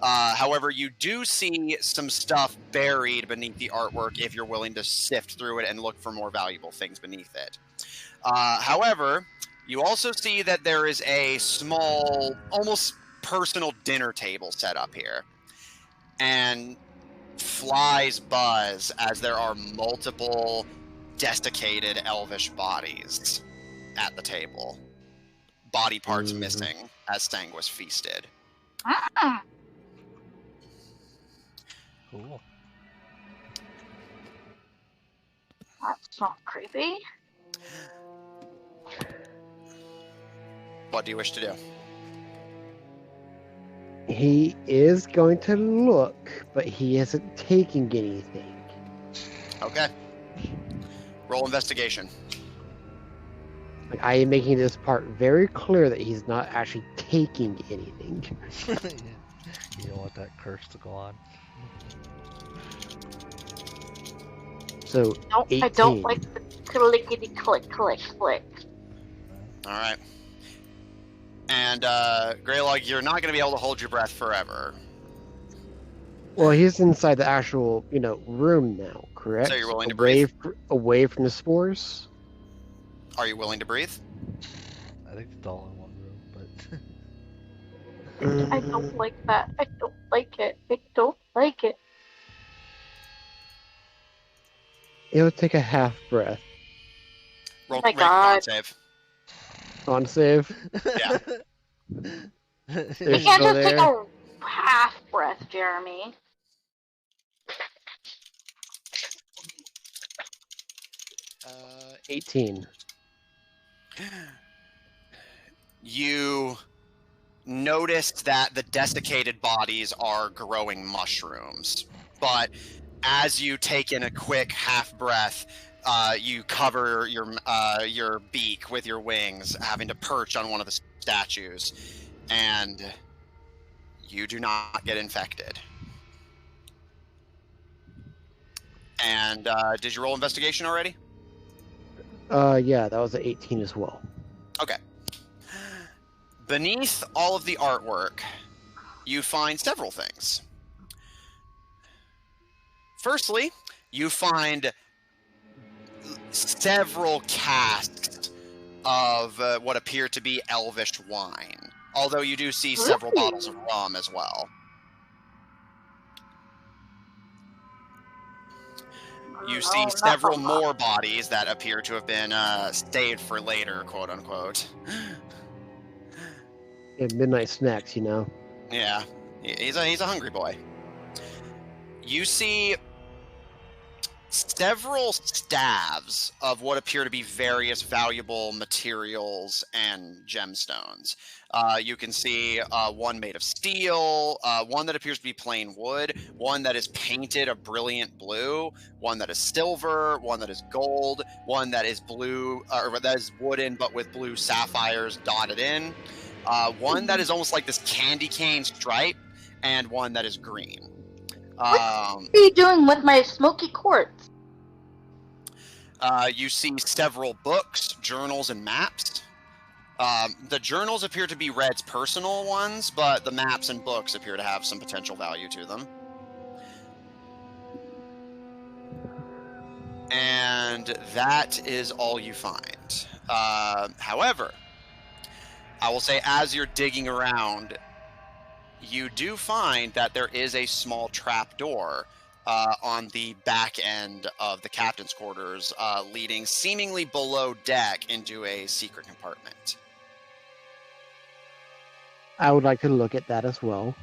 However, you do see some stuff buried beneath the artwork if you're willing to sift through it and look for more valuable things beneath it. However, you also see that there is a small, almost personal dinner table set up here, and flies buzz as there are multiple desiccated elvish bodies at the table, body parts missing as Sanguis feasted. Cool. That's not creepy. What do you wish to do? He is going to look, but he isn't taking anything. Okay. Roll investigation. Like, I am making this part very clear that he's not actually taking anything. You don't want that curse to go on. So, 18. I don't like the clickety click click click. All right. And Greylog, you're not going to be able to hold your breath forever. Well, he's inside the actual, room now, correct? So you're willing to breathe? Away from the spores? Are you willing to breathe? I think it's all in one room, but I don't like that. I don't like it. I don't like it. It'll take a half breath. Roll my make a God. con save. On save. Yeah. You There's can't no just take there. a half breath, Jeremy. Uh, 18. You noticed that the desiccated bodies are growing mushrooms, but as you take in a quick half breath, you cover your beak with your wings, having to perch on one of the statues, and you do not get infected. And did you roll investigation already? Yeah, that was an 18 as well. Okay. Beneath all of the artwork, you find several things. Firstly, you find several casks of what appear to be elvish wine, although you do see several bottles of rum as well. You see several more bodies that appear to have been saved for later, quote unquote. Yeah, midnight snacks, you know. Yeah, he's a hungry boy. You see several staves of what appear to be various valuable materials and gemstones. You can see one made of steel, one that appears to be plain wood, one that is painted a brilliant blue, one that is silver, one that is gold, one that is blue, or that is wooden but with blue sapphires dotted in, one that is almost like this candy cane stripe, and one that is green. What are you doing with my smoky quartz? You see several books, journals, and maps. The journals appear to be Red's personal ones, but the maps and books appear to have some potential value to them. And that is all you find. However, I will say as you're digging around, you do find that there is a small trapdoor on the back end of the captain's quarters, leading seemingly below deck into a secret compartment. I would like to look at that as well.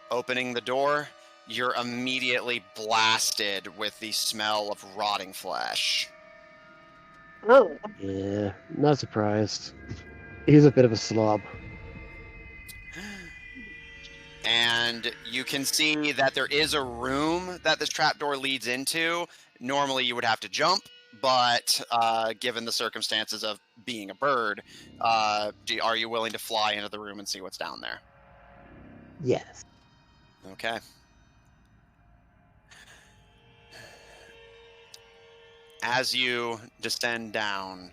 Opening the door, you're immediately blasted with the smell of rotting flesh. Oh. Yeah, not surprised. He's a bit of a slob. And you can see that there is a room that this trapdoor leads into. Normally you would have to jump, but given the circumstances of being a bird, are you willing to fly into the room and see what's down there? Yes. Okay. As you descend down,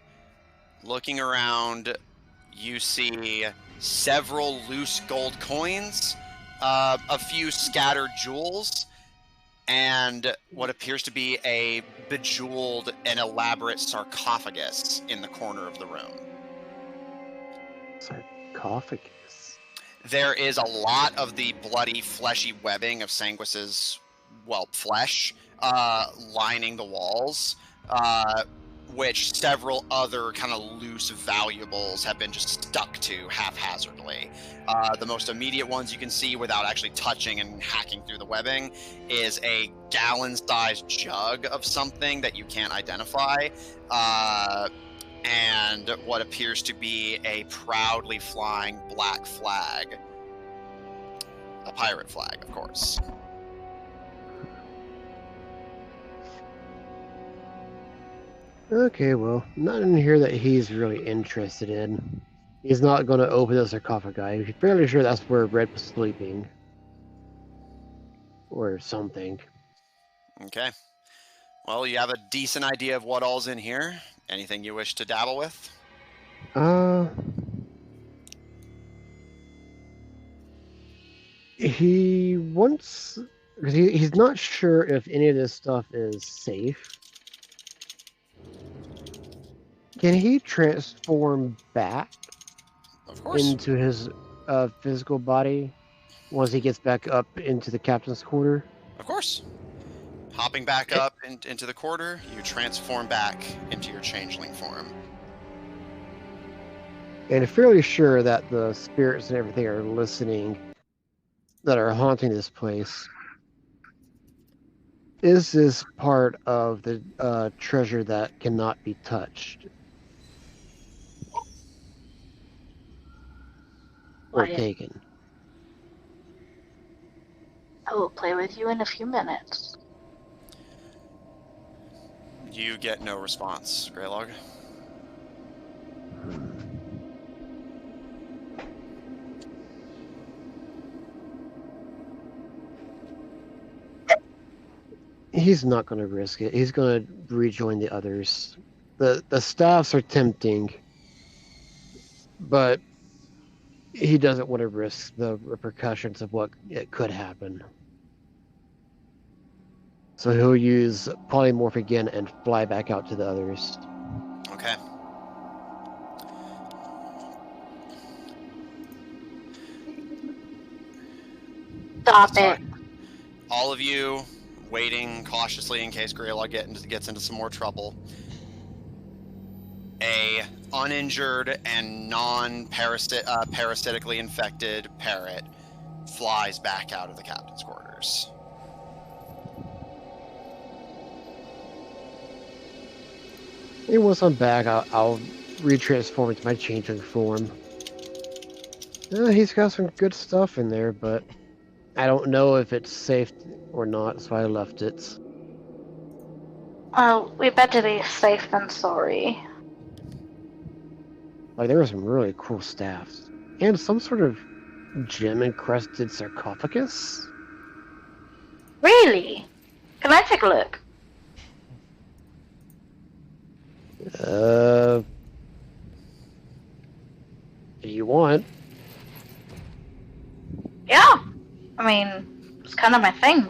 looking around, you see several loose gold coins, a few scattered jewels, and what appears to be a bejeweled and elaborate sarcophagus in the corner of the room. Sarcophagus. There is a lot of the bloody, fleshy webbing of Sanguis's, flesh lining the walls, which several other kind of loose valuables have been just stuck to haphazardly. The most immediate ones you can see without actually touching and hacking through the webbing is a gallon-sized jug of something that you can't identify, and what appears to be a proudly flying black flag. A pirate flag, of course. Okay, well, nothing here that he's really interested in. He's not going to open the sarcophagi. He's fairly sure that's where Red was sleeping. Or something. Okay. Well, you have a decent idea of what all's in here. Anything you wish to dabble with? He wants... Because he's not sure if any of this stuff is safe. Can he transform back Of course. into his physical body once he gets back up into the captain's quarter? Of course. Hopping back up into the quarter, you transform back into your changeling form. And fairly sure that the spirits and everything are listening, that are haunting this place. Is this part of the treasure that cannot be touched? Or Quiet. taken? I will play with you in a few minutes. You get no response, Greylog. He's not going to risk it. He's going to rejoin the others. The staffs are tempting, but he doesn't want to risk the repercussions of what it could happen. So he'll use polymorph again and fly back out to the others. Okay. Stop it. All of you waiting cautiously in case Greylaw gets into some more trouble. A uninjured and non-parasitically infected parrot flies back out of the captain's quarters. And once I'm back, I'll retransform into my changeling form. He's got some good stuff in there, but I don't know if it's safe or not, so I left it. Well, we better be safe than sorry. Like, there were some really cool staffs. And some sort of gem-encrusted sarcophagus? Really? Can I take a look? If you want. Yeah. I mean, it's kind of my thing.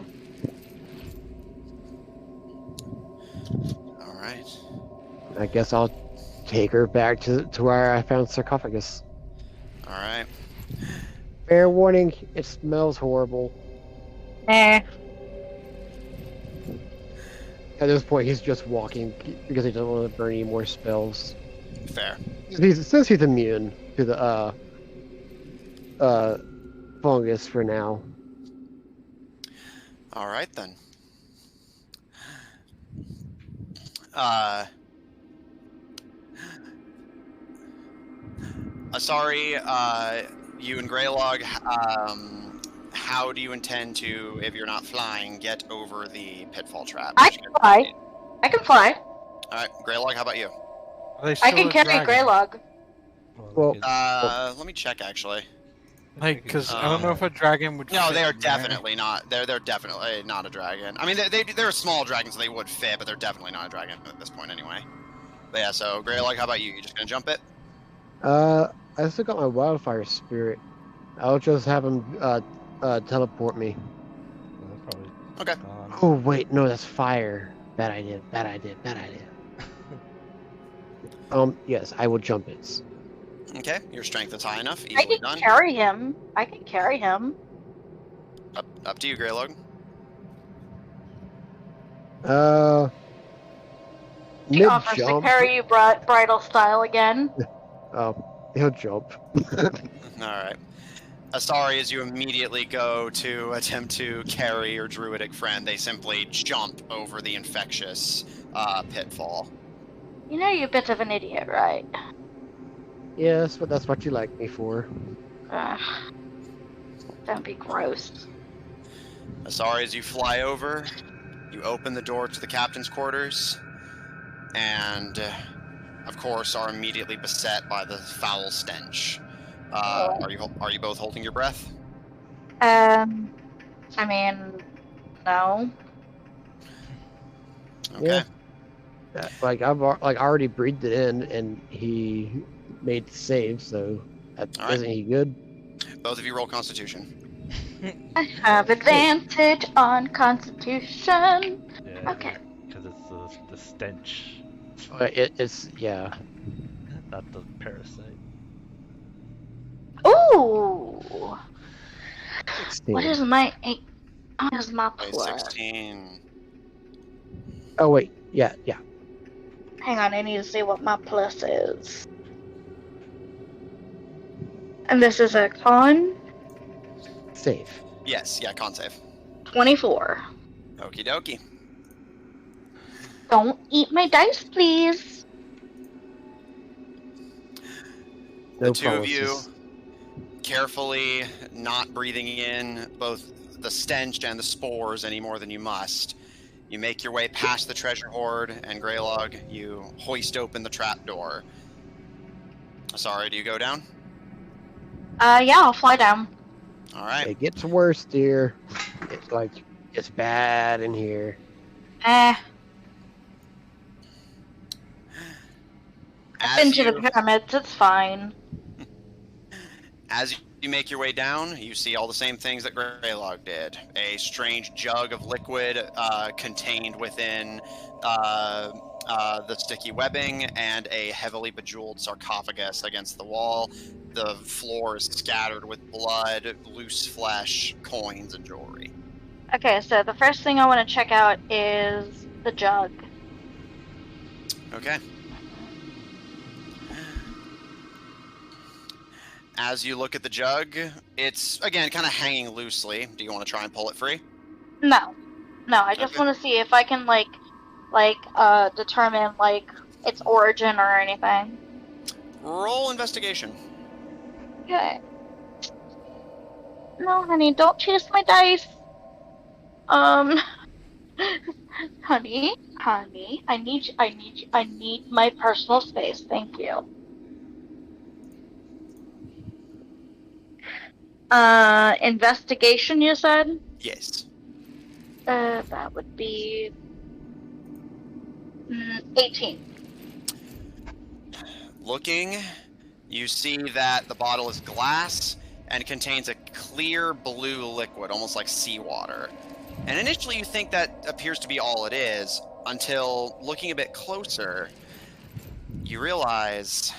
Alright. I guess I'll take her back to where I found sarcophagus. Alright. Fair warning, it smells horrible. Nah. At this point, he's just walking because he doesn't want to burn any more spells. Fair. Since he's immune to the fungus for now. Alright then. Sorry, you and Greylog, how do you intend to, if you're not flying, get over the pitfall trap? I can fly. I can fly. Alright, Greylog, how about you? Are they I still can a carry dragon? Greylog. Well, Let me check actually. Like, because I don't know if a dragon would. No, fit they are in there. definitely not. They're definitely not a dragon. I mean, they're a small dragon, so they would fit, but they're definitely not a dragon at this point anyway. But yeah, so Greylog, how about you? You just gonna jump it? I still got my wildfire spirit. I'll just have him teleport me. Probably Okay. gone. Oh wait, no, that's fire. Bad idea. Bad idea. Bad idea. Yes, I will jump it. Okay, your strength is high enough. I Easily can done. carry him. I can carry him. Up to you, Greylog. He Mid offers to jump. carry you bridal style again. Oh, he'll jump. Alright. Asari, as you immediately go to attempt to carry your druidic friend, they simply jump over the infectious pitfall. You know you're a bit of an idiot, right? Yes, but that's what you like me for. Don't be gross. Asari, as you fly over, you open the door to the captain's quarters, and, of course, are immediately beset by the foul stench. Are you both holding your breath? I mean, no. Okay. Yeah. Like I've already breathed it in, and he made the save. So isn't he good? Both of you roll Constitution. I have advantage on Constitution. Yeah, Okay. because it's the stench, It's yeah. not the parasite. Ooh. 16. What is my what is my Okay, plus? 16. Oh wait, yeah. Hang on, I need to see what my plus is. And this is a con Save. Yes, yeah, con save. 24. Okie dokie. Don't eat my dice, please. No The two of you, promises. carefully not breathing in both the stench and the spores any more than you must, you make your way past the treasure hoard, and Greylog, you hoist open the trapdoor. Sorry, do you go down? Yeah, I'll fly down. Alright. It gets worse, dear. It's bad in here. I've been As to the you, pyramids, it's fine. As you make your way down, you see all the same things that Greylog did. A strange jug of liquid contained within the sticky webbing, and a heavily bejeweled sarcophagus against the wall. The floor is scattered with blood, loose flesh, coins, and jewelry. Okay, so the first thing I want to check out is the jug. Okay. As you look at the jug, it's, again, kind of hanging loosely. Do you want to try and pull it free? No. I just want to see if I can, determine, its origin or anything. Roll investigation. Okay. No, honey, don't chase my dice. Honey, I need my personal space. Thank you. Investigation, you said? Yes. That would be 18. Looking, you see that the bottle is glass and contains a clear blue liquid, almost like seawater. And initially you think that appears to be all it is, until looking a bit closer, you realize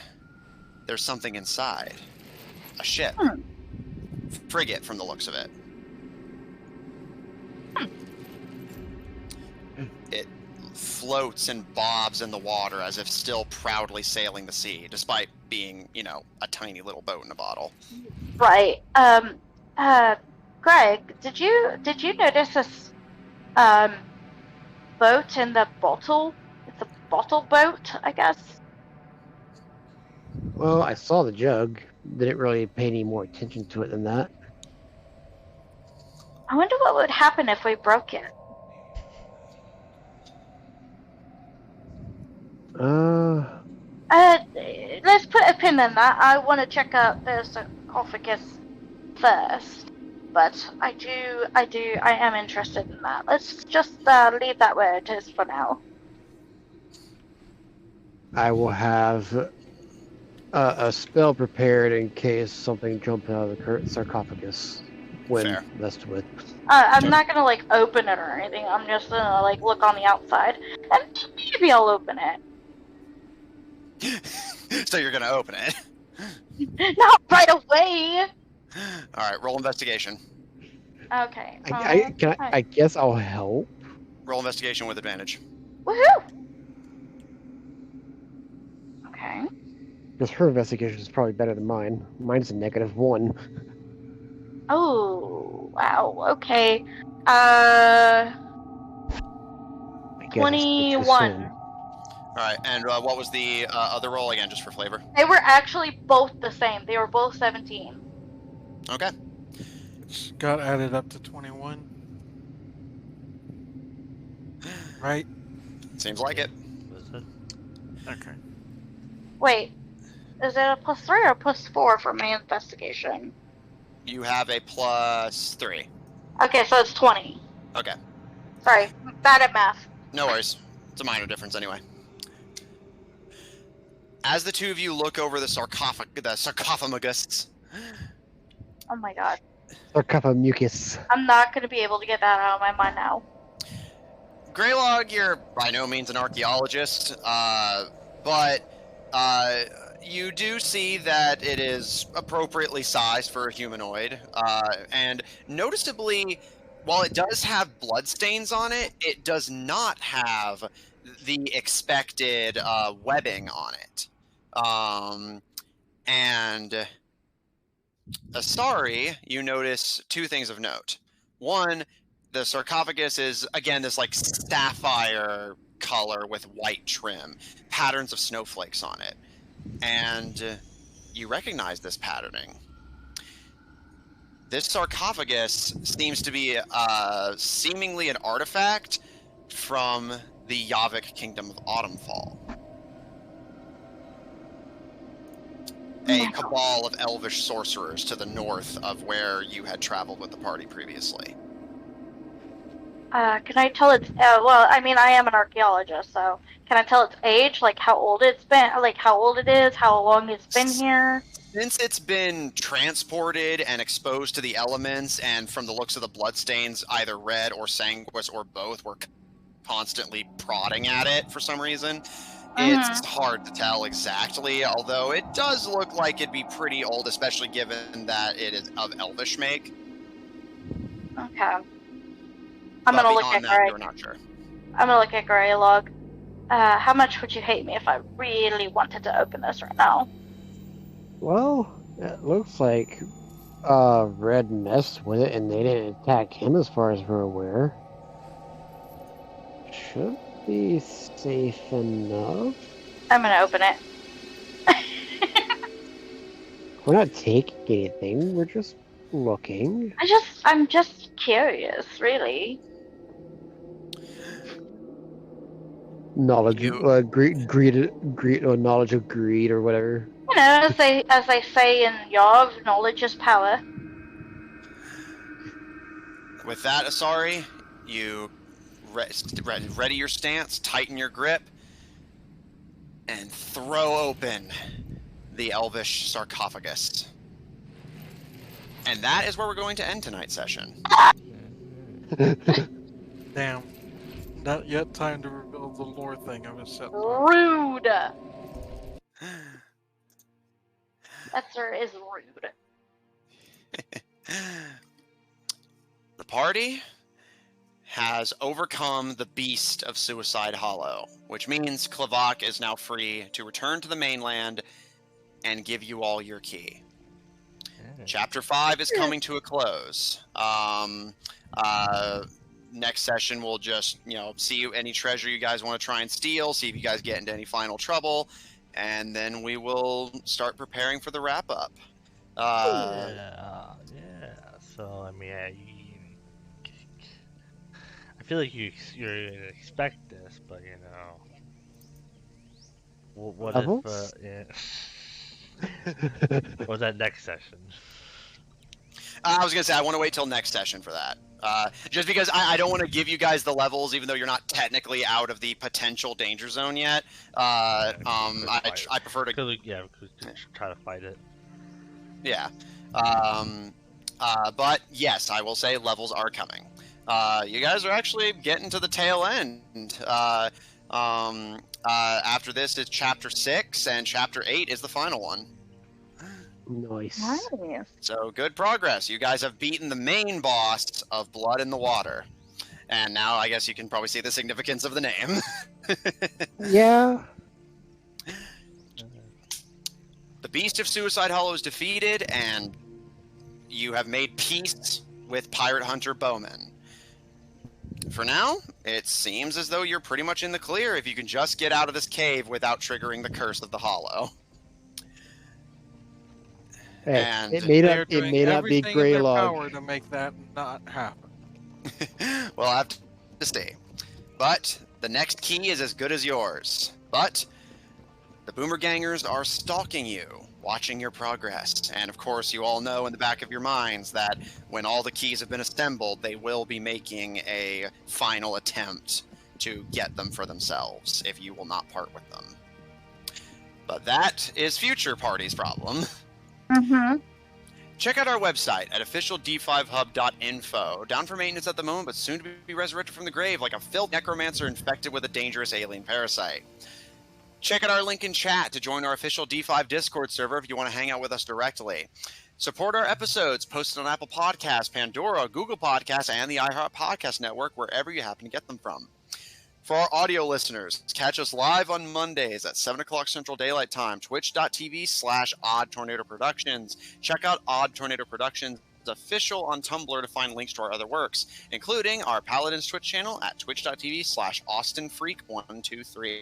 there's something inside. A ship. Frigate, from the looks of it. It floats and bobs in the water as if still proudly sailing the sea, despite being, a tiny little boat in a bottle. Right. Greg, did you notice this boat in the bottle? It's a bottle boat, I guess. Well, I saw the jug. Didn't really pay any more attention to it than that. I wonder what would happen if we broke it. Let's put a pin in that. I want to check out the sarcophagus first, but I am interested in that. Let's just leave that where it is for now. I will have a spell prepared in case something jumps out of the sarcophagus when messed with. I'm not gonna open it or anything. I'm just gonna look on the outside, and maybe I'll open it. So you're gonna open it? Not right away. All right, roll investigation. Okay. I guess I'll help. Roll investigation with advantage. Woohoo! Okay. Because her investigation is probably better than mine. Mine's a -1. Oh, wow. Okay. 21. All right, and what was the other roll again, just for flavor? They were actually both the same. They were both 17. Okay. Got added up to 21. Right? Seems like it. Okay. Wait, is it a +3 or +4 for my investigation? You have a +3. Okay, so it's 20. Okay. Sorry, bad at math. No worries. It's a minor difference anyway. As the two of you look over the sarcophagus. Oh my god. Sarcophagus. I'm not going to be able to get that out of my mind now. Greylog, you're by no means an archaeologist, but you do see that it is appropriately sized for a humanoid, and noticeably, while it does have bloodstains on it, it does not have the expected webbing on it. And Asari, you notice two things of note. One, the sarcophagus is, again, this sapphire color with white trim, patterns of snowflakes on it. And you recognize this patterning. This sarcophagus seems to be seemingly an artifact from the Yavik Kingdom of Autumnfall. A cabal of elvish sorcerers to the north of where you had traveled with the party previously. Can I tell its? Well, I mean, I am an archaeologist, so can I tell its age? Like how old it's been? Like how old it is? How long it's been here? Since it's been transported and exposed to the elements, and from the looks of the bloodstains, either red or sanguis or both, were constantly prodding at it for some reason. It's hard to tell exactly, although it does look like it'd be pretty old, especially given that it is of elvish make. Okay. I'm gonna look at Gray. We're not sure. I'm gonna look at Greylog. How much would you hate me if I really wanted to open this right now? Well, it looks like Red messed with it and they didn't attack him as far as we're aware. Should be safe enough. I'm gonna open it. We're not taking anything, we're just looking. I'm just curious, really. Knowledge, greed, or knowledge of greed, or whatever. You know, as they say in Yov, knowledge is power. With that, Asari, you ready your stance, tighten your grip, and throw open the elvish sarcophagus. And that is where we're going to end tonight's session. Damn. Not yet time to reveal the lore thing I was set. Rude! That sir is rude. The party has overcome the beast of Suicide Hollow, which means Klavak is now free to return to the mainland and give you all your key. Chapter 5 is coming to a close. Next session, we'll just, see any treasure you guys want to try and steal, see if you guys get into any final trouble, and then we will start preparing for the wrap-up. Yeah. So, I mean, I feel like you're gonna expect this, but, what if, what was that next session? I was going to say, I want to wait till next session for that. Just because I don't want to give you guys the levels, even though you're not technically out of the potential danger zone yet. I prefer to... try to fight it. Yeah. But, yes, I will say levels are coming. You guys are actually getting to the tail end. After this is Chapter 6, and Chapter 8 is the final one. Nice. So good progress. You guys have beaten the main boss of Blood in the Water. And now I guess you can probably see the significance of the name. Yeah. The Beast of Suicide Hollow is defeated, and you have made peace with Pirate Hunter Bowman. For now, it seems as though you're pretty much in the clear if you can just get out of this cave without triggering the Curse of the Hollow. Hey, And it may not be Greylog to make that not happen. We'll have to see. But the next key is as good as yours. But the Boomergangers are stalking you, watching your progress. And of course, you all know in the back of your minds that when all the keys have been assembled, they will be making a final attempt to get them for themselves, if you will not part with them. But that is future party's problem. Mm-hmm. Check out our website at officiald5hub.info. Down for maintenance at the moment, but soon to be resurrected from the grave like a filthy necromancer infected with a dangerous alien parasite. Check out our link in chat to join our official D5 Discord server if you want to hang out with us directly. Support our episodes posted on Apple Podcasts, Pandora, Google Podcasts, and the iHeart Podcast Network, wherever you happen to get them from. For our audio listeners, catch us live on Mondays at 7 o'clock Central Daylight Time, twitch.tv/Odd Tornado Productions. Check out Odd Tornado Productions official on Tumblr to find links to our other works, including our Paladins Twitch channel at twitch.tv/AustinFreak123.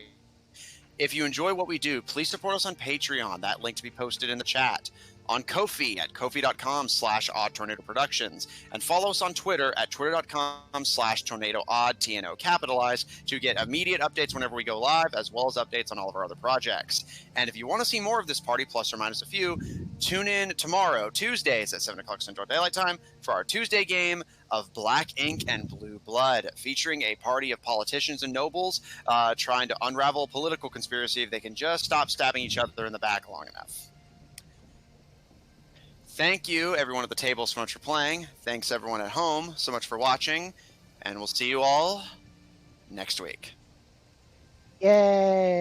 If you enjoy what we do, please support us on Patreon, that link to be posted in the chat. On Ko-fi at kofi.com/Odd Tornado Productions, and follow us on Twitter at twitter.com/TornadoOdd, TNO capitalized, to get immediate updates whenever we go live, as well as updates on all of our other projects. And if you want to see more of this party, plus or minus a few, tune in tomorrow, Tuesdays at 7 o'clock Central Daylight Time, for our Tuesday game of Black Ink and Blue Blood, featuring a party of politicians and nobles trying to unravel a political conspiracy if they can just stop stabbing each other in the back long enough. Thank you, everyone at the table, so much for playing. Thanks, everyone at home, so much for watching. And we'll see you all next week. Yay!